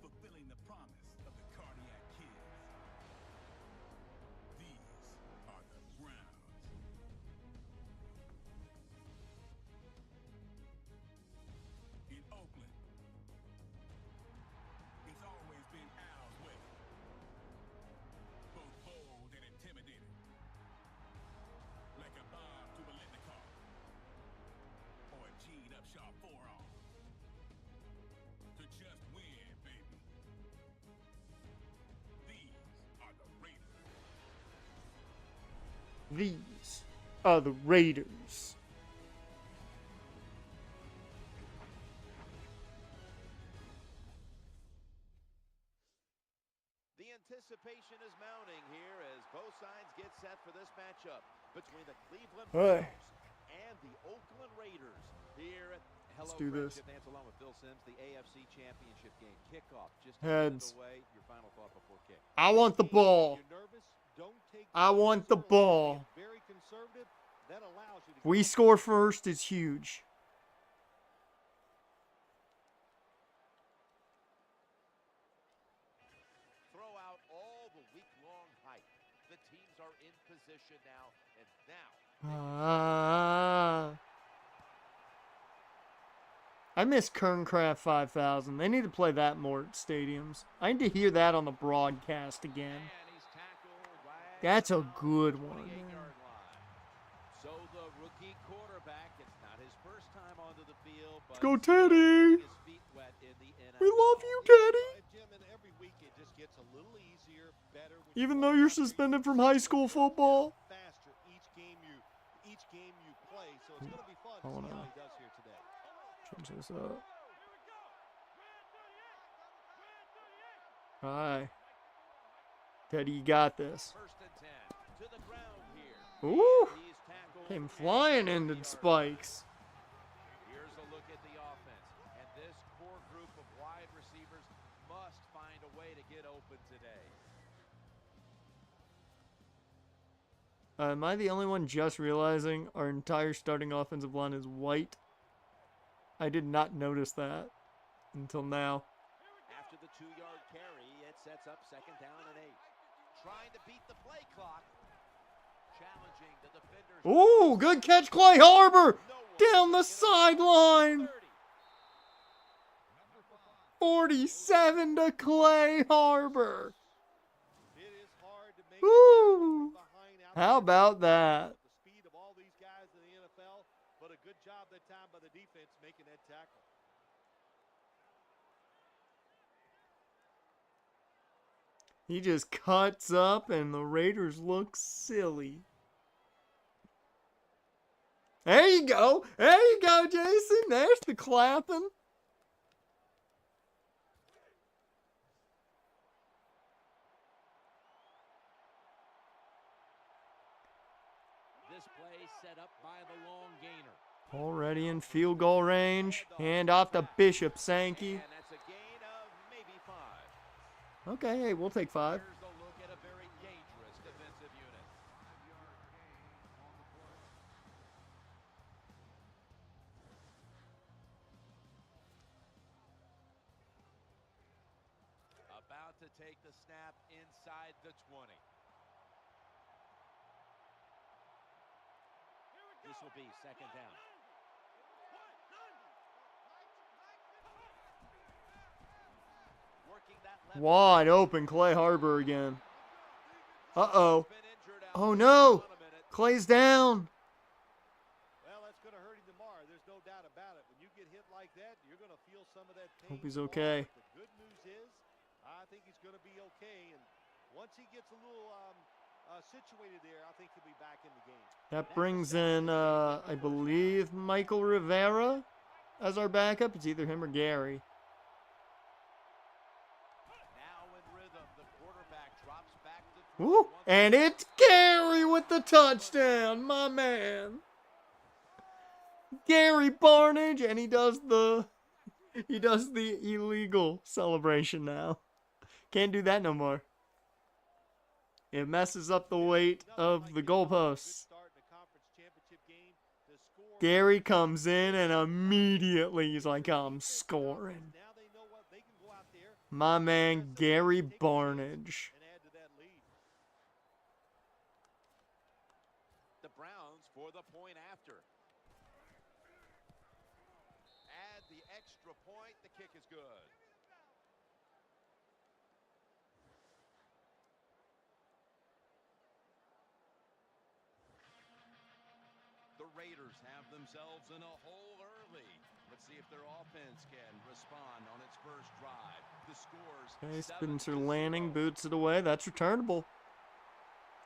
Fulfilling the promise of the cardiac kids. These are the Browns. In Oakland, it's always been Al's way. Both bold and intimidating. Like a Bob to a Lindecar. Or a G'd up sharp forearm. To just win, baby. These are the Raiders. These are the Raiders. The anticipation is mounting here as both sides get set for this matchup between the Cleveland Hey. Browns and the Oakland Raiders here at Let's do this. Friendship Dance along with Phil Simms, the AFC Championship game kickoff. Just Heads. away. Your final thought before kick. I want the ball. You're nervous, don't take I want the early. ball. Get very conservative. That allows you to We score first is huge. Throw out all the week-long hype. The teams are in position now, and now I miss Kerncraft 5000. They need to play that more at stadiums. I need to hear that on the broadcast again. and he's tackled right That's a on the good one, 28-yard man. line. So the rookie quarterback, it's not his first time onto the field, but go, still Teddy. getting his feet wet in the We NFL. love you, Teddy. Jim, and every week it just gets a little easier, better. when Even you though go you're out there, suspended you from can high see school it football. faster each game you play. So it's going to be fun to I see wanna- how he does here today. Change this up. Alright. Teddy, you got this. First and 10 to the ground here. Ooh. He's tackled Came at flying the into 30-yard spikes. line. Here's a look at the offense, and this core group of wide receivers must find a way to get open today. Am I the only one just realizing our entire starting offensive line is white? I did not notice that until now. After the 2-yard carry, it sets up second down and 8. Trying to beat the play clock. Challenging the defenders. Ooh, good catch, Clay Harbor! No one Down the can sideline! 30. 47 to Clay Harbor. It is hard to make Woo! behind out How there. about that? The speed of all these guys in the NFL, but a good job that time by the defense making that tackle. He just cuts up and the Raiders look silly. There you go. There you go, Jason. There's the clapping. This play set up by the long gainer. Already in field goal range. Hand off to Bishop Sankey. And that's a gain of maybe 5. Okay, hey, we'll take 5. Here's a look at a very dangerous defensive unit. About to take the snap inside the 20. This will be second down. Working that left Wide open, Clay Harbor again. Uh-oh. been injured out Oh, there. no. Hold on a minute. Clay's down. Well, that's going to hurt him tomorrow. There's no doubt about it. When you get hit like that, you're going to feel some of that pain. Hope he's tomorrow. okay. But the good news is, I think he's going to be okay. And once he gets a little situated there, I think he'll be back in the game. That brings in, I believe, Michael Rivera as our backup. It's either him or Gary. Now in rhythm, the quarterback drops back to Woo! And it's Gary with the touchdown, my man. Gary Barnage, and he does the illegal celebration now. Can't do that no more. It messes up the weight of the goalposts. Gary comes in and immediately he's like, I'm scoring. My man, Gary Barnage. the Browns for the point after. Add the extra point. The kick is good. The Raiders have themselves in a hole early. Let's see if their offense can respond on its first drive. The scores. Okay, Spencer Lanning boots it away. That's returnable.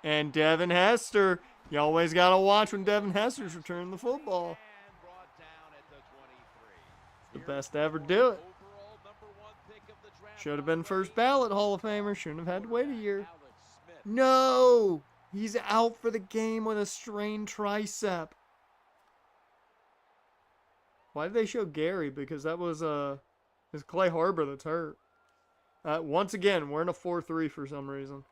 And Devin Hester. You always got to watch when Devin Hester's returning the football. And brought down at the 23. The best to ever do it. Overall #1 pick of the draft. Should have been first ballot Hall of Famer. Shouldn't have had to wait a year. Alex Smith. No! He's out for the game with a strained tricep. Why did they show Gary? Because that was it's Clay Harbor that's hurt. Once again, we're in a 4-3 for some reason.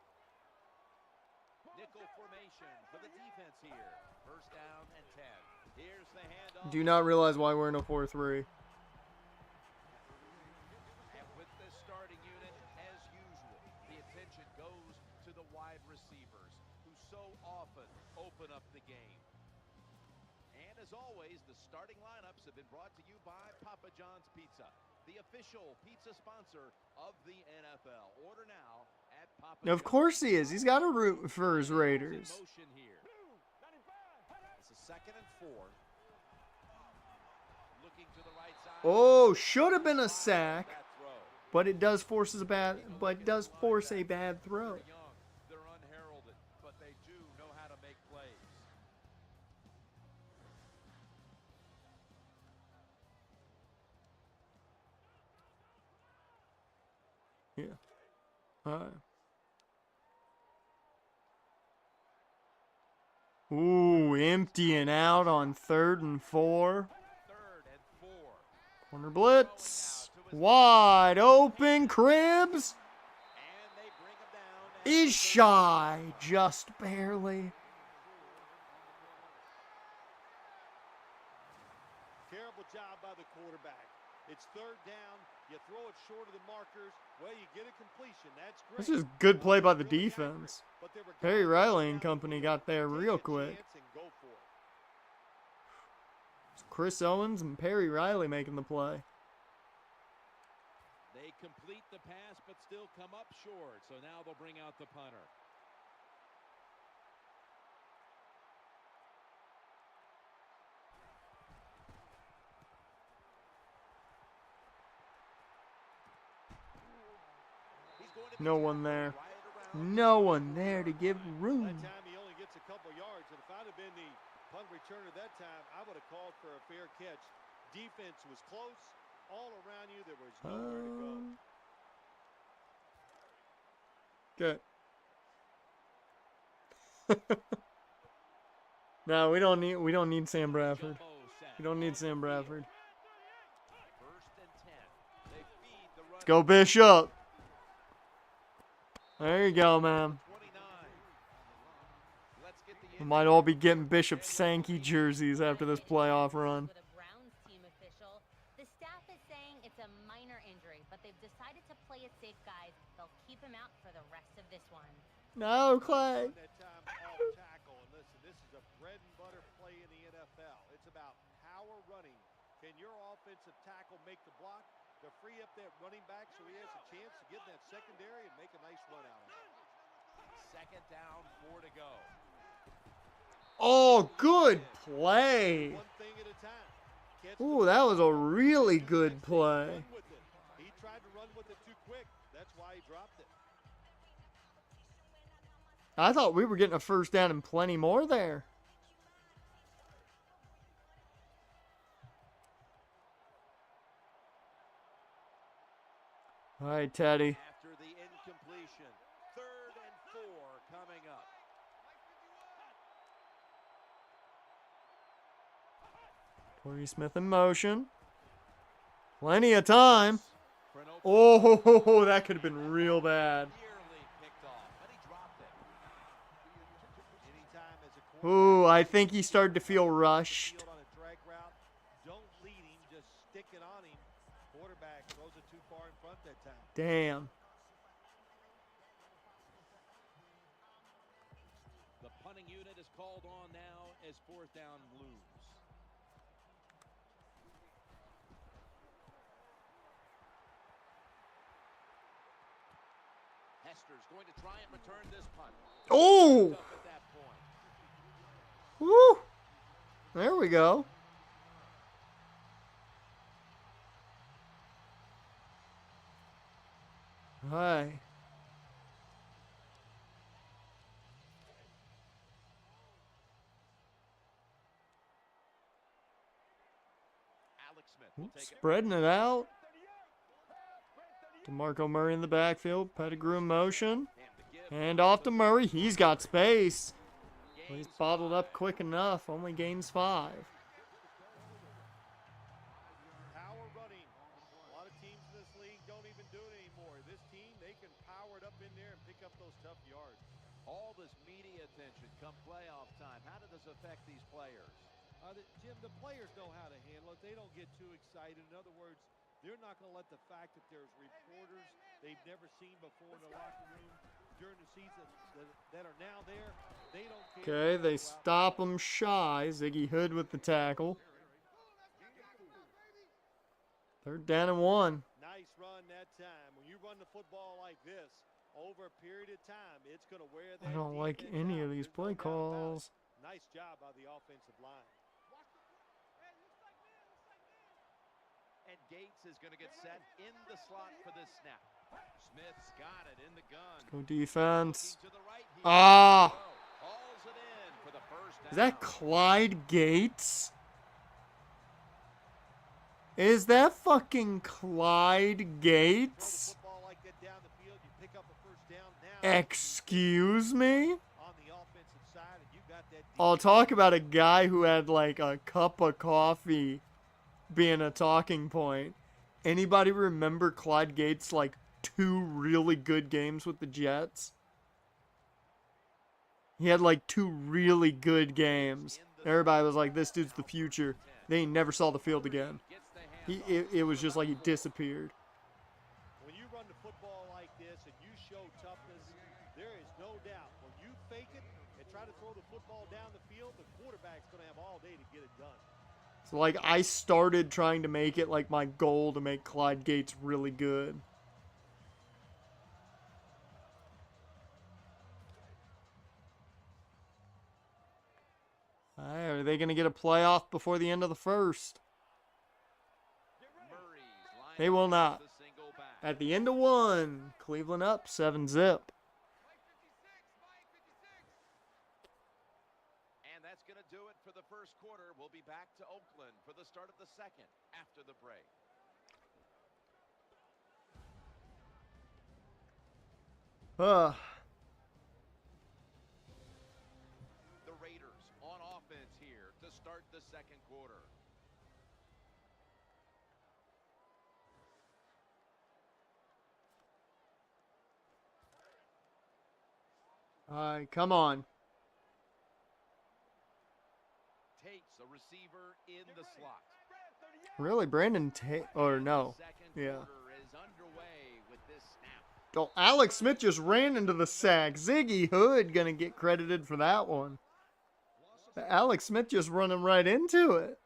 Nickel formation for the defense here. First down and 10. Here's the handoff. Do not realize why we're in a 4-3. And with the starting unit, as usual, the attention goes to the wide receivers who so often open up the game. And as always, the starting lineups have been brought to you by Papa John's Pizza, the official pizza sponsor of the NFL. Order now at Papa Of course he is. He's got to root for his Raiders. Motion here. It's a 2nd and 4. Looking to the right side. Oh, should have been a sack, That throw. but it does force a bad throw. Young, they're unheralded, but they do know how to make plays. Yeah. All right. Ooh, emptying out on 3rd and 4. 3rd and 4. Corner blitz. Wide open. Cribs And they bring him down. is shy. Just barely. Terrible job by the quarterback. It's 3rd down. You throw it short of the markers. Well, you get a completion. That's great. This is good play by the Really defense. accurate, but there were Perry guys Riley that and got company through. got there Take real a quick. chance and go for it. It's Chris Owens and Perry Riley making the play. They complete the pass, but still come up short. So now they'll bring out the punter. He's going to be No one tackled there. right around No one there to give room. That time he only gets a couple yards, and if I'd have been the punt returner that time, I would have called for a fair catch. Defense was close. All around you, there was nowhere to go. Good. No, we don't need Sam Bradford. jumbo set. We don't need Sam Bradford. 1st and 10. They feed the Let's go Bishop. There you go, man. 29. Let's get the We might all be getting Bishop Sankey jerseys after this playoff run. With a Browns team official, the staff is saying it's a minor injury, but they've decided to play it safe, guys. They'll keep him No, Clay. Run that time off tackle. And listen, this is a bread and butter play in the NFL. It's about power running. Can your offensive tackle make the block to free up that running back so he has a chance to get in that secondary and make a nice run out of it? Second down, 4 to go. Oh, good play. One thing at a time. Catch Ooh, the that was a ball, really do the good next thing, play. run with it. He tried to run with it too quick. That's why he dropped it. I thought we were getting a first down and plenty more there. All right, Teddy. After the incompletion, 3rd and 4 coming up. Torrey Smith in motion. Plenty of time. Oh, that could have been real bad. Nearly picked off, but he dropped it. Anytime as a quarterback, Ooh, I think he started to feel rushed. field on a drag route, don't lead him, just stick it on him. Quarterback throws it too far in front that time. Damn. The punting unit is called on now as 4th down Blues. Hester's going to try and return this punt. Oh! Up at that point. Woo! There we go. Hi. Alex Smith will take it. Spreading it out. DeMarco Murray in the backfield. Pettigrew in motion. Hand off to Murray. He's got space. Well, he's bottled up quick enough. Only gains 5. Power running. A lot of teams in this league don't even do it anymore. This team, they can power it up in there and pick up those tough yards. All this media attention come playoff time. How does this affect these players? Jim, the players know how to handle it. They don't get too excited. In other words, they're not going to let the fact that there's reporters they've never seen before in the locker room during the season that are now there. They don't care. Okay, they stop him shy. Ziggy Hood with the tackle. 3rd down and 1. Nice run that time. When you run the football like this over a period of time, it's going to wear that I don't like defense any out. of these There's play no doubt about it. calls. Nice job by the offensive line. And Gates is going to get set in the slot for this snap. Smith's got it in the gun. Go defense. Looking to the right, he Ah! hauls it in for the first down. Is that Clyde Gates? Is that fucking Clyde Gates? Football like that down the field, you pick up a first down. Now Excuse me? on the offensive side, and you got that I'll talk about a guy who had like a cup of coffee being a talking point. Anybody remember Clyde Gates like 2 really good games with the Jets? He had like 2 really good games. Everybody was like, this dude's the future. They never saw the field again. It was just like he disappeared. When you run the football like this and you show toughness, there is no doubt. When you fake it and try to throw the football down the field, the quarterback's going to have all day to get it done. So like I started trying to make it like my goal to make Clyde Gates really good. Alright, are they going to get a playoff before the end of the first? They will not. At the end of 1, Cleveland up 7-zip. And that's going to do it for the first quarter. We'll be back to Oakland for the start of the second after the break. The Raiders on offense here to start the second quarter. Alright, come on. Takes a receiver in the slot. Really, Brandon or no. Second Yeah. quarter is underway with this snap. Oh, Alex Smith just ran into the sack. Ziggy Hood gonna get credited for that one. But Alex Smith just running right into it.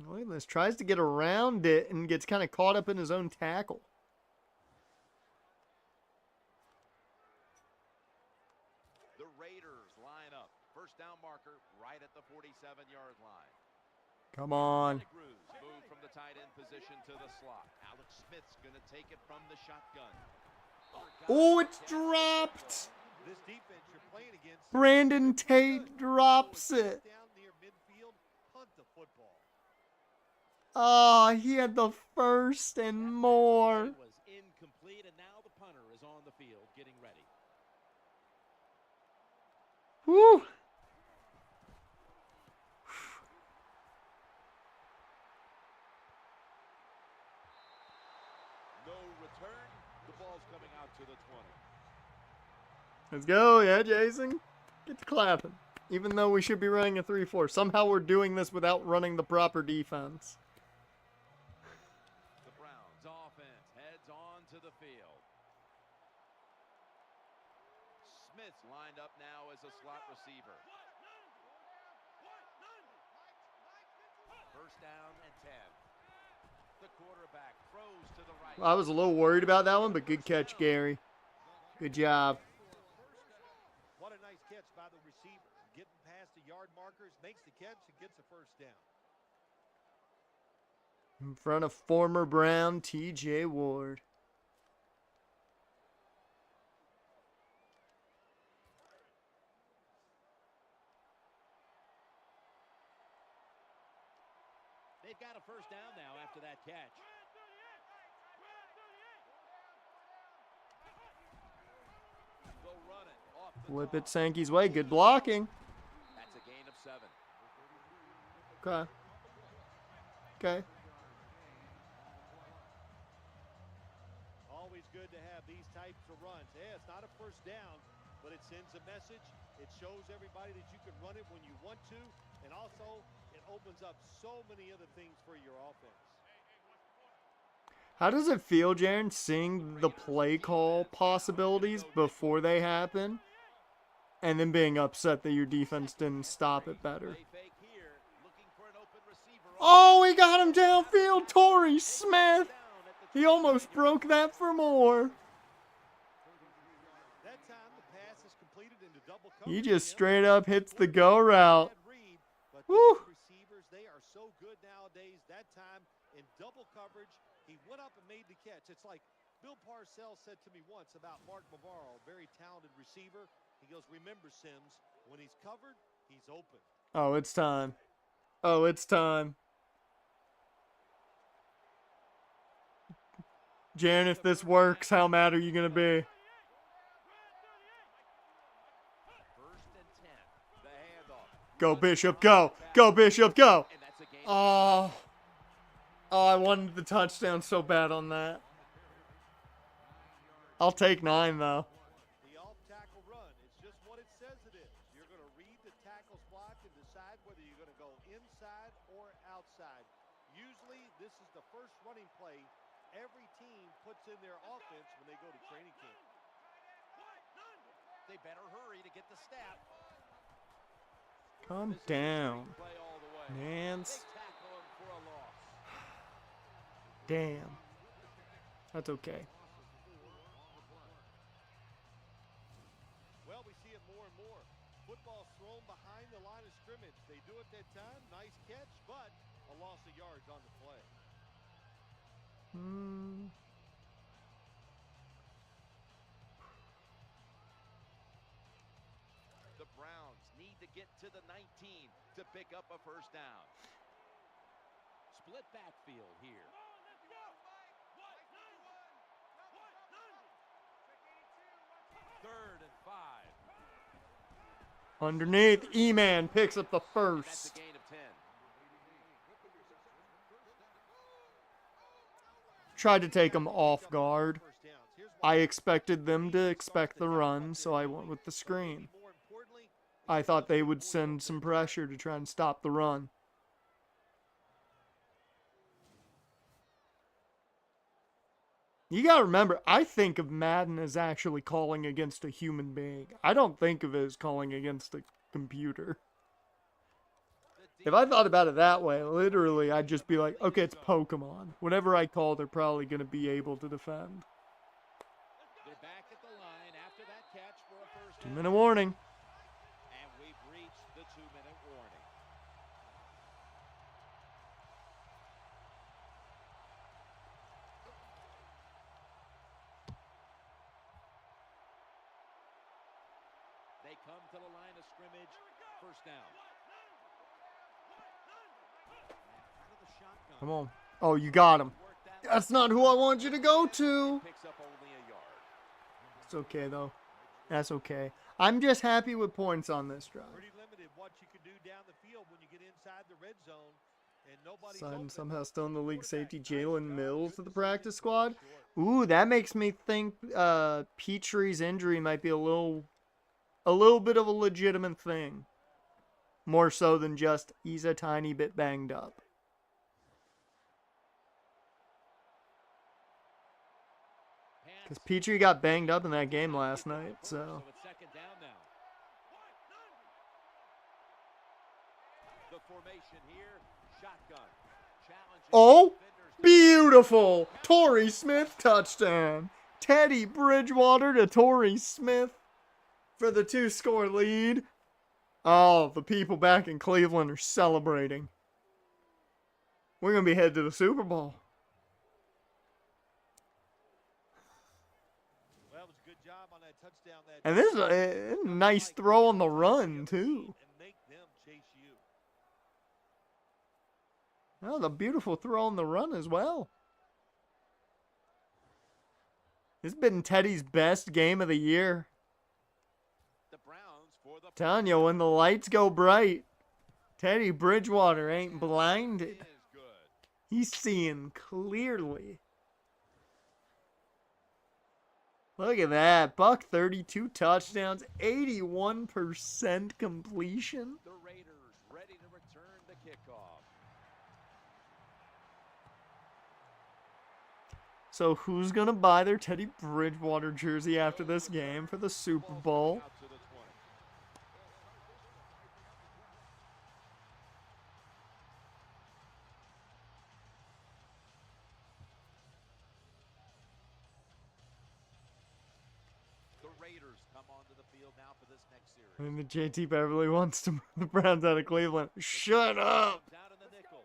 Look at this. Tries to get around it and gets kind of caught up in his own tackle. The Raiders line up. First down marker right at the 47-yard line. Come on. Move from the tight end position to the slot. Alex Smith's going to take it from the shotgun. Oh, it's dropped. This defense you're playing against. Brandon Tate drops it. Down near midfield, punt the football. Oh, he had the first and more. It was incomplete, and now the punter is on the field getting ready. Woo. No return. The ball's coming out to the 20. Let's go. Yeah, Jason. Get to clapping. Even though we should be running a 3-4. Somehow we're doing this without running the proper defense. The Browns offense heads on to the field. Smith's lined up now as a slot receiver. First down and 10. The quarterback throws to the right. I was a little worried about that one, but good catch, Gary. Good job. What a nice catch by the receiver. Getting past the yard markers, makes the catch, and gets a first down. In front of former Brown T.J. Ward. They've got a first down now after that catch. They'll run it off the Flip it top. Sankey's way. Good blocking. That's a gain of 7. Okay. Okay. Always good to have these types of runs. Yeah, it's not a first down, but it sends a message. It shows everybody that you can run it when you want to, and also it opens up so many other things for your offense. How does it feel, Jaron, seeing the play call possibilities before they happen and then being upset that your defense didn't stop it better? Oh, he got him downfield, Torrey Smith. He almost broke that for more. That time the pass is completed into double He coverage. just straight up hits the go route. But Woo. these receivers, they are so good nowadays. That time in double coverage, he went up and made the catch. It's like Bill Parcells said to me once about Mark Bavaro, very talented receiver. He goes, remember, Sims, when he's covered, he's open. Oh, it's time. Oh, it's time. Jaron, if this works, how mad are you going to be? First and 10. The handoff. Go, Bishop, go. Go, Bishop, go. Oh. Oh, I wanted the touchdown so bad on that. I'll take 9, though. The off-tackle run, it's just what it says it is. You're going to read the tackle's block and decide whether you're going to go inside or outside. Usually, this is the first running play every team puts in their offense when they go to training camp. They better hurry to get the snap. Calm down. Play all the way. Nance. They tackle him for a loss. Damn. That's okay. Well, we see it more and more. Football thrown behind the line of scrimmage. They do it that time. Nice catch, but a loss of yards on the play. The Browns need to get to the 19 to pick up a first down. Split backfield here. Third and 5. Underneath, E-Man picks up the That's first. a gain of 10. Tried to take him off guard. I expected them to expect the run, so I went with the screen. I thought they would send some pressure to try and stop the run. You gotta remember, I think of Madden as actually calling against a human being. I don't think of it as calling against a computer. If I thought about it that way, literally, I'd just be like, okay, it's Pokemon. Whatever I call, they're probably gonna be able to defend. They're back at the line after that catch for a first 2-minute warning. And we've reached the 2-minute warning. They come to the line of scrimmage. First down. Come on. Oh, you got him. That's not who I want you to go to. Picks up only a yard. It's okay, though. That's okay. I'm just happy with points on this drive. Pretty limited what you can do down the field when you get inside the red zone. And nobody's Sign open. somehow still in the league safety Jalen Mills to the practice squad. Ooh, that makes me think Petrie's injury might be a little bit of a legitimate thing. More so than just he's a tiny bit banged up. Because Petrie got banged up in that game last night, so. It's second down now. The formation here, shotgun. Challenging Oh, defenders. beautiful! Torrey Smith touchdown. Teddy Bridgewater to Torrey Smith for the 2-score lead. Oh, the people back in Cleveland are celebrating. We're going to be headed to the Super Bowl. Well, it was a good job on that touchdown. And this is a nice throw on the run, too. And make them chase you. Oh, the beautiful throw on the run as well. This has been Teddy's best game of the year. The Browns for the Telling you, when the lights go bright, Teddy Bridgewater ain't blinded. is good. He's seeing clearly. Look at that. Buck 32 touchdowns, 81% completion. The Raiders ready to return the kickoff. So who's going to buy their Teddy Bridgewater jersey after this game for the Super Bowl? Out to the 20. The Raiders come onto the field now for this next series. And the JT Beverly wants to move the Browns out of Cleveland. Shut up! Out in the nickel.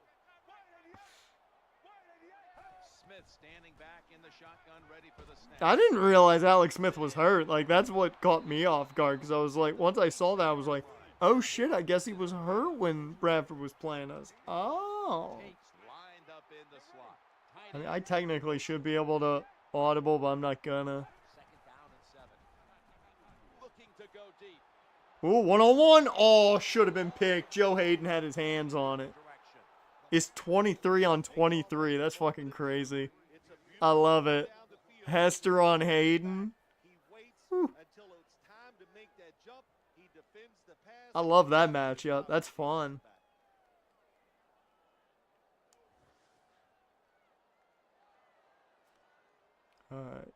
Smith standing back in the shotgun, ready for the snap. I didn't realize Alex Smith was hurt. Like, that's what caught me off guard. Because I was like, once I saw that, I was like, oh shit, I guess he was hurt when Bradford was playing us. Oh. Takes lined up in the slot. I mean, I technically should be able to audible, but I'm not gonna. Second down and 7. Looking to go deep. Ooh, 1-on-1. Oh, should have been picked. Joe Hayden had his hands on it. Direction. It's 23 on 23. That's fucking crazy. I love it. Hester on Hayden. He waits Whew. until it's time to make that jump. He defends the pass. I love that matchup. That's fun. All right.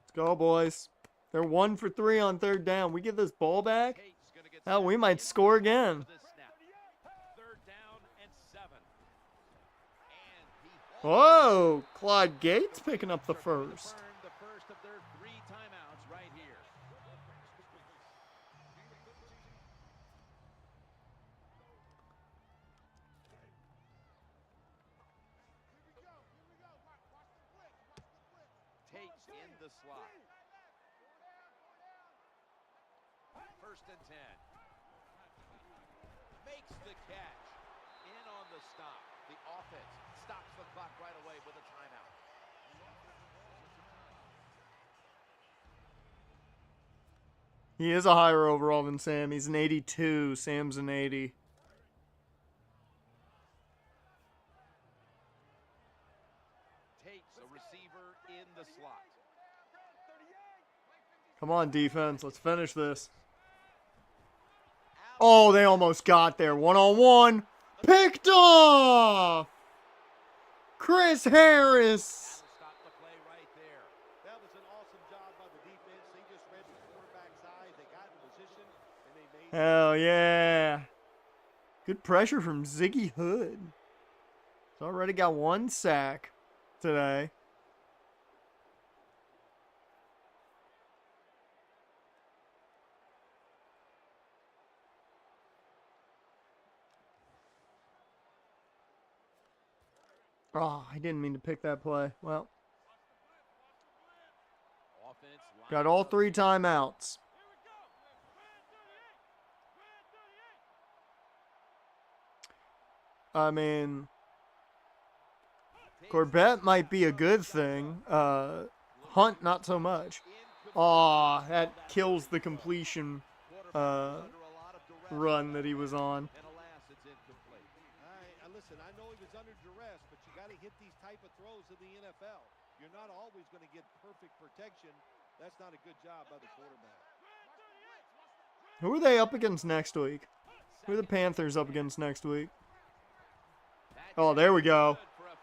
Let's go, boys. They're 1 for 3 on third down. We get this ball back. Tate's gonna get Hell, we set might score again. for this snap. Third down and 7. And he Whoa, Clyde Gates picking up the first. burned the first of their 3 timeouts right here. Tate's in the slot. First and 10. Makes the catch. In on the stop. The offense stops the clock right away with a timeout. He is a higher overall than Sam. He's an 82. Sam's an 80. Tate's a receiver in the slot. Come on, defense. Let's finish this. Oh, they almost got there. 1-on-1. Picked off. Chris Harris. That'll stop the play right there. That was an awesome job by the defense. They just read the quarterback's eyes. They got in position, and they made. Hell yeah. Good pressure from Ziggy Hood. He's already got 1 sack today. Oh, I didn't mean to pick that play. Well, Offense got lines all up 3 timeouts. I mean, Corbett might be a good thing. Hunt, not so much. Aw, that kills the completion run that he was on. And alas, it's incomplete. Listen, I know he was under duress, but you got to hit these type of throws in the NFL. You're not always going to get perfect protection. That's not a good job by the quarterback. Who are they up against next week? Who are the Panthers up against next week? Oh, there we go.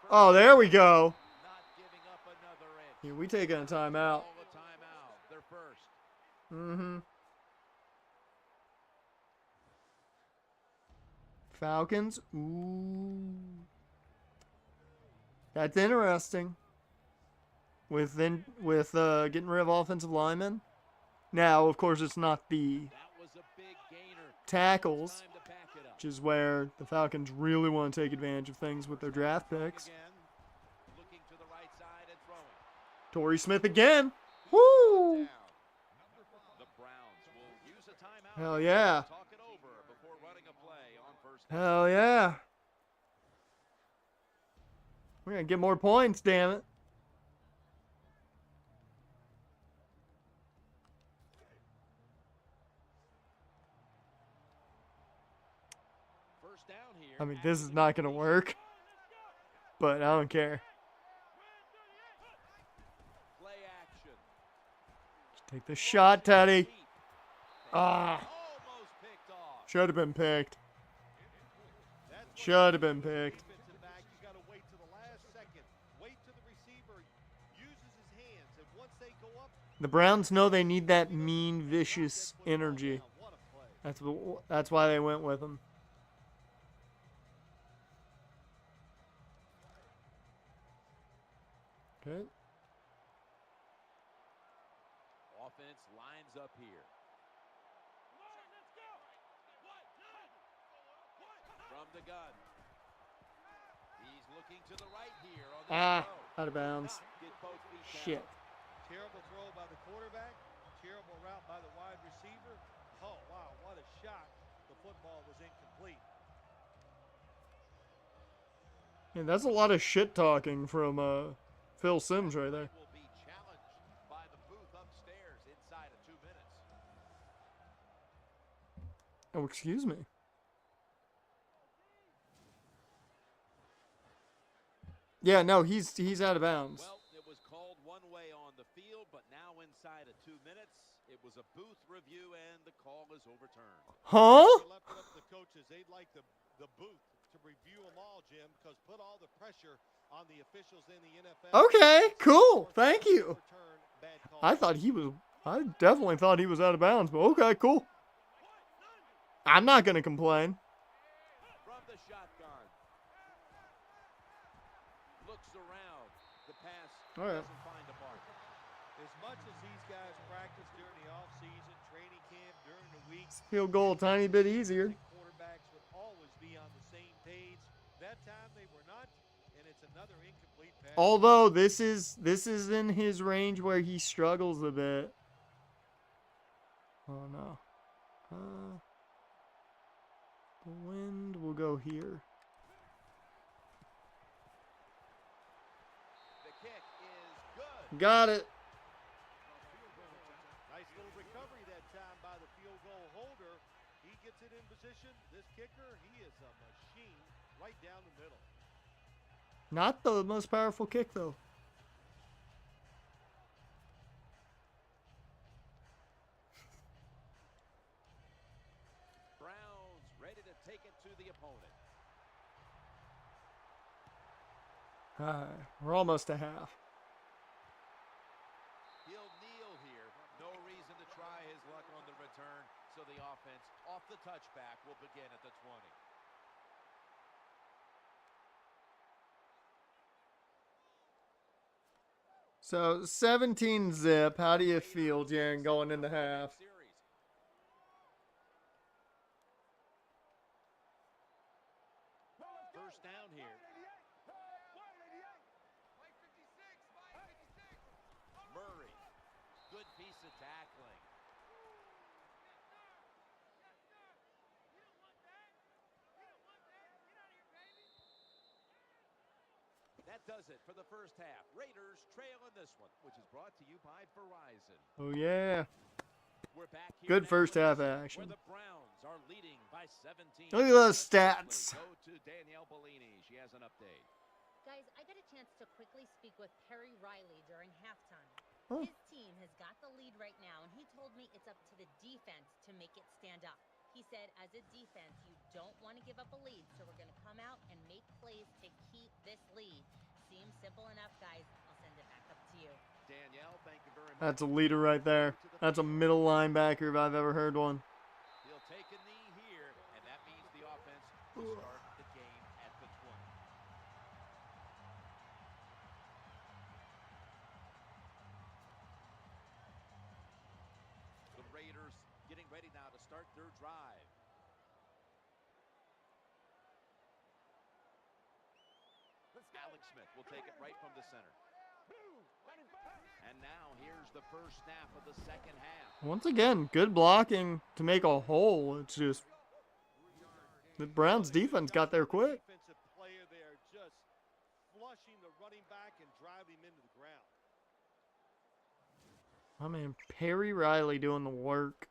Oh, there we go. Not giving up another inch. Yeah, we taking a timeout. All the timeout. They're first. Mm-hmm. Falcons. Ooh. That's interesting. With getting rid of offensive linemen. Now, of course, it's not the That was a big gainer. tackles, Time to back it up. which is where the Falcons really want to take advantage of things with their draft picks. Again, looking to the right side and throwing. Torrey Smith again. Woo! Down. The Browns will use a timeout. Hell yeah. Talk it over before running a play on first down. Hell yeah. We're going to get more points, damn it. First down here. I mean, this is not going to work, but I don't care. Play action. Take the shot, Teddy. Deep. Ah, Almost picked off. should have been picked. That's what Should have been picked. defensive back, you got to wait to the last second. Wait till the receiver uses his hands, and once they go up, The Browns know they need that mean, vicious energy. what a play. That's why they went with him. Okay. Offense lines up here. From the gun. He's looking to the right here on the throw. Out of bounds. Get both feet down. Shit. Terrible throw by the quarterback. Terrible route by the wide receiver. Oh, wow, what a shot. The football was incomplete. Yeah, that's a lot of shit talking from Phil Simms right there. Will be challenged by the booth upstairs inside of 2 minutes. Oh, excuse me. Yeah, no, he's out of bounds. Well, it was called one way on the field, but now inside of 2 minutes, it was a booth review and the call is overturned. Huh? They left it up to the coaches. They'd like the booth to review them all, Jim, because put all the pressure on the officials in the NFL. Okay, cool. Thank you. Overturn bad calls. I definitely thought he was out of bounds, but okay, cool. I'm not going to complain. From the shotgun. Looks around. The pass All right. doesn't find a mark. As much as these guys practice during the offseason, training camp, during the week, Field goal a tiny bit easier. quarterbacks would always be on the same page. That time they were not, and it's another incomplete pass. Although this is in his range where he struggles a bit. Oh no. The wind will go here. The kick is good. Got it. Nice little recovery that time by the field goal holder. He gets it in position. This kicker, he is a machine right down the middle. Not the most powerful kick though. Browns ready to take it to the opponent. We're almost to half. He'll kneel here. No reason to try his luck on the return. So the offense off the touchback will begin at the 20. So 17 zip. How do you feel, Jaron, going into half? First down here. Murray, good piece of tackling. That does it for the first half. Raiders trail in this one, which is brought to you by Verizon. Oh, yeah. We're back here Good now first in half this one, action. where the Browns are leading by 17. Look at those stats. Go to Danielle Bellini. She has an update. Guys, I got a chance to quickly speak with Perry Riley during halftime. Oh. His team has got the lead right now, and he told me it's up to the defense to make it stand up. He said, as a defense, you don't want to give up a lead, so we're going to come out and make plays to keep this lead. Seems simple enough, guys. I'll send it back up to you. Danielle, thank you very much. That's a leader right there. That's a middle linebacker if I've ever heard one. He'll take a knee here, and that means the offense will start the game at the 20. The Raiders getting ready now to start their drive. Alex Smith will take it right from the center. And now here's the first snap of the second half. Once again, good blocking to make a hole. It's just the Browns defense got there quick. Defensive player there just flushing the running back and driving him into the ground. I mean, Perry Riley doing the work.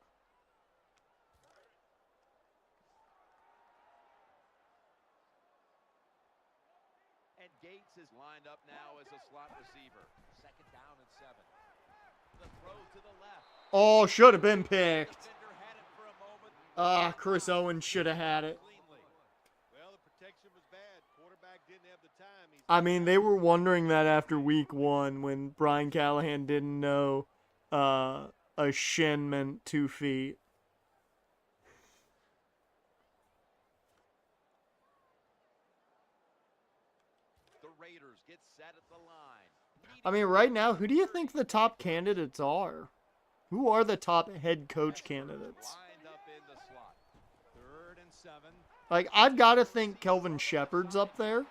And Gates is lined up now as a slot receiver. Second down and 7. The throw to the left. Oh, should have been picked. Defender had it for a moment. Ah, Chris Owens should have had it. Cleanly. Well, the protection was bad. Quarterback didn't have the time. I mean, they were wondering that after week 1 when Brian Callahan didn't know a shin meant 2 feet. The Raiders get set at the line. I mean, right now, who do you think the top candidates are? Who are the top head coach candidates? Lined up in the slot. 3rd and 7. Like, I've got to think Kelvin Shepard's up there.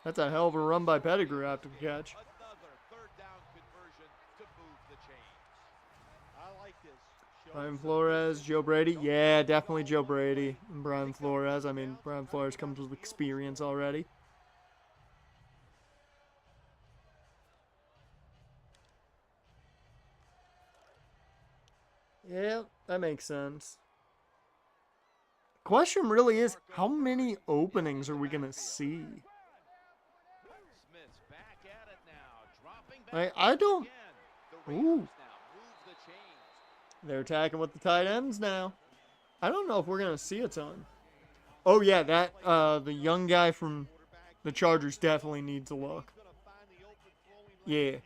That's a hell of a run by Pettigrew after the catch. Another 3rd down conversion to move the chains. I like this. Brian Flores, Joe Brady. Yeah, definitely Joe Brady and Brian Flores. I mean, Brian Flores comes with experience already. Yeah, that makes sense. Question really is, how many openings are we going to see? Smith's back at it now. Dropping back I don't... again. The Raiders Ooh, now move the chains. they're attacking with the tight ends now. I don't know if we're going to see a ton. Oh, yeah, that the young guy from the Chargers definitely needs a look. Yeah.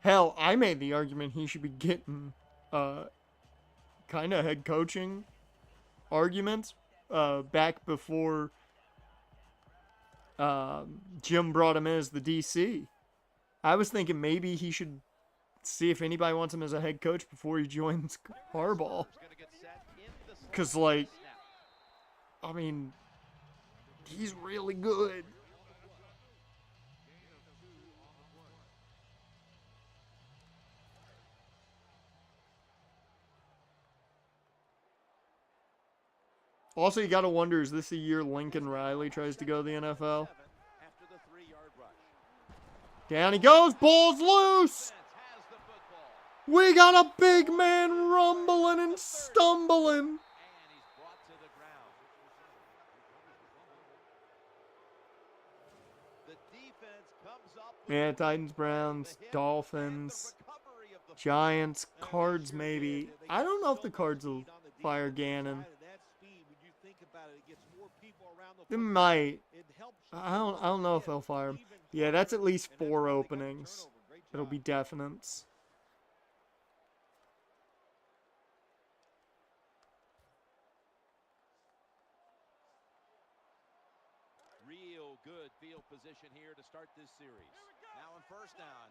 Hell, I made the argument he should be getting kind of head coaching arguments back before Jim brought him in as the DC. I was thinking maybe he should see if anybody wants him as a head coach before he joins Harbaugh. Because, like, I mean, he's really good. Also, you got to wonder, is this the year Lincoln Riley tries to go to the NFL? After the 3-yard rush. Down he goes, ball's loose! Has the football. We got a big man rumbling and stumbling. And he's brought to the ground. The defense comes up with Yeah, Titans, Browns, Dolphins, Giants, Cards maybe. I don't know if the Cards will fire Gannon. They might. It helps I don't know if they'll fire him. Yeah, that's at least 4 openings. It'll be definites. Real good field position here to start this series. Now in first down.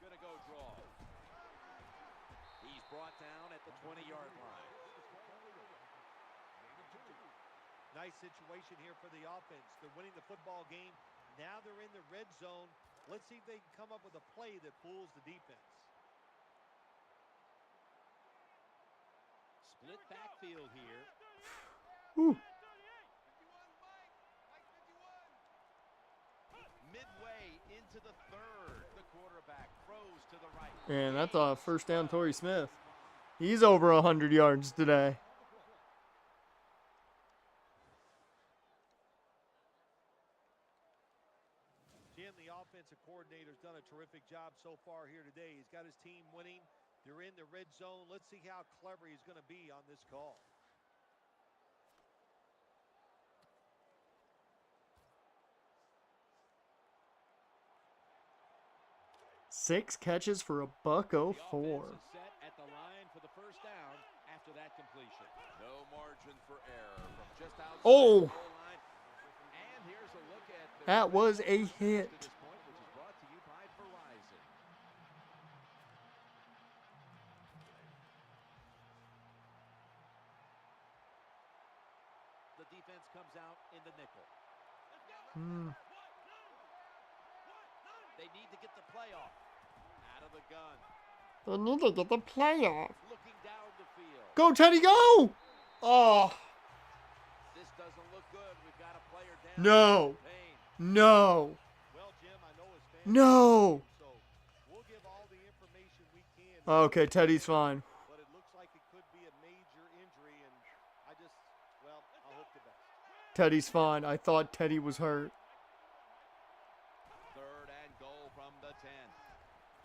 Gonna go draw. He's brought down at the 20-yard line. Nice situation here for the offense. They're winning the football game. Now they're in the red zone. Let's see if they can come up with a play that fools the defense. Split backfield here. Whew. Midway into the third. The quarterback throws to the right. And that's a first down, Torrey Smith. He's over 100 yards today. Jim, the offensive coordinator's done a terrific job so far here today. He's got his team winning. They're in the red zone. Let's see how clever he's going to be on this call. Six catches for a $104. Set at the line for the first down after that completion. No margin for error from just outside the goal line. And here's a look at That was a hit. to this point, which is brought to you by Verizon. The defense comes out in the nickel. They need to get the play off. Out of the gun. They need to get the playoff. Looking down the field. Go, Teddy, go! Oh, This doesn't look good. We've got a player down. no. Payne. No. Well, Jim, I know his fans. No. So we'll give all the information we can. Okay, Teddy's fine. But it looks like it could be a major injury, and I hope the best. Teddy's fine. I thought Teddy was hurt. Third and goal from the 10.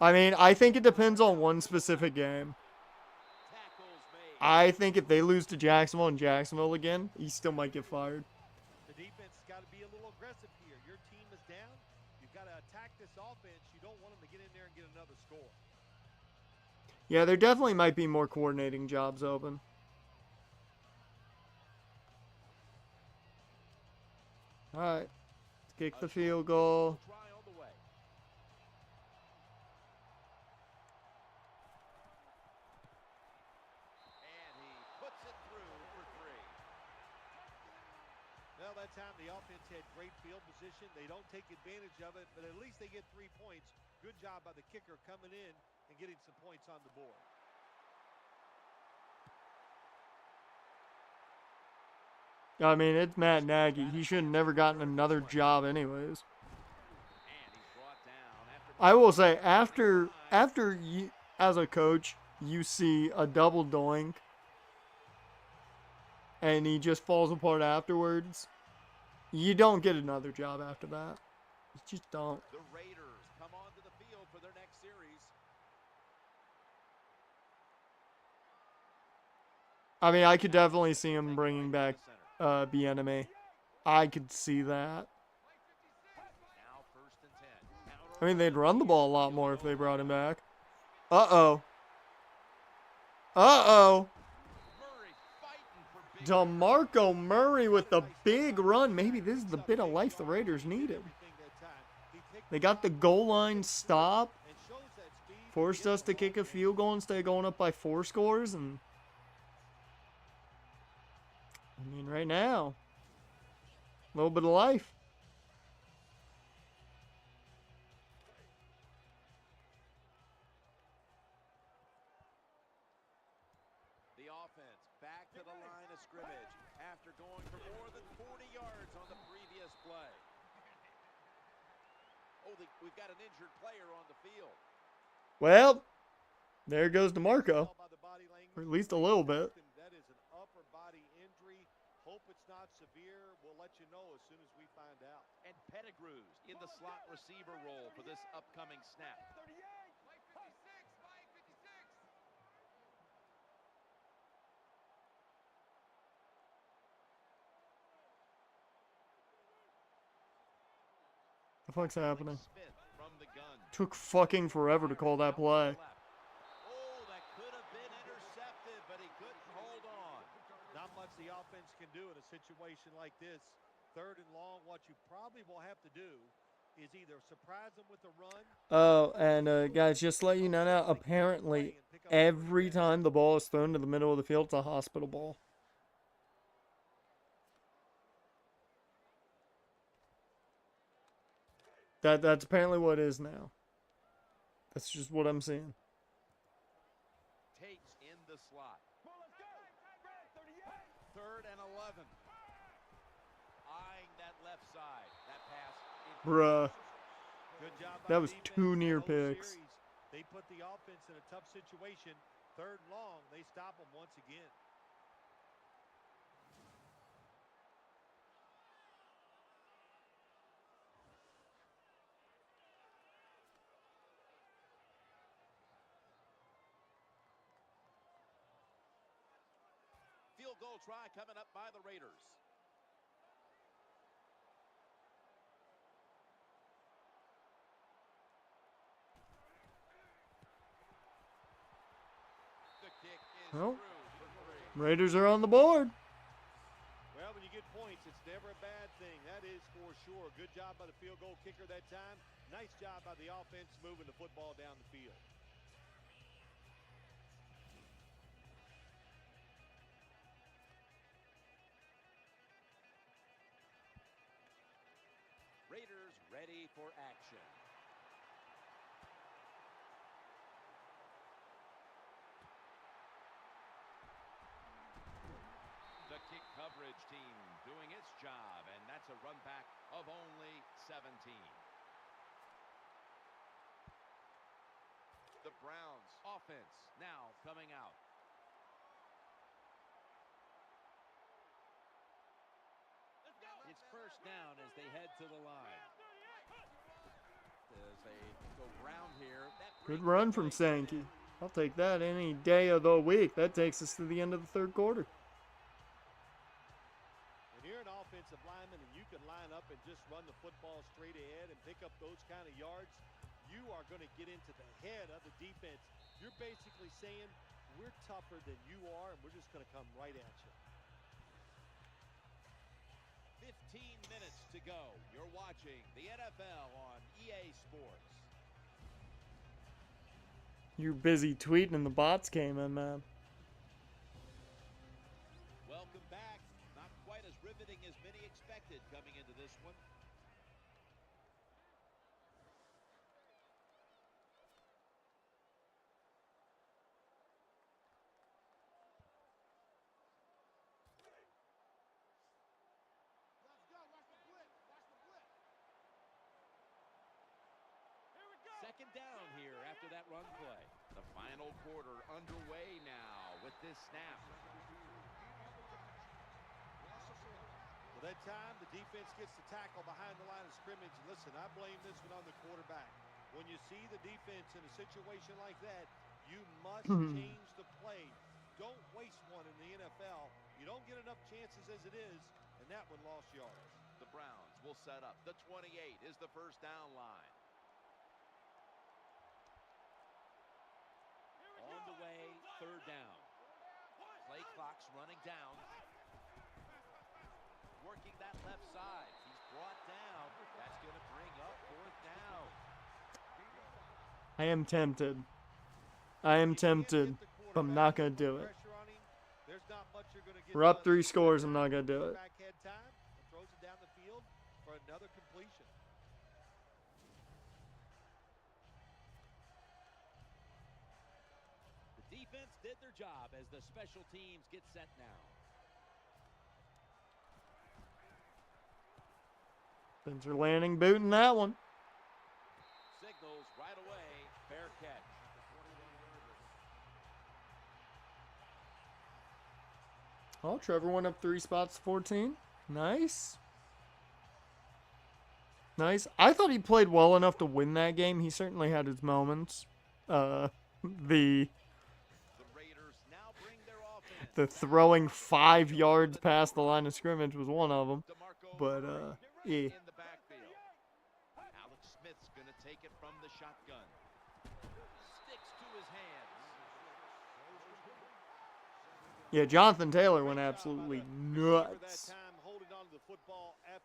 I mean, I think it depends on one specific game. Tackles made. I think if they lose to Jacksonville and Jacksonville again, he still might get fired. The defense has got to be a little aggressive here. Your team is down. You've got to attack this offense. You don't want them to get in there and get another score. Yeah, there definitely might be more coordinating jobs open. All right, let's kick the field goal. Try on the way. And he puts it through for 3. Well, that time the offense had great field position. They don't take advantage of it, but at least they get 3 points. Good job by the kicker coming in and getting some points on the board. I mean, it's Matt Nagy. He should have never gotten another job anyways. And he's brought down after I will say, after you, as a coach, you see a double doink, and he just falls apart afterwards, you don't get another job after that. You just don't. the Raiders come onto the field for their next series. I mean, I could definitely see him bringing back Bieniemy. I could see that. Now first and 10. I mean, they'd run the ball a lot more if they brought him back. Uh-oh. Uh-oh. Murray fighting for big DeMarco Murray with the big run. Maybe this is the bit of life the Raiders needed. They got the goal line stop. Forced us to kick a field goal instead of going up by 4 scores. And I mean, right now, a little bit of life. The offense back to the line of scrimmage after going for more than 40 yards on the previous play. Oh, we've got an injured player on the field. Well, there goes DeMarco. Or at least a little bit. That is an upper body injury. Hope it's not severe. We'll let you know as soon as we find out. And Pettigrew's in the slot receiver role for this upcoming snap. The fuck's happening? Smith from the gun. Took fucking forever to call that play. Oh, that could have been intercepted, but he couldn't hold on. Not much the offense can do in a situation like this. 3rd and long, what you probably will have to do is either surprise them with a run. Oh, and guys, just to let you know now, apparently every time the ball is thrown to the middle of the field, it's a hospital ball. That's apparently what it is now. That's just what I'm seeing. Tate's in the slot. 3rd and 11. Eyeing that left side. That pass. Bruh. Good job by That the was defense 2 in near the whole picks. series. They put the offense in a tough situation. 3rd and long, they stop them once again. Field goal try coming up by the Raiders. The kick is Well, through for 3. Raiders are on the board. Well, when you get points, it's never a bad thing. That is for sure. Good job by the field goal kicker that time. Nice job by the offense moving the football down the field. Raiders ready for action. The kick coverage team doing its job, and that's a run back of only 17. The Browns offense now coming out. It's 1st down as they head to the line. As they go round here. Good run from Sankey. I'll take that any day of the week. That takes us to the end of the 3rd quarter. When you're an offensive lineman and you can line up and just run the football straight ahead and pick up those kind of yards, you are going to get into the head of the defense. You're basically saying, we're tougher than you are, and we're just going to come right at you. 15 minutes to go. You're watching the NFL on EA Sports. You're busy tweeting and the bots came in, man. Welcome back. Not quite as riveting as many expected coming into this one. Second down here after that run play. The final quarter underway now with this snap. Well, that time, the defense gets the tackle behind the line of scrimmage. And listen, I blame this one on the quarterback. When you see the defense in a situation like that, you must change the play. Don't waste one in the NFL. You don't get enough chances as it is, and that one lost yards. The Browns will set up. The 28 is the 1st down line. On the way, 3rd down. Play clock's running down. Working that left side. He's brought down. That's going to bring up 4th down. I am tempted. But I'm not going to do it. We're up 3 scores. I'm not going to do it. Throws it down the field for another completion. The defense did their job as the special teams get set now. Spencer Lanning booting that one. Signals right away. Fair catch. Oh, Trevor went up 3 spots to 14. Nice. Nice. I thought he played well enough to win that game. He certainly had his moments. The Raiders now bring their offense. the throwing 5 yards past the line of scrimmage was one of them. But, yeah. In the backfield. Now Yeah, Jonathan Taylor went absolutely nuts.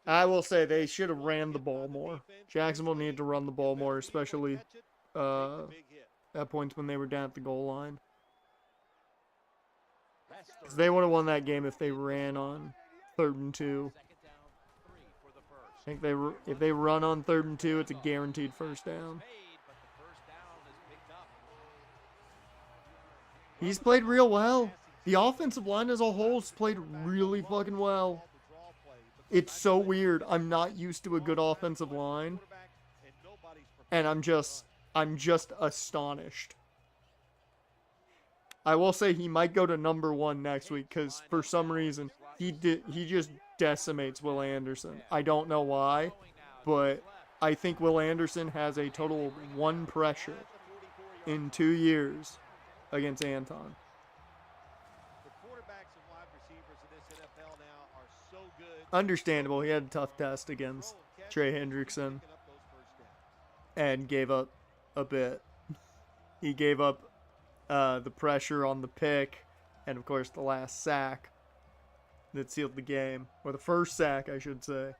I will say they should have ran the ball more. Jacksonville needed to run the ball more, especially at points when they were down at the goal line. 'Cause they would have won that game if they ran on 3rd and 2. I think if they run on 3rd and 2, it's a guaranteed first down. He's played real well. The offensive line as a whole has played really fucking well. It's so weird. I'm not used to a good offensive line, and I'm just astonished. I will say he might go to number 1 next week because for some reason he just decimates Will Anderson. I don't know why, but I think Will Anderson has a total of 1 pressure in 2 years against Anton. Understandable. He had a tough test against Trey Hendrickson and gave up a bit. He gave up the pressure on the pick and, of course, the last sack that sealed the game, or the first sack, I should say,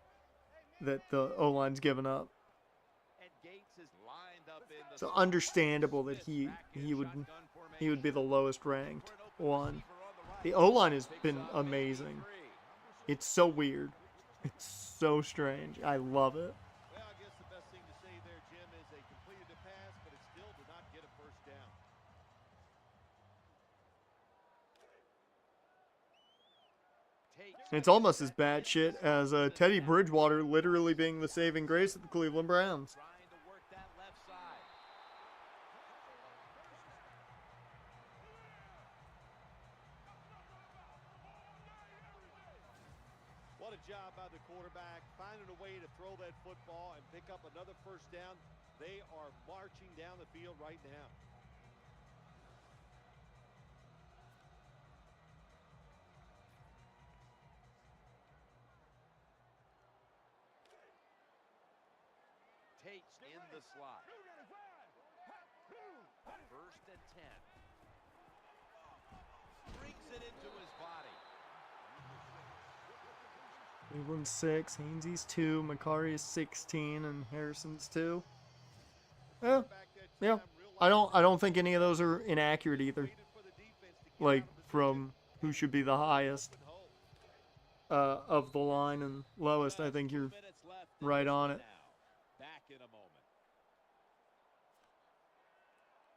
that the O-line's given up. So understandable that he would be the lowest ranked one. The O-line has been amazing. It's so weird. It's so strange. I love it. Well, I guess the best thing to say there, Jim, is they completed the pass, but it still did not get a first down. It's almost as bad shit as Teddy Bridgewater literally being the saving grace of the Cleveland Browns. What a job by the quarterback, finding a way to throw that football and pick up another first down. They are marching down the field right now. Takes in the slot. 1st and 10. Brings it into his body. Cleveland's 6, Hainsey's 2, McCarry is 16, and Harrison's 2. Yeah. I don't think any of those are inaccurate either. Like, from who should be the highest of the line and lowest, I think you're right on it.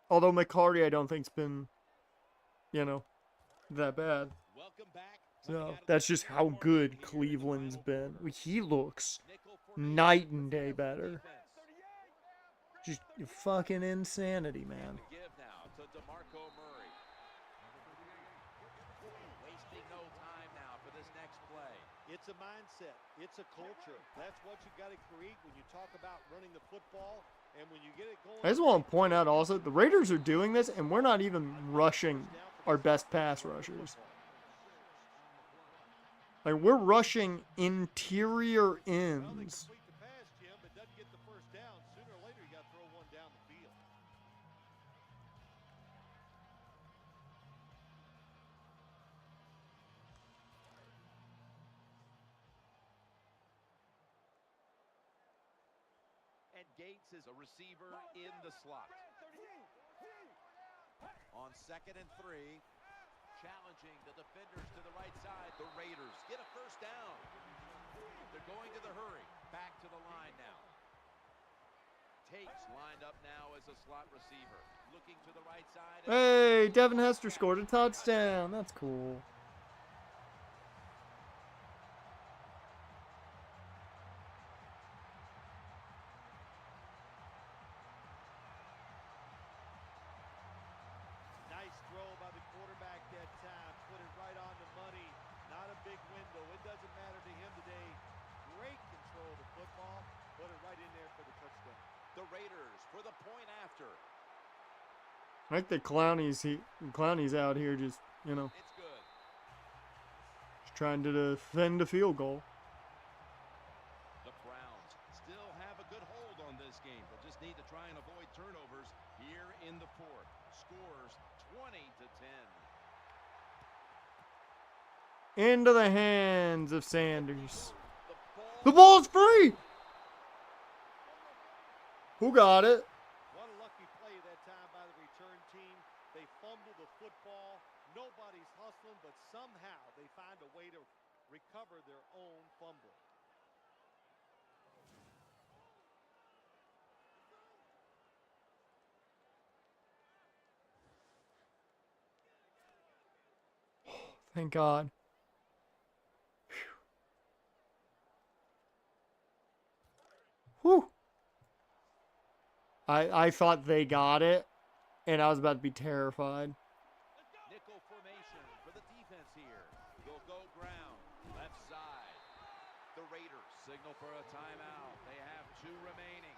Although McCarty, I don't think's been, that bad. So that's just how good Cleveland's been. He looks night and day better. Just fucking insanity, man. It's a mindset. It's a culture. That's what you got to create when you talk about running the football. And when you get it going, I just want to point out also, the Raiders are doing this, and we're not even rushing our best pass rushers. Like, we're rushing interior ends. And Gates is a receiver in the slot. On 2nd and 3, challenging the defenders to the right side. The Raiders get a first down. They're going to the hurry. Back to the line now. Takes lined up now as a slot receiver. Looking to the right side. Hey, Devin Hester scored a touchdown. That's cool. I think the Clowney's out here just, just trying to defend a field goal. The Browns still have a good hold on this game. They'll just need to try and avoid turnovers here in the 4th. Scores 20-10. Into the hands of Sanders. The ball's free! Who got it? What a lucky play that time by the return team. They fumble the football. Nobody's hustling, but somehow they find a way to recover their own fumble. Thank God. Whew. I thought they got it, and I was about to be terrified. Nickel formation for the defense here. You'll go ground, left side. The Raiders signal for a timeout. They have 2 remaining.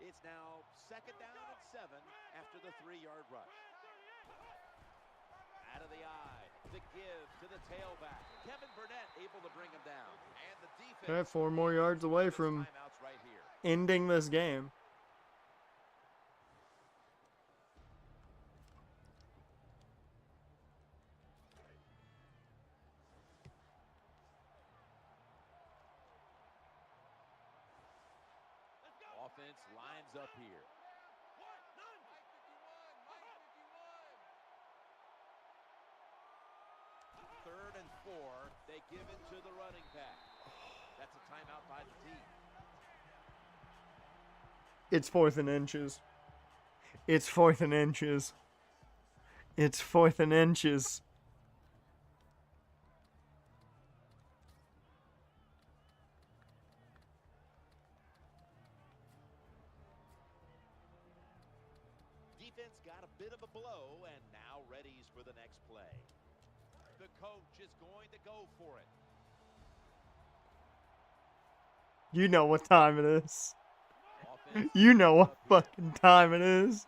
It's now 2nd down and 7 after the 3-yard rush. Out of the eye, the give to the tailback. Kevin Burnett able to bring him down. And the defense. Okay, 4 more yards away from right here. ending this game. Offense lines up here. 3rd and 4. They give it to the running back. That's a timeout by the team. It's 4th and inches. It's 4th and inches. It's 4th and inches. Defense got a bit of a blow and now readies for the next play. The coach is going to go for it. You know what time it is. Offense You know what up here. fucking time it is.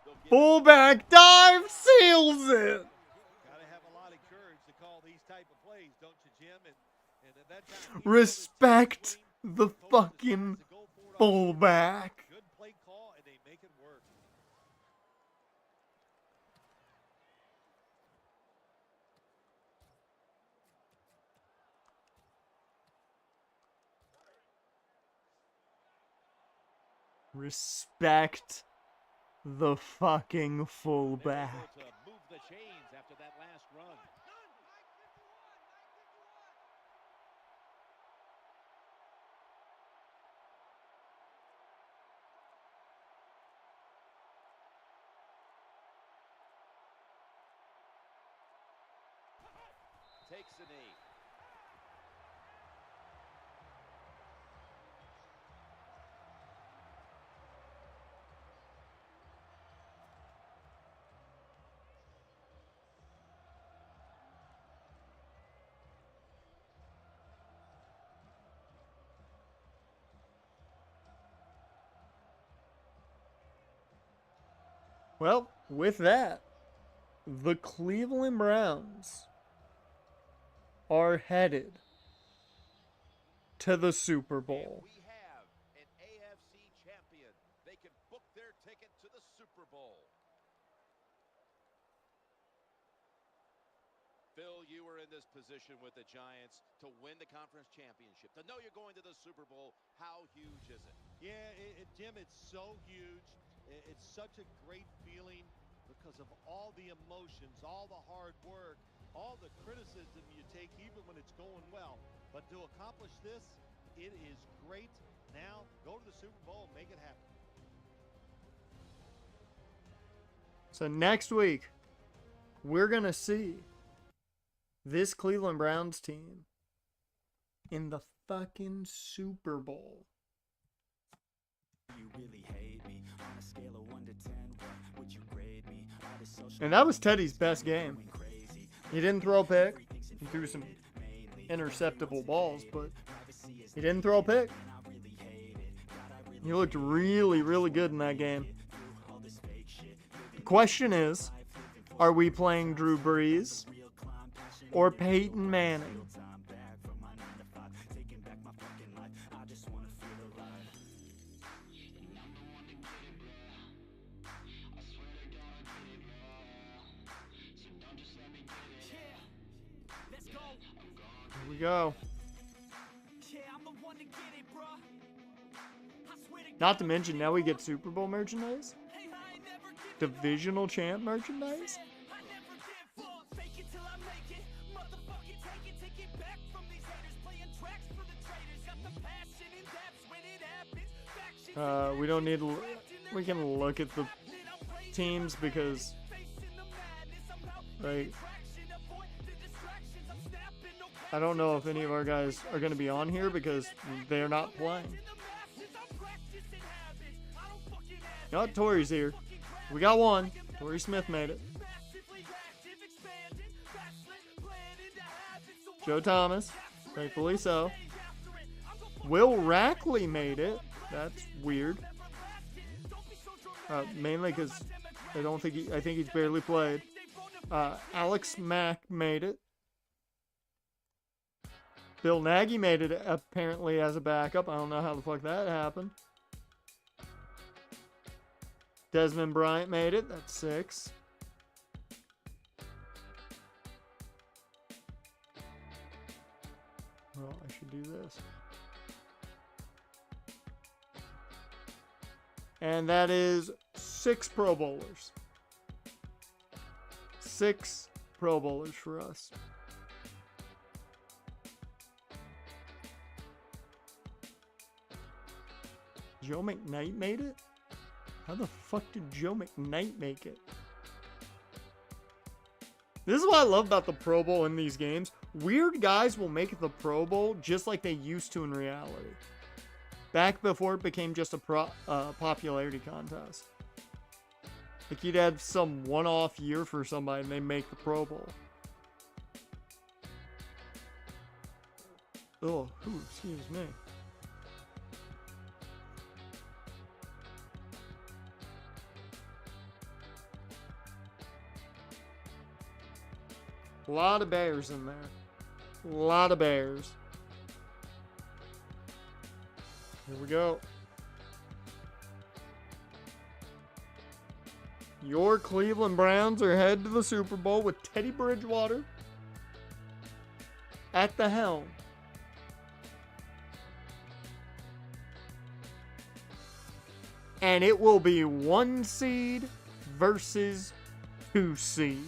They'll give it- Fullback dive seals it. Got to have a lot of courage to call these type of plays, don't you, Jim? And at that time, Respect the fucking fullback. Good play call, and they make it work. Respect the fucking They're fullback. able to move the chains after that last run. Takes the knee. Well, with that, the Cleveland Browns are headed to the Super Bowl. We have an AFC champion. They can book their ticket to the Super Bowl. Phil, you were in this position with the Giants to win the conference championship. To know you're going to the Super Bowl, how huge is it? Yeah, Jim, it's so huge. It's such a great feeling because of all the emotions, all the hard work, all the criticism you take even when it's going well. But to accomplish this, it is great. Now, go to the Super Bowl and make it happen. So next week, we're going to see this Cleveland Browns team in the fucking Super Bowl. And that was Teddy's best game. He didn't throw a pick. He threw some interceptable balls, but he didn't throw a pick. He looked really, really good in that game. The question is, Are we playing Drew Brees or Peyton Manning? Here we go. Not to mention, now we get Super Bowl merchandise. Divisional champ merchandise. We don't need to, we can look at the teams because, like, I don't know if any of our guys are going to be on here because they're not playing. You know what? Torrey's here. We got one. Torrey Smith made it. Joe Thomas, thankfully so. Will Rackley made it. That's weird. Mainly because I think he's barely played. Alex Mack made it. Bill Nagy made it apparently as a backup. I don't know how the fuck that happened. Desmond Bryant made it. That's 6. Well, I should do this. And that is 6 Pro Bowlers. 6 Pro Bowlers for us. Joe McKnight made it? How the fuck did Joe McKnight make it? This is what I love about the Pro Bowl in these games. Weird guys will make the Pro Bowl just like they used to in reality. Back before it became just a popularity contest. Like you'd have some one-off year for somebody and they make the Pro Bowl. Oh, excuse me. A lot of Bears in there. A lot of Bears. Here we go. Your Cleveland Browns are headed to the Super Bowl with Teddy Bridgewater at the helm. And it will be 1 seed versus 2 seed.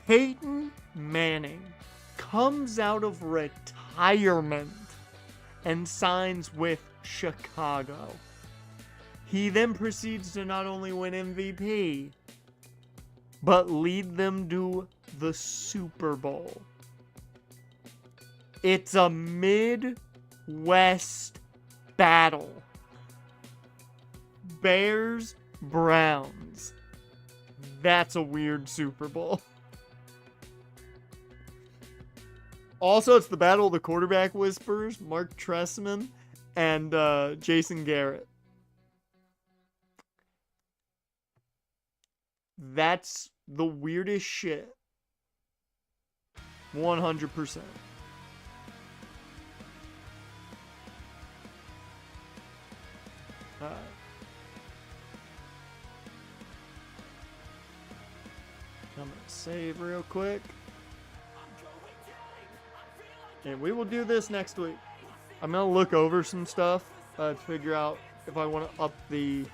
Peyton Manning comes out of retirement and signs with Chicago. He then proceeds to not only win MVP, but lead them to the Super Bowl. It's a Midwest battle. Bears, Browns. That's a weird Super Bowl. Also, it's the battle of the quarterback whisperers, Mark Trestman and Jason Garrett. That's the weirdest shit. 100%. Alright. I'm gonna save real quick. And we will do this next week. I'm going to look over some stuff to figure out if I want to up the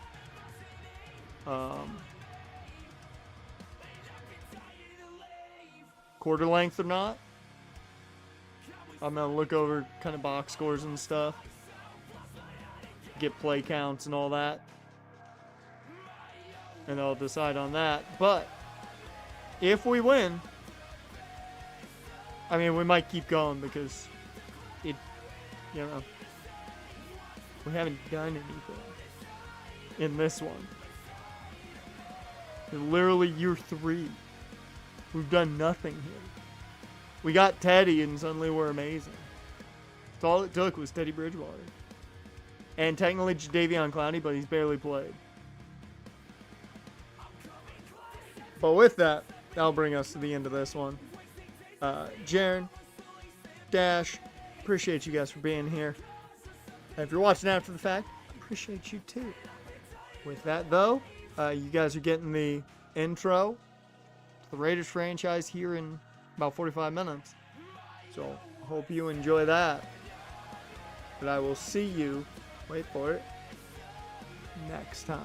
quarter length or not. I'm going to look over kind of box scores and stuff. Get play counts and all that. And I'll decide on that. But if we win, I mean, we might keep going because it, you know, we haven't done anything in this one. It's literally year 3. We've done nothing here. We got Teddy and suddenly we're amazing. That's all it took was Teddy Bridgewater. And technically Jadeveon Clowney, but he's barely played. But with that, that'll bring us to the end of this one. Jaren, Dash, appreciate you guys for being here. And if you're watching after the fact, appreciate you too. With that, though, you guys are getting the intro to the Raiders franchise here in about 45 minutes. So, hope you enjoy that. But I will see you, wait for it, next time.